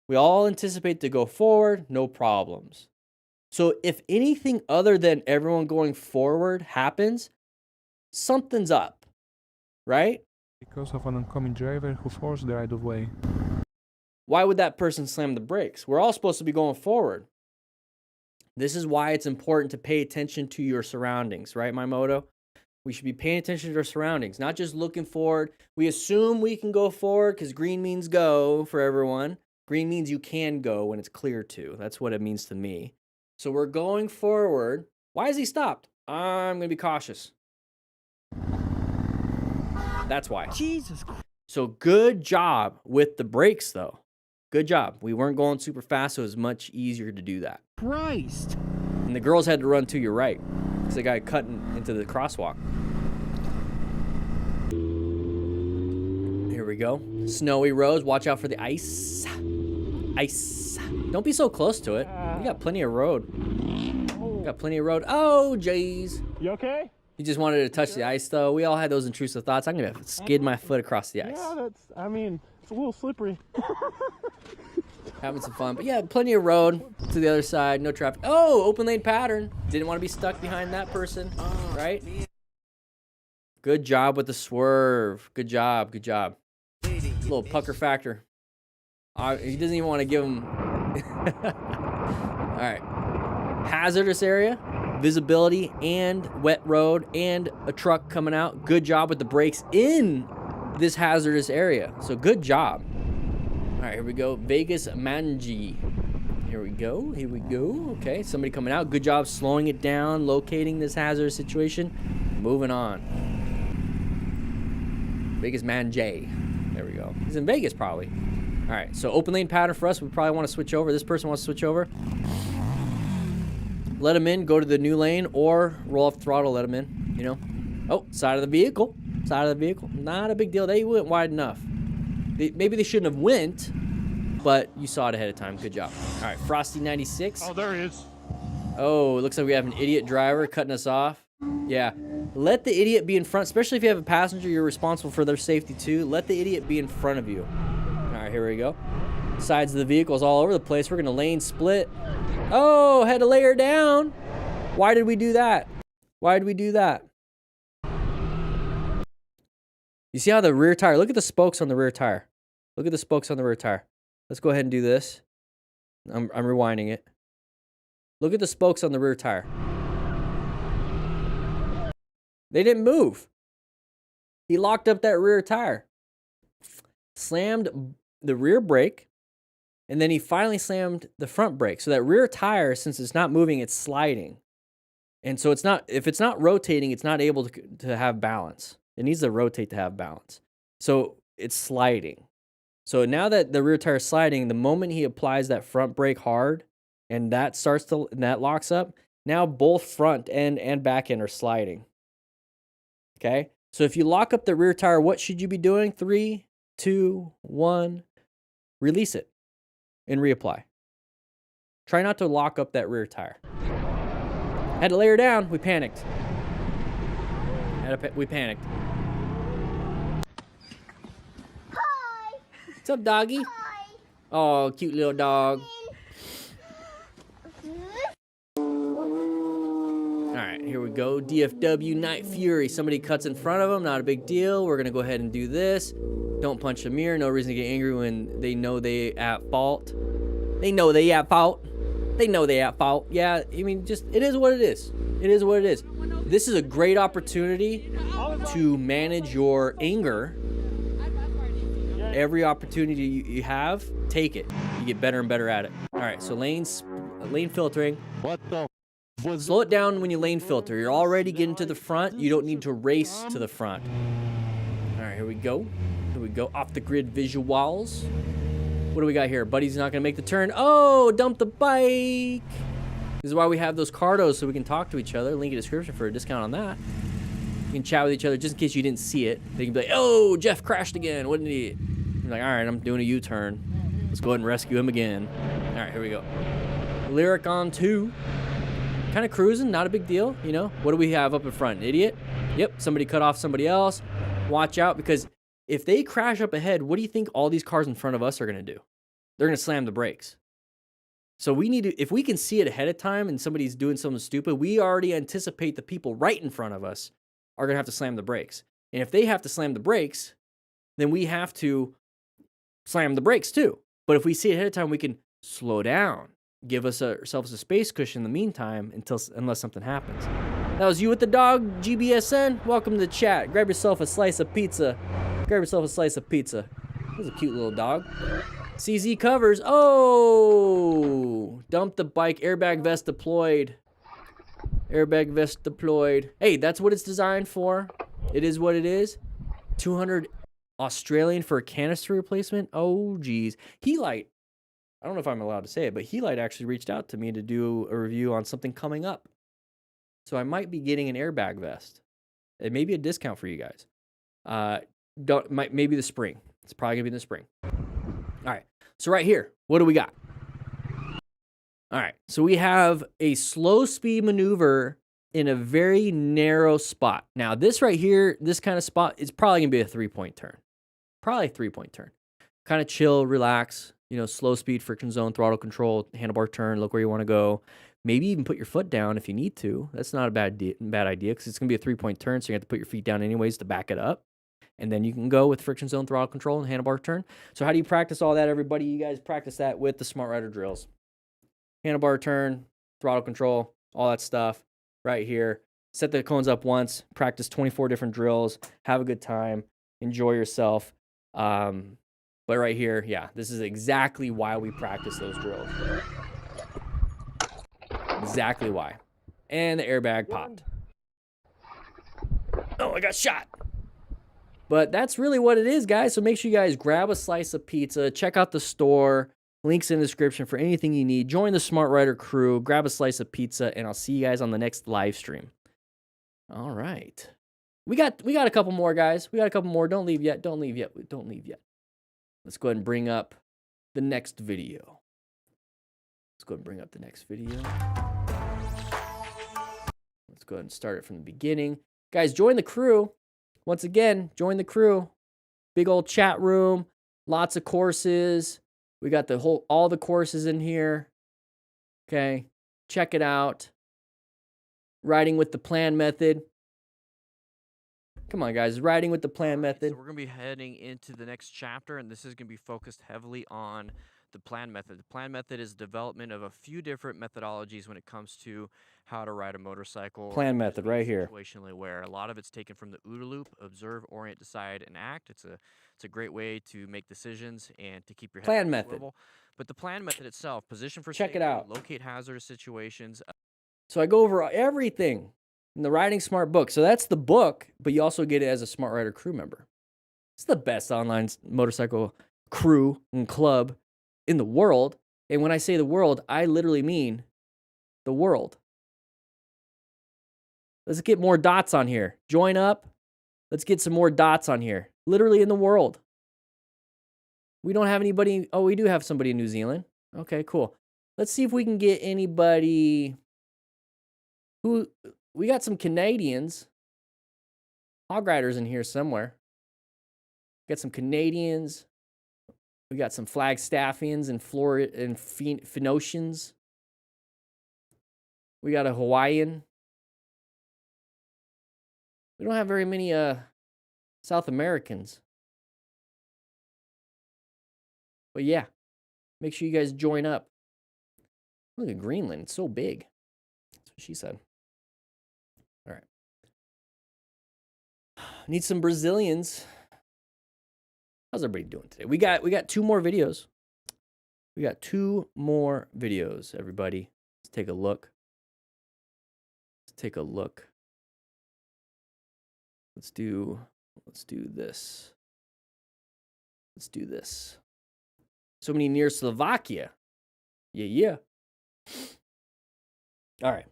We all anticipate to go forward, no problems. So if anything other than everyone going forward happens, something's up, right? because of an oncoming driver who forced the right of way. Why would that person slam the brakes? We're all supposed to be going forward. This is why it's important to pay attention to your surroundings, right, my motto? We should be paying attention to our surroundings, not just looking forward. We assume we can go forward because green means go for everyone, Green means you can go when it's clear to. That's what it means to me. So we're going forward. Why is he stopped? I'm going to be cautious. That's why. Jesus Christ. So good job with the brakes, though. Good job. We weren't going super fast, so it was much easier to do that. Christ. And the girls had to run to your right because the guy cutting into the crosswalk. Here we go. Snowy roads. Watch out for the ice. Ice. Don't be so close to it. You got plenty of road. Got plenty of road. Oh, jeez. You okay? You just wanted to touch the ice, though. We all had those intrusive thoughts. I'm going to skid my foot across the ice. Yeah, I mean, it's a little slippery. Having some fun. But yeah, plenty of road to the other side. No traffic. Oh, open lane pattern. Didn't want to be stuck behind that person, right? Good job with the swerve. Good job. Good job. Little pucker factor. He doesn't even want to give him... All right. Hazardous area. Visibility and wet road and a truck coming out. Good job with the brakes in this hazardous area. So good job. All right, here we go. Vegas Manji. Here we go. Here we go. Okay, somebody coming out. Good job slowing it down, locating this hazardous situation. Moving on. Vegas Manjay. There we go. He's in Vegas probably. All right, so open lane pattern for us. We probably want to switch over. This person wants to switch over. Let him in, go to the new lane, or roll off the throttle, let him in, you know. Oh, side of the vehicle. Side of the vehicle. Not a big deal. They went wide enough. Maybe they shouldn't have went, but you saw it ahead of time. Good job. All right, Frosty 96. Oh, there he is. Oh, it looks like we have an idiot driver cutting us off. Yeah. Let the idiot be in front, especially if you have a passenger, you're responsible for their safety too. Let the idiot be in front of you. All right, here we go. Sides of the vehicles all over the place. We're going to lane split. Oh, had to lay her down. Why did we do that? Why did we do that? You see how the rear tire, look at the spokes on the rear tire. Look at the spokes on the rear tire. Let's go ahead and do this. I'm rewinding it. Look at the spokes on the rear tire. They didn't move. He locked up that rear tire. Slammed the rear brake. And then he finally slammed the front brake. So that rear tire, since it's not moving, it's sliding. And so it's not, if it's not rotating, it's not able to have balance. It needs to rotate to have balance. So it's sliding. So now that the rear tire is sliding, the moment he applies that front brake hard and that starts to, and that locks up, now both front end and back end are sliding. Okay? So if you lock up the rear tire, what should you be doing? 3, 2, 1, release it. And reapply. Try not to lock up that rear tire. Had to lay her down. We panicked. We panicked. Hi. What's up, doggy? Hi. Oh, cute little dog. All right, here we go. DFW Night Fury. Somebody cuts in front of them. Not a big deal. We're going to go ahead and do this. Don't punch the mirror. No reason to get angry when they know they at fault. They know they at fault. They know they at fault. Yeah, I mean, just, it is what it is. It is what it is. This is a great opportunity to manage your anger. Every opportunity you have, take it. You get better and better at it. All right, so lane filtering. What the? Slow it down when you lane filter. You're already getting to the front. You don't need to race to the front. All right, here we go. Here we go. Off the grid visuals. What do we got here? Buddy's not going to make the turn. Oh, dump the bike. This is why we have those cardos, so we can talk to each other. Link in the description for a discount on that. You can chat with each other just in case you didn't see it. They can be like, oh, Jeff crashed again. What did he? You're like, all right, I'm doing a U-turn. Let's go ahead and rescue him again. All right, here we go. Lyric on 2. Kind of cruising, not a big deal, you know. What do we have up in front? An idiot? Yep, somebody cut off somebody else. Watch out, because if they crash up ahead, what do you think all these cars in front of us are going to do? They're going to slam the brakes. So we need to, if we can see it ahead of time and somebody's doing something stupid, we already anticipate the people right in front of us are going to have to slam the brakes. And if they have to slam the brakes, then we have to slam the brakes too. But if we see it ahead of time, we can slow down. Give ourselves a space cushion in the meantime unless something happens. That was you with the dog, GBSN. Welcome to the chat. Grab yourself a slice of pizza. Grab yourself a slice of pizza. This is a cute little dog. CZ covers. Oh, dump the bike. Airbag vest deployed. Airbag vest deployed. Hey, that's what it's designed for. It is what it is. 200 Australian for a canister replacement. Oh, geez. Helite. I don't know if I'm allowed to say it, but Helite actually reached out to me to do a review on something coming up. So I might be getting an airbag vest. It may be a discount for you guys. Maybe the spring. It's probably gonna be in the spring. All right. So right here, what do we got? All right. So we have a slow speed maneuver in a very narrow spot. Now this right here, this kind of spot is probably gonna be a 3-point turn. Probably a 3-point turn. Kind of chill, relax. You know, slow speed, friction zone, throttle control, handlebar turn. Look where you want to go. Maybe even put your foot down if you need to. That's not a bad idea because it's going to be a 3-point turn, so you have to put your feet down anyways to back it up. And then you can go with friction zone, throttle control, and handlebar turn. So how do you practice all that, everybody? You guys practice that with the Smart Rider drills. Handlebar turn, throttle control, all that stuff right here. Set the cones up once, practice 24 different drills, have a good time, enjoy yourself. But right here, yeah, this is exactly why we practice those drills. Exactly why. And the airbag popped. Oh, I got shot. But that's really what it is, guys. So make sure you guys grab a slice of pizza. Check out the store. Links in the description for anything you need. Join the Smart Rider crew. Grab a slice of pizza, and I'll see you guys on the next live stream. All right. We got a couple more, guys. We got a couple more. Don't leave yet. Don't leave yet. Don't leave yet. Let's go ahead and bring up the next video. Let's go ahead and bring up the next video. Let's go ahead and start it from the beginning. Guys, join the crew. Once again, join the crew. Big old chat room. Lots of courses. We got all the courses in here. Okay. Check it out. Riding with the plan method. Come on, guys. Riding with the plan method. So we're going to be heading into the next chapter, and this is going to be focused heavily on the plan method. The plan method is development of a few different methodologies when it comes to how to ride a motorcycle. Plan method right here. Situationally aware. A lot of it's taken from the OODA loop: observe, orient, decide, and act. It's a great way to make decisions and to keep your head Plan on the method. swivel. But the plan method itself: position for Check it safety, out. locate hazardous situations. So I go over everything in the Riding Smart book. So that's the book, but you also get it as a Smart Rider crew member. It's the best online motorcycle crew and club in the world. And when I say the world, I literally mean the world. Let's get more dots on here. Join up. Let's get some more dots on here. Literally in the world. We don't have anybody. Oh, we do have somebody in New Zealand. Okay, cool. Let's see if we can get anybody who... We got some Canadians. Hog riders in here somewhere. We got some Canadians. We got some Flagstaffians and Phoenicians. We got a Hawaiian. We don't have very many South Americans. But yeah, make sure you guys join up. Look at Greenland. It's so big. That's what she said. All right. Need some Brazilians. How's everybody doing today? We got 2 more videos. We got 2 more videos, everybody. Let's take a look. Let's take a look. Let's do this. Let's do this. So many near Slovakia. Yeah. All right.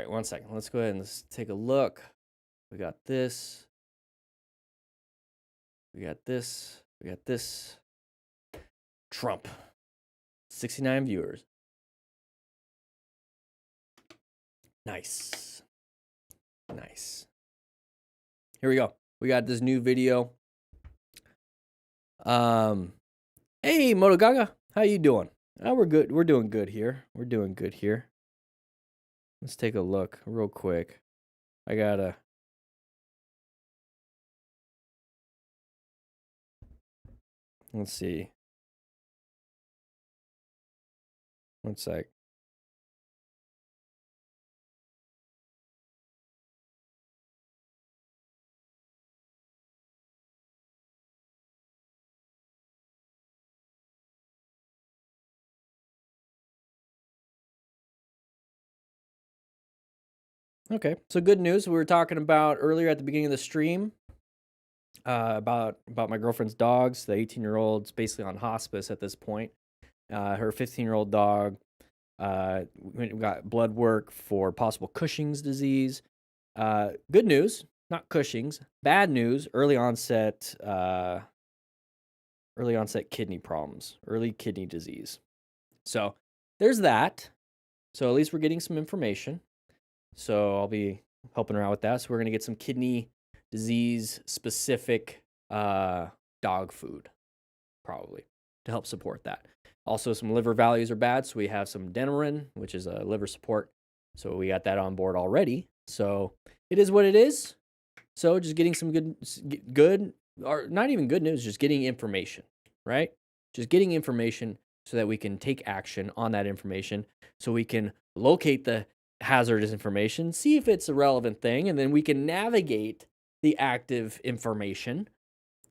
1 second. Let's go ahead and let's take a look. We got this. We got this. We got this. Trump. 69 viewers. Nice. Here we go. We got this new video. Hey, Moto Gaga. How you doing? Oh, we're good. We're doing good here. Let's take a look real quick. I gotta... Let's see. 1 sec. Okay, so good news. We were talking about earlier at the beginning of the stream about my girlfriend's dogs. The 18-year-old's basically on hospice at this point. Her 15-year-old dog, we got blood work for possible Cushing's disease. Good news, not Cushing's. Bad news, early onset kidney problems, early kidney disease. So there's that. So at least we're getting some information. So I'll be helping her out with that. So we're going to get some kidney disease specific dog food, probably, to help support that. Also, some liver values are bad. So we have some Denerin, which is a liver support. So we got that on board already. So it is what it is. So just getting some good, or not even good news, just getting information, right? Just getting information so that we can take action on that information, so we can locate the hazardous information, see if it's a relevant thing, and then we can navigate the active information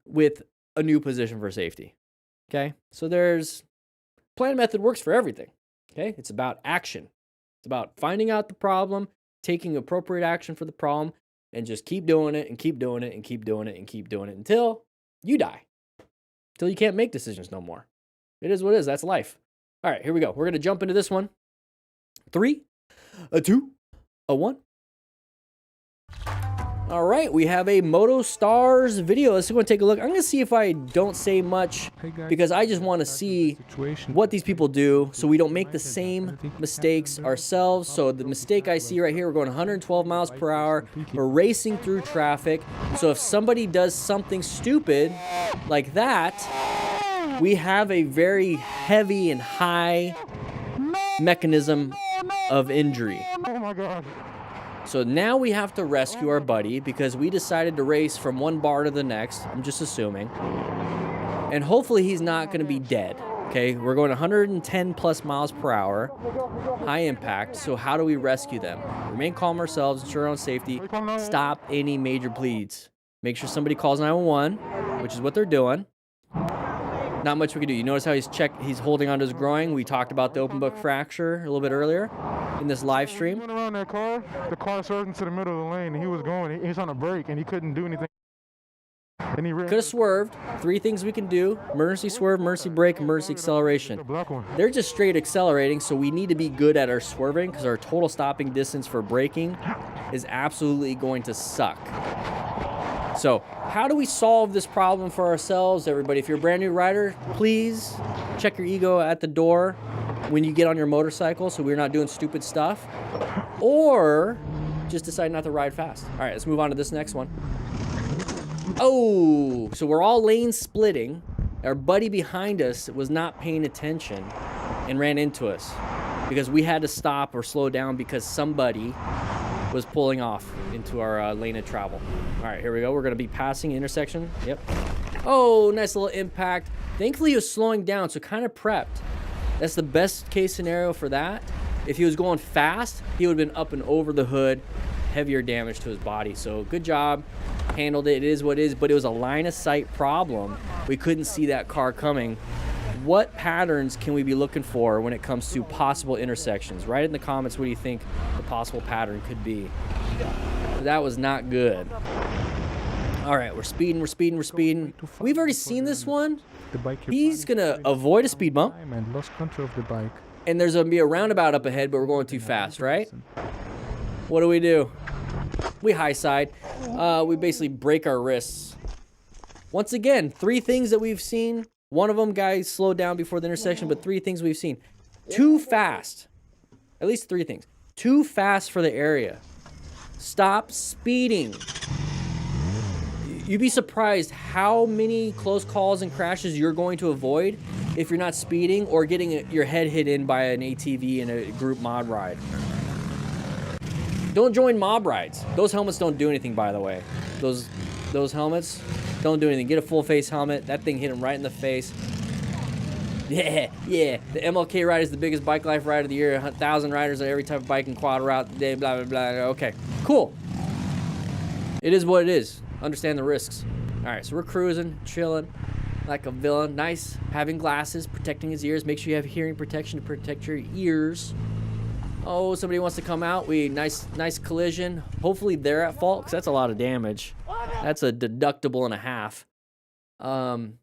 with a new position for safety. Okay? So there's plan method works for everything. Okay? It's about action. It's about finding out the problem, taking appropriate action for the problem, and just keep doing it and keep doing it and keep doing it and keep doing it until you die. Until you can't make decisions no more. It is what it is. That's life. All right, here we go. We're going to jump into this one. 3, a 2, a 1. All right, we have a Moto Stars video. Let's go and take a look. I'm going to see if I don't say much because I just want to see what these people do so we don't make the same mistakes ourselves. So the mistake I see right here, we're going 112 miles per hour. We're racing through traffic. So if somebody does something stupid like that, we have a very heavy and high mechanism of injury. Oh my God. So now we have to rescue our buddy because we decided to race from one bar to the next. I'm just assuming. And hopefully he's not going to be dead. Okay, we're going 110 plus miles per hour, high impact. So how do we rescue them? Remain calm ourselves, ensure our own safety, stop any major bleeds. Make sure somebody calls 911, which is what they're doing. Not much we can do. You notice how he's holding onto his groin. We talked about the open book fracture a little bit earlier in this live stream. He went around that car, the car swerved into the middle of the lane, and he was going. He was on a brake, and he couldn't do anything. And he could have swerved. 3 things we can do: emergency swerve, emergency brake, emergency acceleration. They're just straight accelerating, so we need to be good at our swerving because our total stopping distance for braking is absolutely going to suck. So how do we solve this problem for ourselves, everybody? If you're a brand new rider, please check your ego at the door when you get on your motorcycle so we're not doing stupid stuff. Or just decide not to ride fast. All right, let's move on to this next one. Oh, so we're all lane splitting. Our buddy behind us was not paying attention and ran into us because we had to stop or slow down because somebody was pulling off into our lane of travel. All right, here we go. We're going to be passing intersection. Yep. Oh, nice little impact. Thankfully, he was slowing down, so kind of prepped. That's the best case scenario for that. If he was going fast, he would have been up and over the hood, heavier damage to his body. So good job. Handled it. It is what it is, but it was a line of sight problem. We couldn't see that car coming. What patterns can we be looking for when it comes to possible intersections? Write in the comments what do you think the possible pattern could be. That was not good. All right, we're speeding. We've already seen this one. He's going to avoid a speed bump. And lost control of the bike. And there's going to be a roundabout up ahead, but we're going too fast, right? What do? We high side. We basically break our wrists. Once again, 3 things that we've seen. One of them, guys, slowed down before the intersection, but 3 things we've seen. Too fast. At least 3 things. Too fast for the area. Stop speeding. You'd be surprised how many close calls and crashes you're going to avoid if you're not speeding or getting your head hit in by an ATV in a group mod ride. Don't join mob rides. Those helmets don't do anything, by the way. Those helmets don't do anything. Get a full face helmet. That thing hit him right in the face. Yeah. The MLK ride is the biggest bike life ride of the year. 1,000 riders on every type of bike and quad route. Blah, blah, blah. Okay, cool. It is what it is. Understand the risks. All right, so we're cruising, chilling like a villain. Nice having glasses, protecting his ears. Make sure you have hearing protection to protect your ears. Oh, somebody wants to come out. Nice collision. Hopefully they're at fault, because that's a lot of damage. That's a deductible and a half. I'm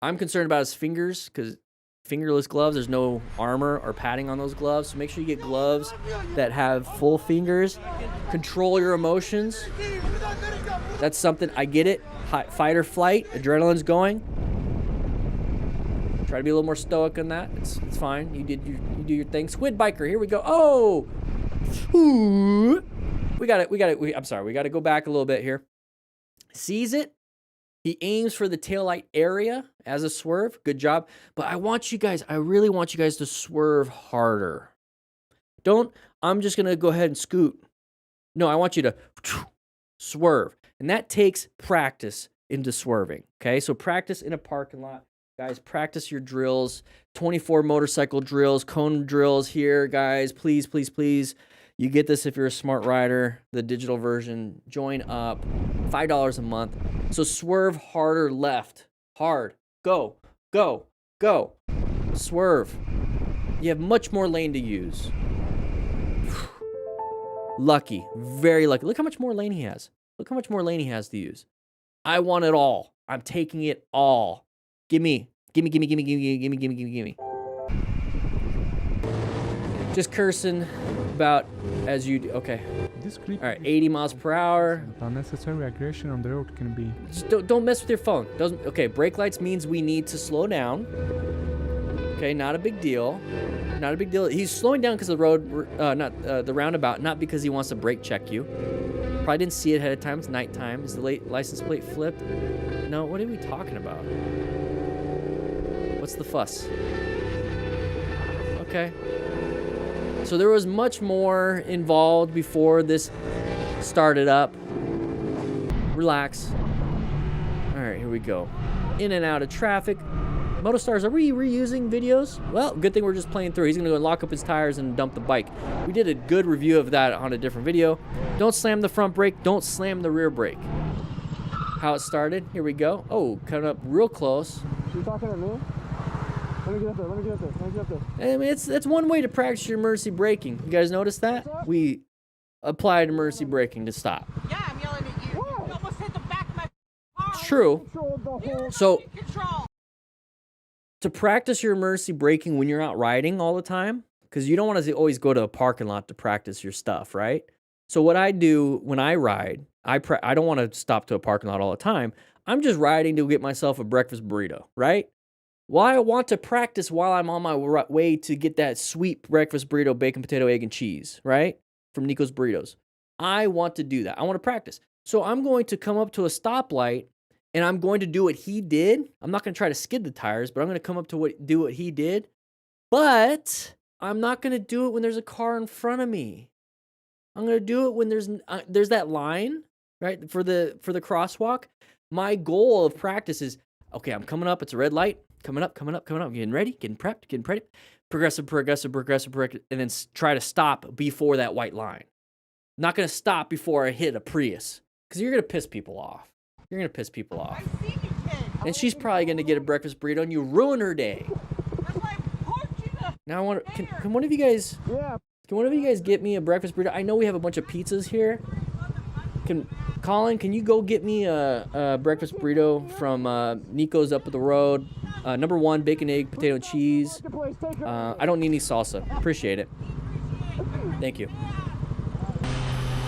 concerned about his fingers, because fingerless gloves, there's no armor or padding on those gloves. So make sure you get gloves that have full fingers. Control your emotions. That's something, I get it. Fight or flight, adrenaline's going. Try to be a little more stoic on that. It's fine. You do your thing. Squid biker, here we go. Oh! Ooh. We got it. I'm sorry, we got to go back a little bit here. Sees it. He aims for the taillight area as a swerve. Good job. But I really want you guys to swerve harder. I'm just going to go ahead and scoot. No, I want you to swerve. And that takes practice into swerving. Okay, so practice in a parking lot. Guys, practice your drills. 24 motorcycle drills, cone drills here, guys. Please, please, please. You get this if you're a smart rider. The digital version. Join up. $5 a month. So swerve harder left. Hard. Go. Go. Go. Swerve. You have much more lane to use. Lucky. Very lucky. Look how much more lane he has. Look how much more lane he has to use. I want it all. I'm taking it all. Gimme. Just cursing about as you do. Okay. All right, 80 miles per hour. Unnecessary aggression on the road can be. Just don't mess with your phone. Okay, brake lights means we need to slow down. Okay, not a big deal. Not a big deal. He's slowing down because of the road, the roundabout, not because he wants to brake check you. Probably didn't see it ahead of time. It's nighttime. Is the license plate flipped? No, what are we talking about? What's the fuss? Okay. So there was much more involved before this started up. Relax. All right, here we go. In and out of traffic. Moto Stars, are we reusing videos? Well, good thing we're just playing through. He's gonna go and lock up his tires and dump the bike. We did a good review of that on a different video. Don't slam the front brake, don't slam the rear brake. How it started, here we go. Oh, coming up real close. You talking to me? Let me get up there. I mean, it's one way to practice your emergency braking. You guys notice that? We applied emergency braking to stop. Yeah, I'm yelling at you. You almost hit the back of my car. It's true. So, Control. to practice your emergency braking when you're out riding all the time, because you don't want to always go to a parking lot to practice your stuff, right? So what I do when I ride, I don't want to stop to a parking lot all the time. I'm just riding to get myself a breakfast burrito, right? Well, I want to practice while I'm on my way to get that sweet breakfast burrito, bacon, potato, egg, and cheese, right? From Nico's Burritos. I want to do that. I want to practice. So I'm going to come up to a stoplight and I'm going to do what he did. I'm not going to try to skid the tires, but I'm going to come up to do what he did. But I'm not going to do it when there's a car in front of me. I'm going to do it when there's that line, right? For the crosswalk. My goal of practice is, okay, I'm coming up. It's a red light. Coming up. Getting ready, getting prepped. Progressive, and then try to stop before that white line. I'm not going to stop before I hit a Prius, because you're going to piss people off. You're going to piss people off. I see you, kid. And she's probably going to get a breakfast burrito, and you ruin her day. That's why I parked you the Now, can one of you guys... Yeah. Can one of you guys get me a breakfast burrito? I know we have a bunch of pizzas here. Colin, can you go get me a breakfast burrito from Nico's up the road? Number 1, bacon, egg, potato, and cheese. I don't need any salsa. Appreciate it. Thank you.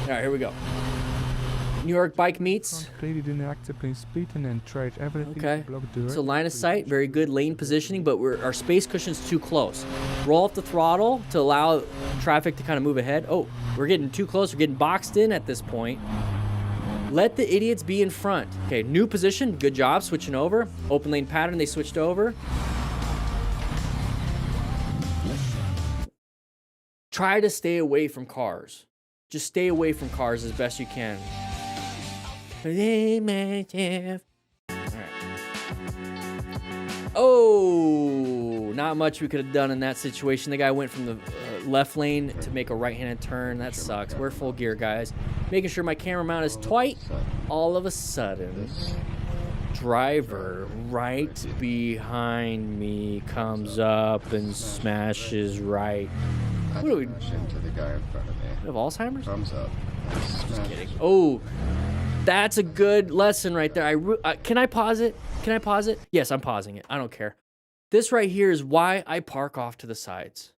All right, here we go. New York Bike Meets. Clearly didn't actively splitting and tried everything Okay. to block the road. So line of sight, very good lane positioning, but our space cushion's too close. Roll off the throttle to allow traffic to kind of move ahead. Oh, we're getting too close. We're getting boxed in at this point. Let the idiots be in front. Okay, new position. Good job switching over. Open lane pattern, they switched over. Try to stay away from cars. Just stay away from cars as best you can. All right. Oh, not much we could have done in that situation. The guy went from the left lane to make a right-handed turn. That sucks. We're full gear, guys. Making sure my camera mount is tight. All of a sudden, driver right behind me comes up and smashes right. What do we Into the guy in front of me. have Alzheimer's? Thumbs up. Just kidding. Oh, that's a good lesson right there. Can I pause it? Can I pause it? Yes, I'm pausing it. I don't care. This right here is why I park off to the sides.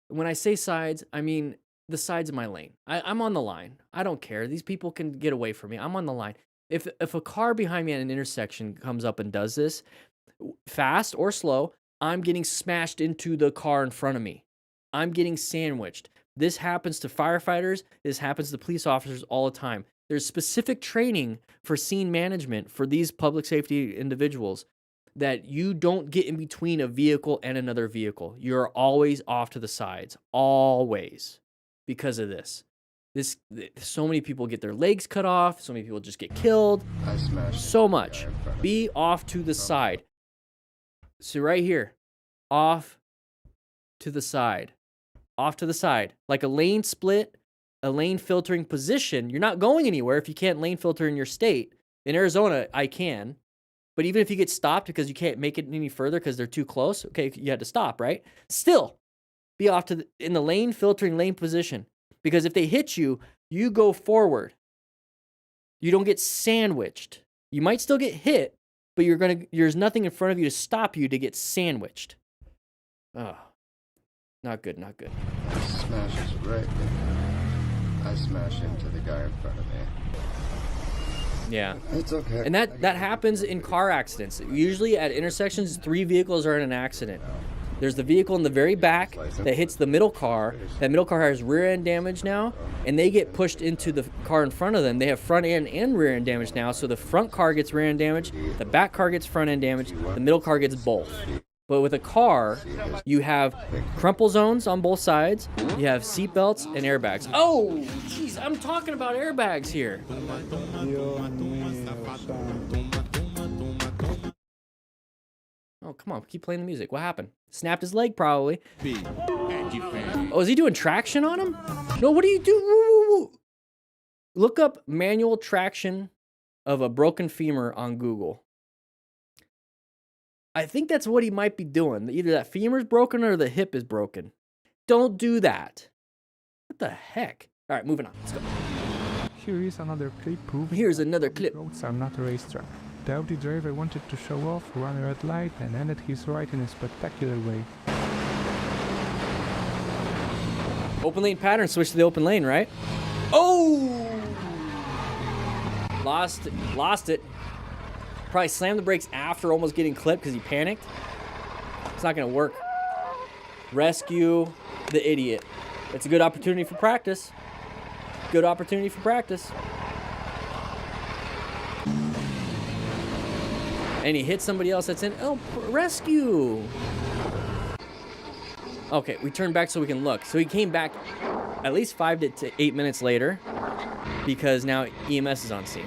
When I say sides, I mean the sides of my lane. I'm on the line. I don't care. These people can get away from me. I'm on the line. If a car behind me at an intersection comes up and does this, fast or slow, I'm getting smashed into the car in front of me. I'm getting sandwiched. This happens to firefighters. This happens to police officers all the time. There's specific training for scene management for these public safety individuals that you don't get in between a vehicle and another vehicle. You're always off to the sides, always, because of this. So many people get their legs cut off. So many people just get killed. I smashed So much. Be off to the side. So right here, off to the side. Off to the side. Like a lane split, a lane filtering position. You're not going anywhere if you can't lane filter in your state. In Arizona, I can. But even if you get stopped because you can't make it any further because they're too close, okay, you had to stop, right? Still, be off to in the lane filtering lane position. Because if they hit you, you go forward. You don't get sandwiched. You might still get hit, but there's nothing in front of you to stop you to get sandwiched. Oh, not good, not good. Smashes right there. I smash into the guy in front of me. Yeah. It's okay. And that happens in car accidents. Usually at intersections, 3 vehicles are in an accident. There's the vehicle in the very back that hits the middle car. That middle car has rear end damage now, and they get pushed into the car in front of them. They have front end and rear end damage now, so the front car gets rear end damage, the back car gets front end damage, the middle car gets both. But with a car, you have crumple zones on both sides, you have seat belts and airbags. Oh, jeez, I'm talking about airbags here. Oh, come on, keep playing the music. What happened? Snapped his leg, probably. Oh, is he doing traction on him? No, what do you do? Woo, woo, woo. Look up manual traction of a broken femur on Google. I think that's what he might be doing. Either that femur's broken or the hip is broken. Don't do that. What the heck? All right, moving on. Let's go. Here is another clip proving Here's that another clip. roads are not a racetrack. The Audi driver wanted to show off, run a red light, and ended his ride in a spectacular way. Open lane pattern, switch to the open lane, right? Oh! Lost it. Probably slammed the brakes after almost getting clipped because he panicked. It's not gonna work. Rescue the idiot. It's a good opportunity for practice. Good opportunity for practice. And he hit somebody else that's in. Oh, rescue. Okay, we turned back so we can look. So he came back at least 5 to 8 minutes later because now EMS is on scene.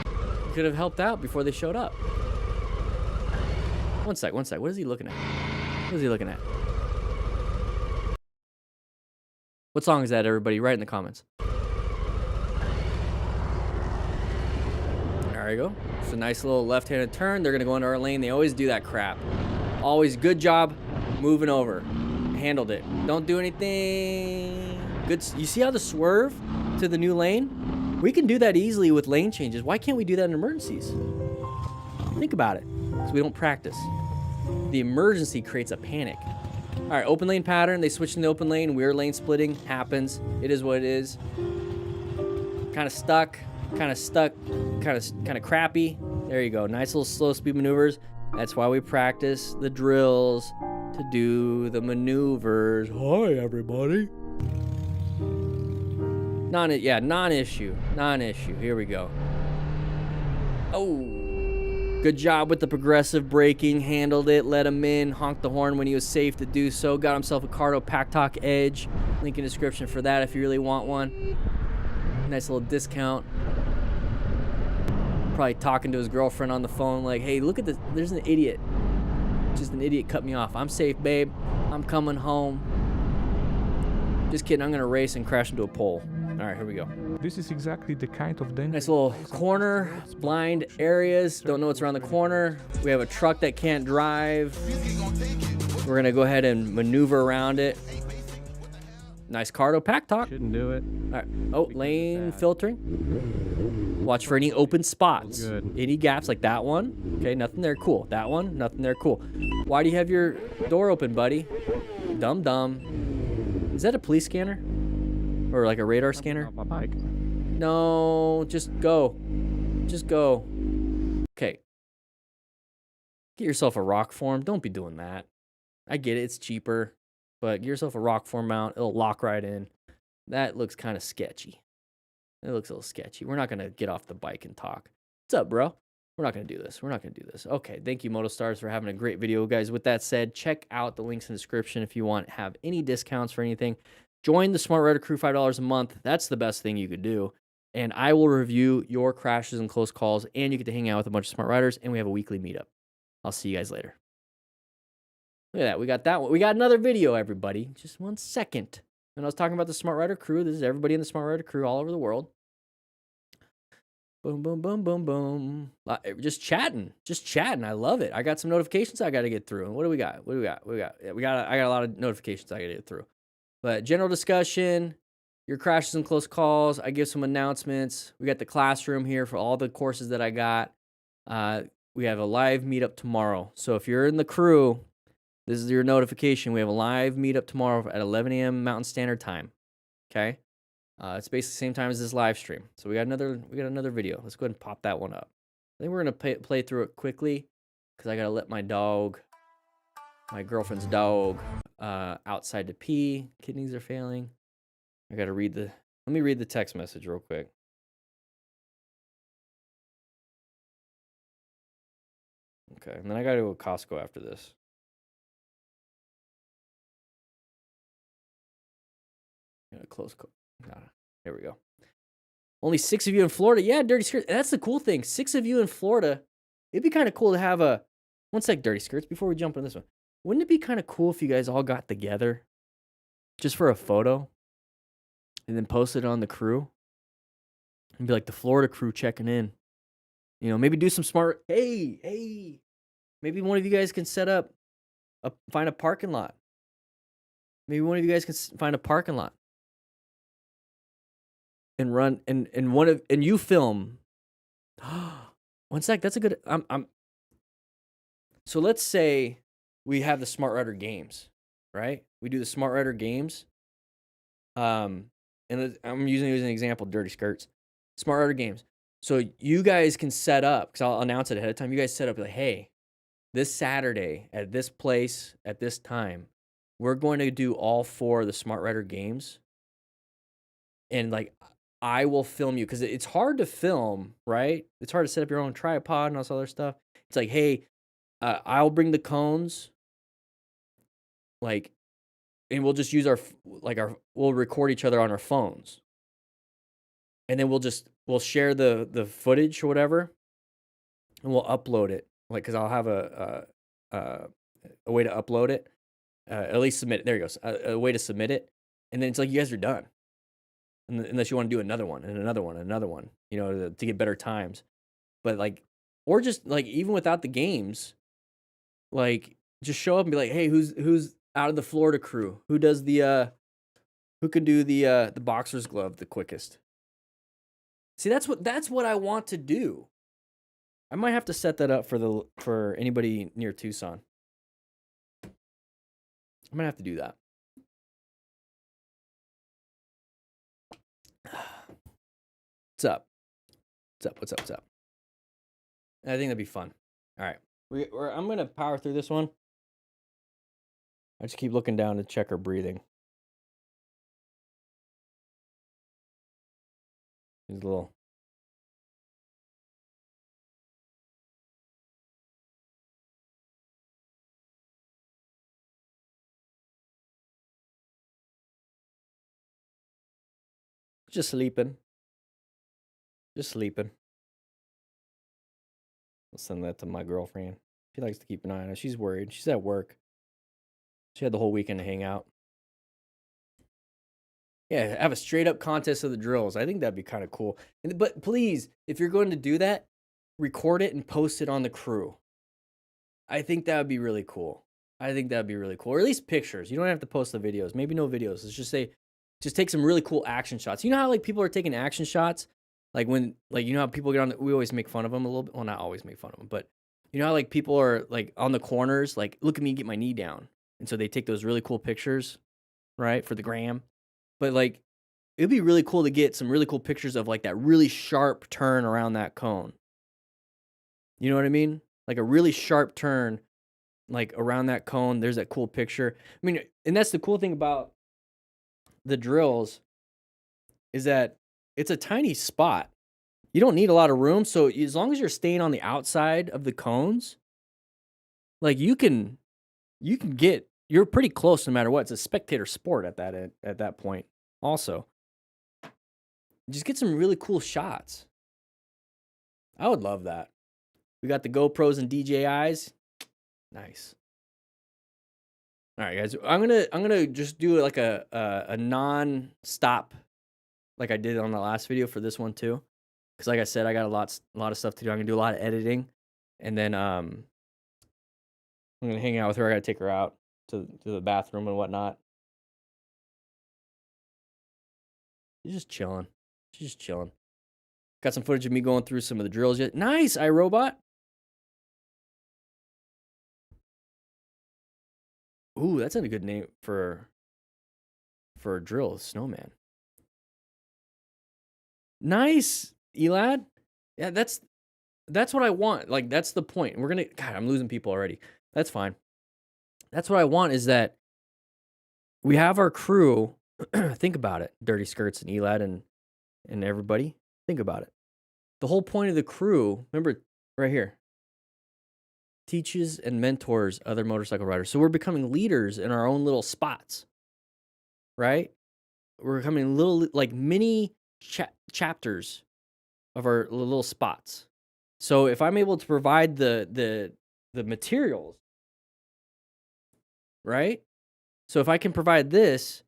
He could have helped out before they showed up. One sec. What is he looking at? What is he looking at? What song is that, everybody? Write in the comments. There you go. It's a nice little left-handed turn. They're going to go into our lane. They always do that crap. Always good job moving over. Handled it. Don't do anything. Good. You see how the swerve to the new lane? We can do that easily with lane changes. Why can't we do that in emergencies? Think about it. Because we don't practice. The emergency creates a panic. All right, open lane pattern. They switched in the open lane. We're lane splitting. Happens. It is what it is. Kind of stuck. Kind of crappy. There you go. Nice little slow speed maneuvers. That's why we practice the drills to do the maneuvers. Hi, everybody. Non-issue. Here we go. Oh, good job with the progressive braking. Handled it. Let him in. Honked the horn when he was safe to do so. Got himself a Cardo Pack Talk Edge. Link in description for that if you really want one. Nice little discount. Probably talking to his girlfriend on the phone like, hey, look at this. There's an idiot. Just an idiot cut me off. I'm safe, babe. I'm coming home. Just kidding. I'm going to race and crash into a pole. All right, here we go. This is exactly the kind of danger. Nice little corner, blind areas. Don't know what's around the corner. We have a truck that can't drive. We're gonna go ahead and maneuver around it. Nice Cardo pack talk. Shouldn't do it. All right. Oh, lane filtering. Watch for any open spots. Good. Any gaps like that one. Okay, nothing there. Cool. That one, nothing there. Cool. Why do you have your door open, buddy? Dumb. Is that a police scanner? Or like a radar scanner? My bike. No, just go. Just go. Okay. Get yourself a rock form. Don't be doing that. I get it. It's cheaper. But get yourself a rock form mount. It'll lock right in. That looks kind of sketchy. It looks a little sketchy. We're not going to get off the bike and talk. What's up, bro? We're not going to do this. We're not going to do this. Okay. Thank you, Moto Stars, for having a great video, guys. With that said, check out the links in the description if you want to have any discounts for anything. Join the Smart Rider Crew, $5 a month. That's the best thing you could do. And I will review your crashes and close calls, and you get to hang out with a bunch of smart riders, and we have a weekly meetup. I'll see you guys later. Look at that. We got that one. We got another video, everybody. Just 1 second. When I was talking about the Smart Rider Crew, this is everybody in the Smart Rider Crew all over the world. Boom, boom, boom, boom, boom. Just chatting. Just chatting. I love it. I got some notifications I got to get through. What do we got? What do we got? What do we got? Yeah, I got a lot of notifications I got to get through. But general discussion, your crashes and close calls. I give some announcements. We got the classroom here for all the courses that I got. We have a live meetup tomorrow. So if you're in the crew, this is your notification. We have a live meetup tomorrow at 11 a.m. Mountain Standard Time. Okay? It's basically the same time as this live stream. So we got another video. Let's go ahead and pop that one up. I think we're gonna play through it quickly because I gotta let my girlfriend's dog, outside to pee. Kidneys are failing. I gotta let me read the text message real quick. Okay, and then I gotta go to Costco after this. Got a close call. Here we go. Only 6 of you in Florida. Yeah, Dirty Skirts. That's the cool thing. 6 of you in Florida. It'd be kind of cool to have a... One sec, Dirty Skirts, before we jump into this one. Wouldn't it be kind of cool if you guys all got together just for a photo and then posted it on the crew? And be like the Florida crew checking in. You know, maybe do some smart... Hey. Maybe one of you guys can find a parking lot. Maybe one of you guys can find a parking lot. And run and you film. 1 sec, that's a good. So let's say we have the Smart Rider games, right? We do the Smart Rider games. And I'm using it as an example, Dirty Skirts, Smart Rider games. So you guys can set up because I'll announce it ahead of time. You guys set up like, hey, this Saturday at this place at this time, we're going to do all 4 of the Smart Rider games, and like. I will film you because it's hard to film, right? It's hard to set up your own tripod and all this other stuff. It's like, hey, I'll bring the cones, like, and we'll just use we'll record each other on our phones, and then we'll share the footage or whatever, and we'll upload it, like, because I'll have a way to upload it, at least submit it. There you go, a way to submit it, and then it's like you guys are done. Unless you want to do another one and another one and another one, you know, to get better times. But like, or just like, even without the games, like, just show up and be like, hey, who's out of the Florida crew? Who does who can do the boxer's glove the quickest? See, that's what I want to do. I might have to set that up for anybody near Tucson. I'm gonna have to do that. What's up? I think that'd be fun. All right. I'm going to power through this one. I just keep looking down to check her breathing. She's a little... Just sleeping. I'll send that to my girlfriend. She likes to keep an eye on it. She's worried. She's at work. She had the whole weekend to hang out. Yeah, have a straight up contest of the drills. I think that'd be kind of cool. But please, if you're going to do that, record it and post it on the crew. I think that would be really cool. I think that'd be really cool. Or at least pictures. You don't have to post the videos. Maybe no videos. Let's just say, just take some really cool action shots. You know how like people are taking action shots? Like when, like, you know how people get on, we always make fun of them a little bit. Well, not always make fun of them, but you know how like people are like on the corners, like, look at me get my knee down. And so they take those really cool pictures, right? For the gram. But like, it'd be really cool to get some really cool pictures of like that really sharp turn around that cone. You know what I mean? Like a really sharp turn, like around that cone. There's that cool picture. I mean, and that's the cool thing about the drills is that it's a tiny spot. You don't need a lot of room. So as long as you're staying on the outside of the cones, like you're pretty close no matter what. It's a spectator sport at that point. Also, just get some really cool shots. I would love that. We got the GoPros and DJIs. Nice. All right, guys. I'm gonna just do like a non-stop, like I did on the last video for this one too, because like I said, I got a lot of stuff to do. I'm gonna do a lot of editing, and then I'm gonna hang out with her. I gotta take her out to the bathroom and whatnot. She's just chilling. Got some footage of me going through some of the drills yet. Nice, iRobot. Ooh, that's not a good name for a drill, snowman. Nice, Elad. Yeah, that's what I want. Like, that's the point. God, I'm losing people already. That's fine. That's what I want, is that we have our crew. Think about it. Dirty Skirts and Elad and everybody. Think about it. The whole point of the crew, remember right here, teaches and mentors other motorcycle riders. So we're becoming leaders in our own little spots, right? We're becoming little, like mini chapters of our little spots. So if I'm able to provide the materials, right? So if I can provide this,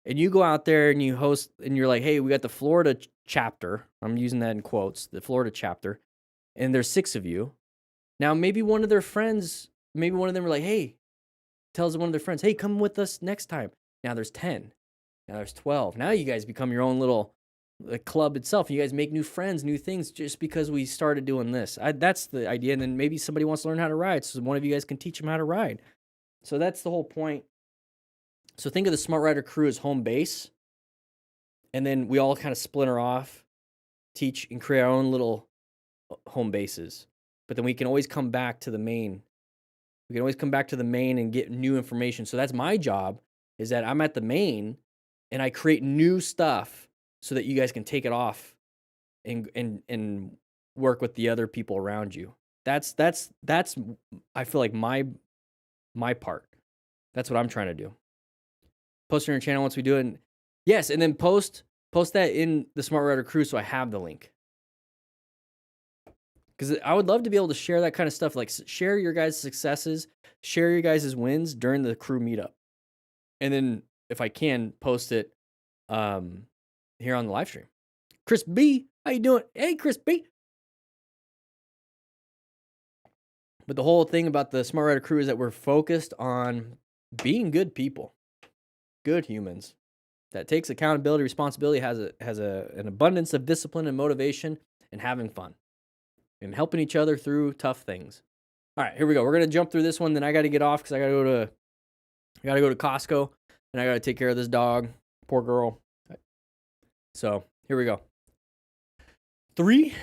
and you go out there and you host, and you're like, hey, we got the Florida chapter. I'm using that in quotes, the Florida chapter. And there's 6 of you. Now, maybe one of their friends, maybe one of them were like, hey, tells one of their friends, hey, come with us next time. Now there's 10. Now there's 12. Now you guys become your own little club itself. You guys make new friends, new things, just because we started doing this. That's the idea. And then maybe somebody wants to learn how to ride, so one of you guys can teach them how to ride. So that's the whole point. So think of the Smart Rider crew as home base. And then we all kind of splinter off, teach, and create our own little home bases. But then we can always come back to the main. We can always come back to the main and get new information. So that's my job, is that I'm at the main and I create new stuff so that you guys can take it off and work with the other people around you. That's I feel like my part. That's what I'm trying to do. Post it on your channel once we do it. And yes, and then post that in the Smart Rider crew so I have the link. Because I would love to be able to share that kind of stuff, like share your guys' successes, share your guys' wins during the crew meetup. And then, if I can, post it here on the live stream. Chris B, how you doing? Hey, Chris B. But the whole thing about the Smart Rider crew is that we're focused on being good people, good humans. That takes accountability, responsibility, has an abundance of discipline and motivation, and having fun. And helping each other through tough things. All right, here we go. We're gonna jump through this one. Then I got to get off because I got to go to Costco, and I got to take care of this dog. Poor girl. So here we go. 3,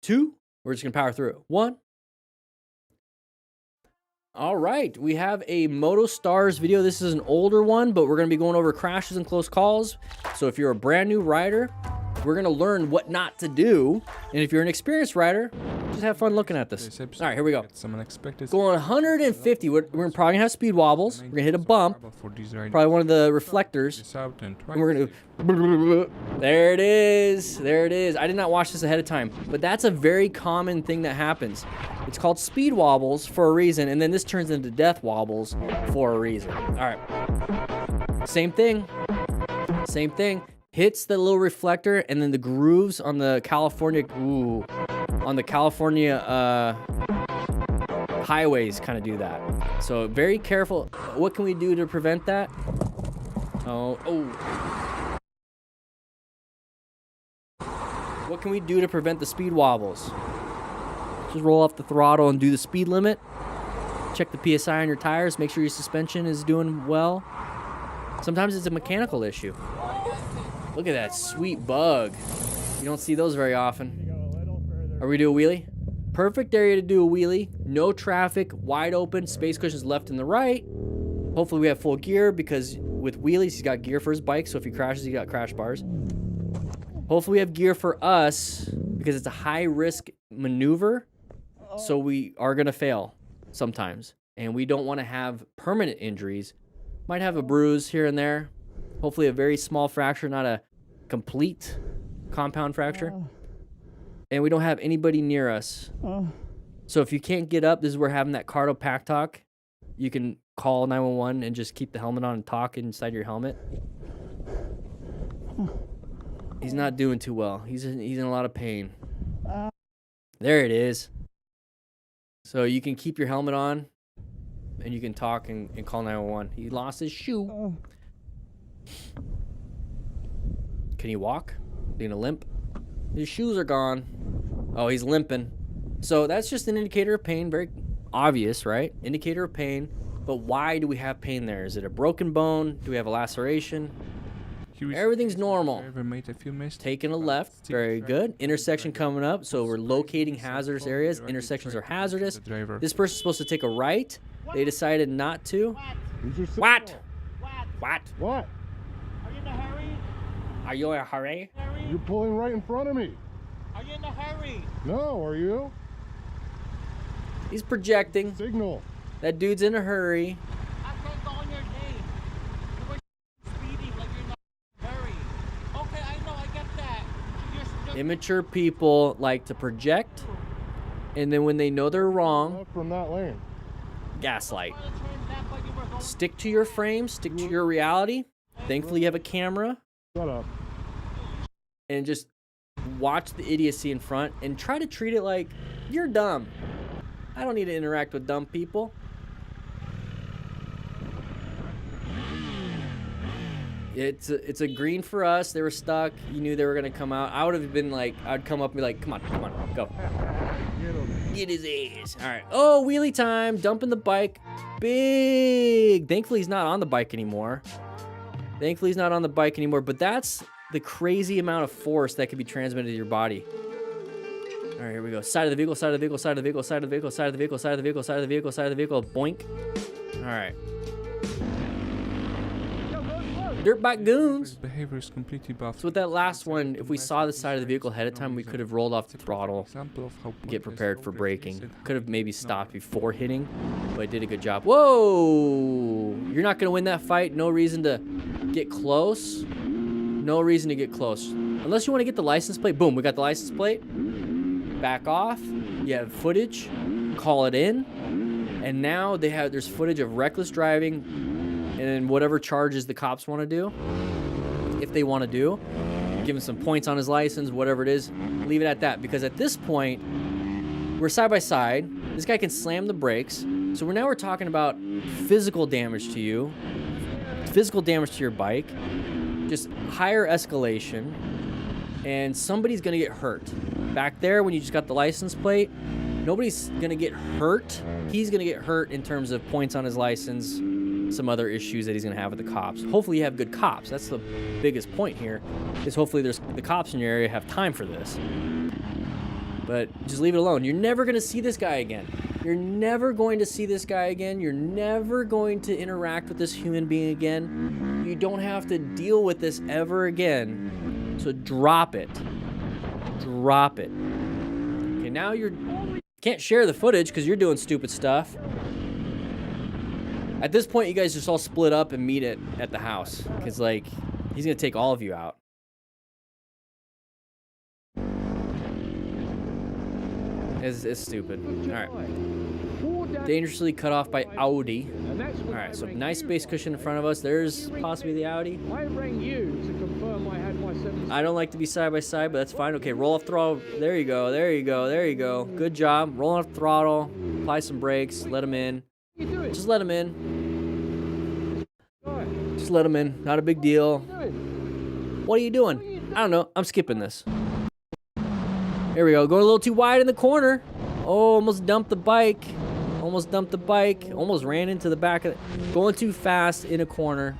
2. We're just gonna power through it. 1. All right, we have a Moto Stars video. This is an older one, but we're gonna be going over crashes and close calls. So if you're a brand new rider, we're going to learn what not to do. And if you're an experienced rider, just have fun looking at this. All right, here we go. Some unexpected Going 150. We're probably going to have speed wobbles. We're going to hit a bump. Probably one of the reflectors. And we're going to... There it is. There it is. I did not watch this ahead of time. But that's a very common thing that happens. It's called speed wobbles for a reason. And then this turns into death wobbles for a reason. All right. Same thing. Same thing. Hits the little reflector, and then the grooves on the California, Highways kind of do that. So very careful. What can we do to prevent that? Oh. What can we do to prevent the speed wobbles? Just roll off the throttle and do the speed limit. Check the PSI on your tires. Make sure your suspension is doing well. Sometimes it's a mechanical issue. Look at that sweet bug. You don't see those very often. Are we do a wheelie? Perfect area to do a wheelie. No traffic, wide open, space cushions left and the right. Hopefully we have full gear because with wheelies, he's got gear for his bike. So if he crashes, he got crash bars. Hopefully we have gear for us because it's a high risk maneuver. So we are going to fail sometimes. And we don't want to have permanent injuries. Might have a bruise here and there. Hopefully a very small fracture, not a complete compound fracture. And we don't have anybody near us. So if you can't get up, this is where having that cardo pack talk. You can call 911 and just keep the helmet on and talk inside your helmet. He's not doing too well. He's in a lot of pain. There it is. So you can keep your helmet on and you can talk and call 911. He lost his shoe. Can he walk? Is he in a limp? His shoes are gone. Oh, he's limping. So that's just an indicator of pain. Very obvious, right? Indicator of pain. But why do we have pain there? Is it a broken bone? Do we have a laceration? Everything's normal. Taking a left. Very good. Intersection coming up. So we're locating hazardous areas. Intersections are hazardous. This person's supposed to take a right. They decided not to. What? What? What? Are you in a hurry? Are you in a hurry? You're pulling right in front of me. Are you in a hurry? No, are you? He's projecting. Signal. That dude's in a hurry. I can't go on your name. You were speeding like you're in a hurry. Okay, I know, I get that. You're Immature people like to project, and then when they know they're wrong, Left from that lane. gaslight. Stick to your frame, stick to your reality. Thankfully, you have a camera. Shut up. And just watch the idiocy in front and try to treat it like you're dumb. I don't need to interact with dumb people. It's a green for us. They were stuck. You knew they were gonna come out. I would have been like, I'd come up and be like, come on, go. Get his ass. All right. Oh, wheelie time. Dumping the bike. Big. Thankfully, he's not on the bike anymore. But that's the crazy amount of force that could be transmitted to your body. All right, here we go. Side of the vehicle, side of the vehicle, side of the vehicle, side of the vehicle, side of the vehicle, side of the vehicle, side of the vehicle, side of the vehicle. Boink. All right. Dirt bike goons. Behavior is completely buffed. So with that last one, if we saw the side of the vehicle ahead of time, we could have rolled off the throttle, get prepared for braking. Could have maybe stopped before hitting, but did a good job. Whoa! You're not going to win that fight. No reason to get close. No reason to get close. Unless you want to get the license plate. Boom, we got the license plate. Back off. You have footage. Call it in. And now there's footage of reckless driving and whatever charges the cops want to do. If they want to do. Give him some points on his license, whatever it is. Leave it at that. Because at this point, we're side by side. This guy can slam the brakes. So we're talking about physical damage to you. Physical damage to your bike. Just higher escalation. And somebody's going to get hurt. Back there, when you just got the license plate, nobody's going to get hurt. He's going to get hurt in terms of points on his license, some other issues that he's going to have with the cops. Hopefully you have good cops. That's the biggest point here, is hopefully the cops in your area have time for this. But just leave it alone. You're never going to see this guy again. You're never going to see this guy again. You're never going to interact with this human being again. You don't have to deal with this ever again. So drop it. Drop it. Okay, now can't share the footage because you're doing stupid stuff. At this point, you guys just all split up and meet at the house. Because, like, he's going to take all of you out. It's stupid. All right. Dangerously cut off by Audi. All right, so nice space cushion in front of us. There's possibly the Audi. I rang you to confirm I had my I don't like to be side by side, but that's fine. Okay, roll off throttle. There you go. There you go. There you go. Good job. Roll off throttle. Apply some brakes. Let him in. Just let him in. Just let him in. Not a big deal. What are you doing? I don't know. I'm skipping this. Here we go. Going a little too wide in the corner. Oh, almost dumped the bike. Almost dumped the bike. Almost ran into the back of it. Going too fast in a corner.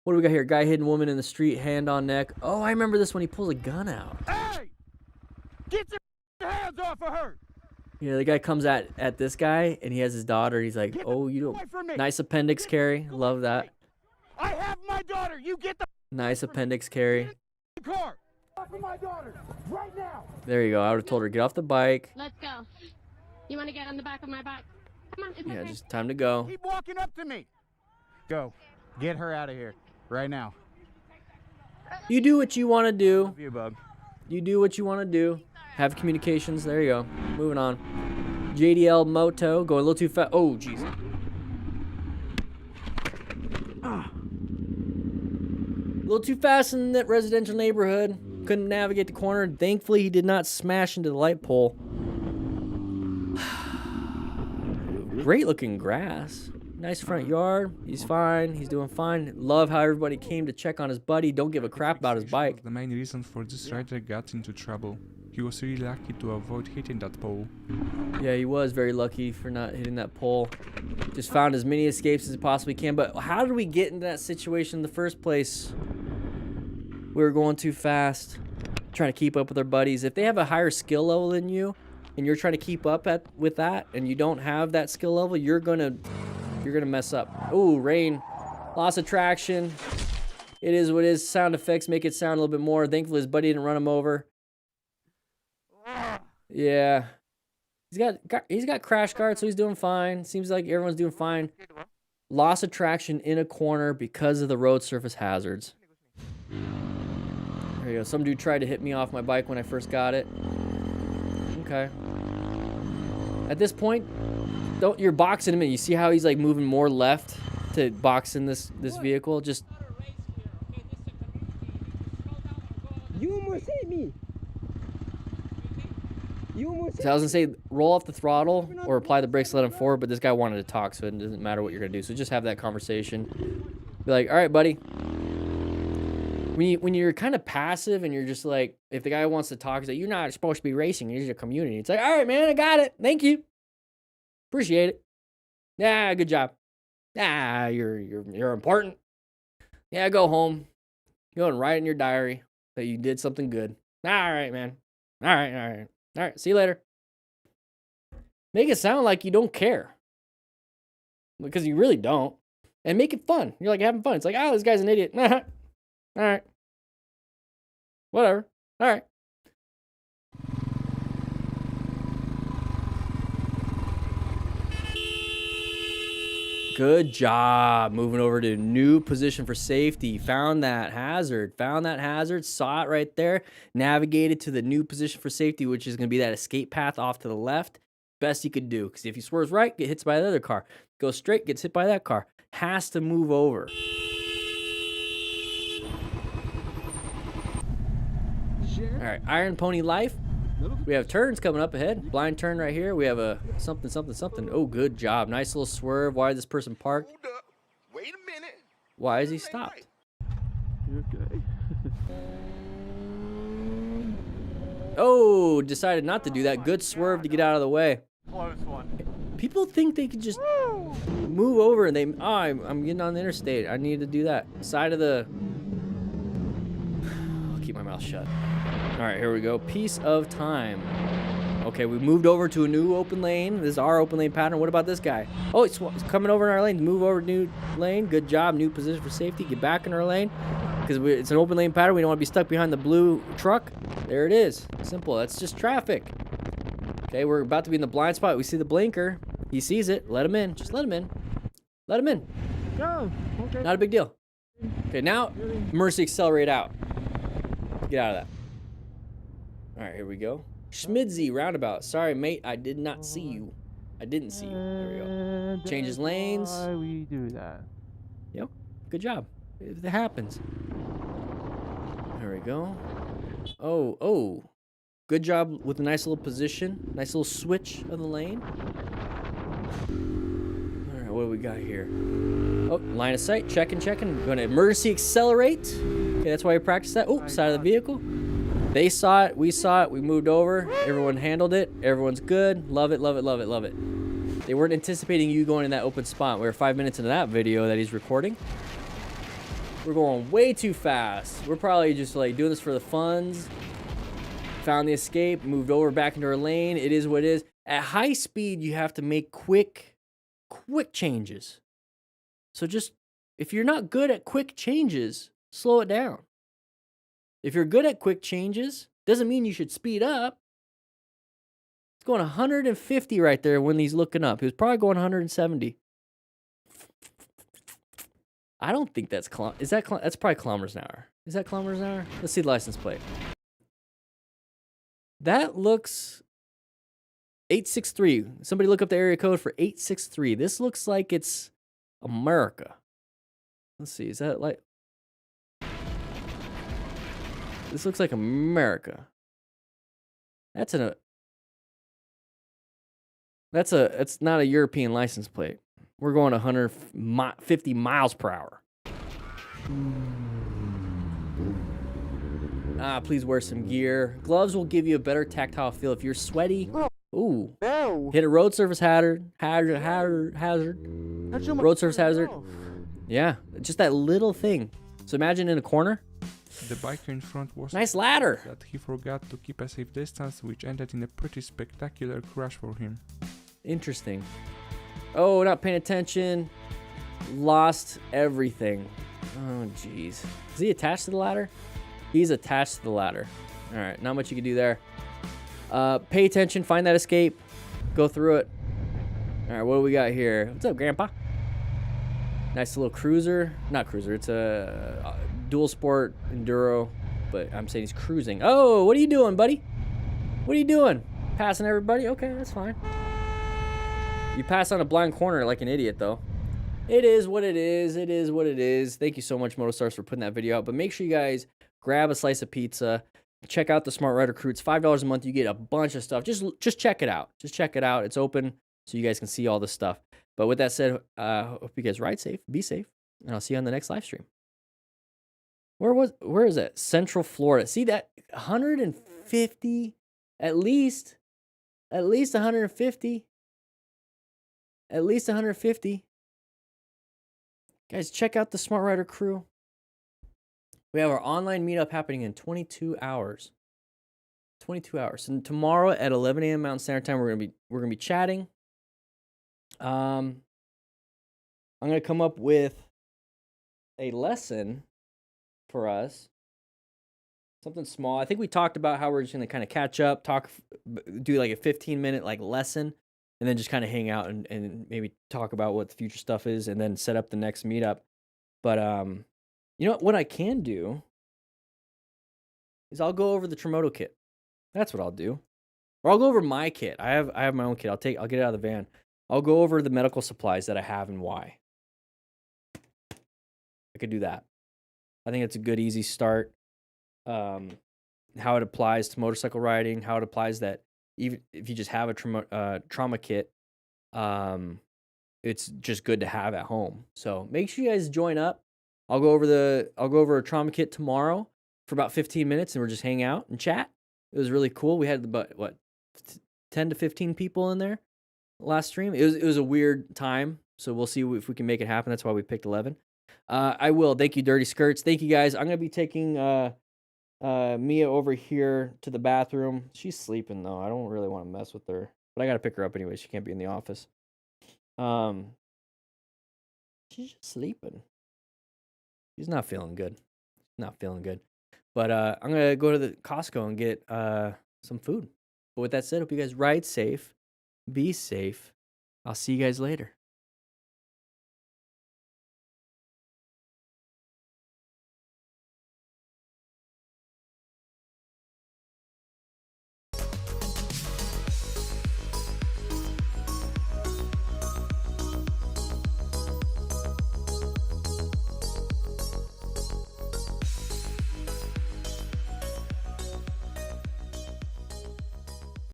What do we got here? Guy hitting woman in the street, hand on neck. Oh, I remember this when he pulls a gun out. Hey! Get your hands off of her! Yeah, the guy comes at this guy, and he has his daughter. He's like, oh, you don't... Nice appendix carry. Love that. I have my daughter! You get the Nice appendix carry. car! Off of my daughter! Right now! There you go. I would have told her, get off the bike. Let's go. You want to get on the back of my bike? Come on, it's Yeah, okay. just time to go. Keep walking up to me! Go. Get her out of here. Right now. You do what you want to do. Love you, bub. You do what you want to do. Have communications. There you go. Moving on. JDL Moto going a little too fast. Oh, jeez. A little too fast in that residential neighborhood. Couldn't navigate the corner. Thankfully, he did not smash into the light pole. Great looking grass. Nice front yard. He's fine. He's doing fine. Love how everybody came to check on his buddy. Don't give a crap about his bike. The main reason for this rider got into trouble. He was really lucky to avoid hitting that pole. Yeah, he was very lucky for not hitting that pole. Just found as many escapes as he possibly can. But how did we get into that situation in the first place? We were going too fast, trying to keep up with our buddies. If they have a higher skill level than you, and you're trying to keep up with that, and you don't have that skill level, you're gonna mess up. Ooh, rain, loss of traction. It is what it is. Sound effects make it sound a little bit more. Thankfully, his buddy didn't run him over. Yeah, he's got crash guard, so he's doing fine. Seems like everyone's doing fine. Loss of traction in a corner because of the road surface hazards. There you go. Some dude tried to hit me off my bike when I first got it. Okay. At this point, you're boxing him in. You see how he's like moving more left to box in this vehicle? Just. You almost hit me. So I was gonna say, roll off the throttle or apply the brakes, let him forward. But this guy wanted to talk, so it doesn't matter what you're gonna do. So just have that conversation. Be like, all right, buddy. When you're kind of passive and you're just like, if the guy wants to talk, he's like, you're not supposed to be racing. You're just a community. It's like, all right, man, I got it. Thank you. Appreciate it. Yeah, good job. Yeah, you're important. Yeah, go home. Go and write in your diary that you did something good. All right, man. All right. All right, see you later. Make it sound like you don't care. Because you really don't. And make it fun. You're like having fun. It's like, oh, this guy's an idiot. All right. Whatever. All right. Good job. Moving over to new position for safety. Found that hazard. Saw it right there. Navigated to the new position for safety, which is going to be that escape path off to the left. Best you could do. Because if he swerves right, get hit by the other car. Goes straight, gets hit by that car. Has to move over. All right, Iron Pony Life. We have turns coming up ahead. Blind turn right here. We have a something. Oh, good job. Nice little swerve. Why did this person park? Hold up. Wait a minute. Why is he stopped? You okay? Oh, decided not to do that. Good swerve to get out of the way. Close one. People think they could just move over and I'm getting on the interstate. I need to do that. Side of the... I'll keep my mouth shut. All right, here we go. Piece of time. Okay, we moved over to a new open lane. This is our open lane pattern. What about this guy? Oh, it's coming over in our lane. Move over to new lane. Good job. New position for safety. Get back in our lane. Because it's an open lane pattern. We don't want to be stuck behind the blue truck. There it is. Simple. That's just traffic. Okay, we're about to be in the blind spot. We see the blinker. He sees it. Let him in. Just let him in. Let him in. No. Okay. Not a big deal. Okay, now emergency accelerate out. Get out of that. All right, here we go. Schmidzy roundabout. Sorry, mate. I did not see you. I didn't see you. There we go. Changes lanes. Why we do that? Yep. Good job. It happens. There There we go. Oh. Good job with a nice little position. Nice little switch of the lane. All right, what do we got here? Oh, line of sight. Checking. Going to emergency accelerate. Okay, that's why we practiced that. Oh, side of the vehicle. They saw it. We saw it. We moved over. Everyone handled it. Everyone's good. Love it. They weren't anticipating you going in that open spot. We were 5 minutes into that video that he's recording. We're going way too fast. We're probably just like doing this for the funds. Found the escape, moved over back into our lane. It is what it is. At high speed, you have to make quick changes. So just, if you're not good at quick changes, slow it down. If you're good at quick changes, doesn't mean you should speed up. It's going 150 right there when he's looking up. He was probably going 170. I don't think that's that's probably kilometers an hour. Is that kilometers an hour? Let's see the license plate. That looks 863. Somebody look up the area code for 863. This looks like it's America. Let's see. Is that like... This looks like America. It's not a European license plate. We're going 150 miles per hour. Please wear some gear. Gloves will give you a better tactile feel if you're sweaty. Ooh. Hit a road surface hazard. Road surface hazard. Yeah, just that little thing. So imagine in a corner. The biker in front was nice ladder. That he forgot to keep a safe distance, which ended in a pretty spectacular crash for him. Interesting. Oh, not paying attention. Lost everything. Oh, jeez. Is he attached to the ladder? He's attached to the ladder. All right, not much you can do there. Pay attention, find that escape, go through it. All right, what do we got here? What's up, Grandpa? Nice little cruiser. Not cruiser, it's a dual sport enduro, but I'm saying he's cruising. Oh, what are you doing, buddy? What are you doing? Passing everybody? Okay, that's fine. You pass on a blind corner like an idiot, though. It is what it is. It is what it is. Thank you so much, Moto Stars, for putting that video out. But make sure you guys grab a slice of pizza. Check out the Smart Rider Crew. It's $5 a month. You get a bunch of stuff. Just check it out. Just check it out. It's open so you guys can see all this stuff. But with that said, hope you guys ride safe, be safe, and I'll see you on the next live stream. Where is it? Central Florida. See that? 150, at least 150. At least 150. Guys, check out the Smart Rider Crew. We have our online meetup happening in 22 hours. 22 hours. And tomorrow at 11 a.m. Mountain Standard Time, we're gonna be chatting. I'm gonna come up with a lesson for us. Something small. I think we talked about how we're just gonna kind of catch up, do like a 15-minute like lesson, and then just kind of hang out and maybe talk about what the future stuff is, and then set up the next meetup. But you know what I can do is I'll go over the Tremoto kit. That's what I'll do. Or I'll go over my kit. I have my own kit. I'll get it out of the van. I'll go over the medical supplies that I have and why. I could do that. I think it's a good, easy start. How it applies to motorcycle riding, how it applies that even if you just have a trauma kit, it's just good to have at home. So make sure you guys join up. I'll go over a trauma kit tomorrow for about 15 minutes, and we'll just hang out and chat. It was really cool. We had about 10 to 15 people in there last stream. It was a weird time, so we'll see if we can make it happen. That's why we picked 11. I will. Thank you, Dirty Skirts. Thank you, guys. I'm gonna be taking Mia over here to the bathroom. She's sleeping though. I don't really want to mess with her, but I gotta pick her up anyway. She can't be in the office. She's just sleeping. She's not feeling good. Not feeling good. But I'm gonna go to the Costco and get some food. But with that said, hope you guys ride safe, be safe. I'll see you guys later.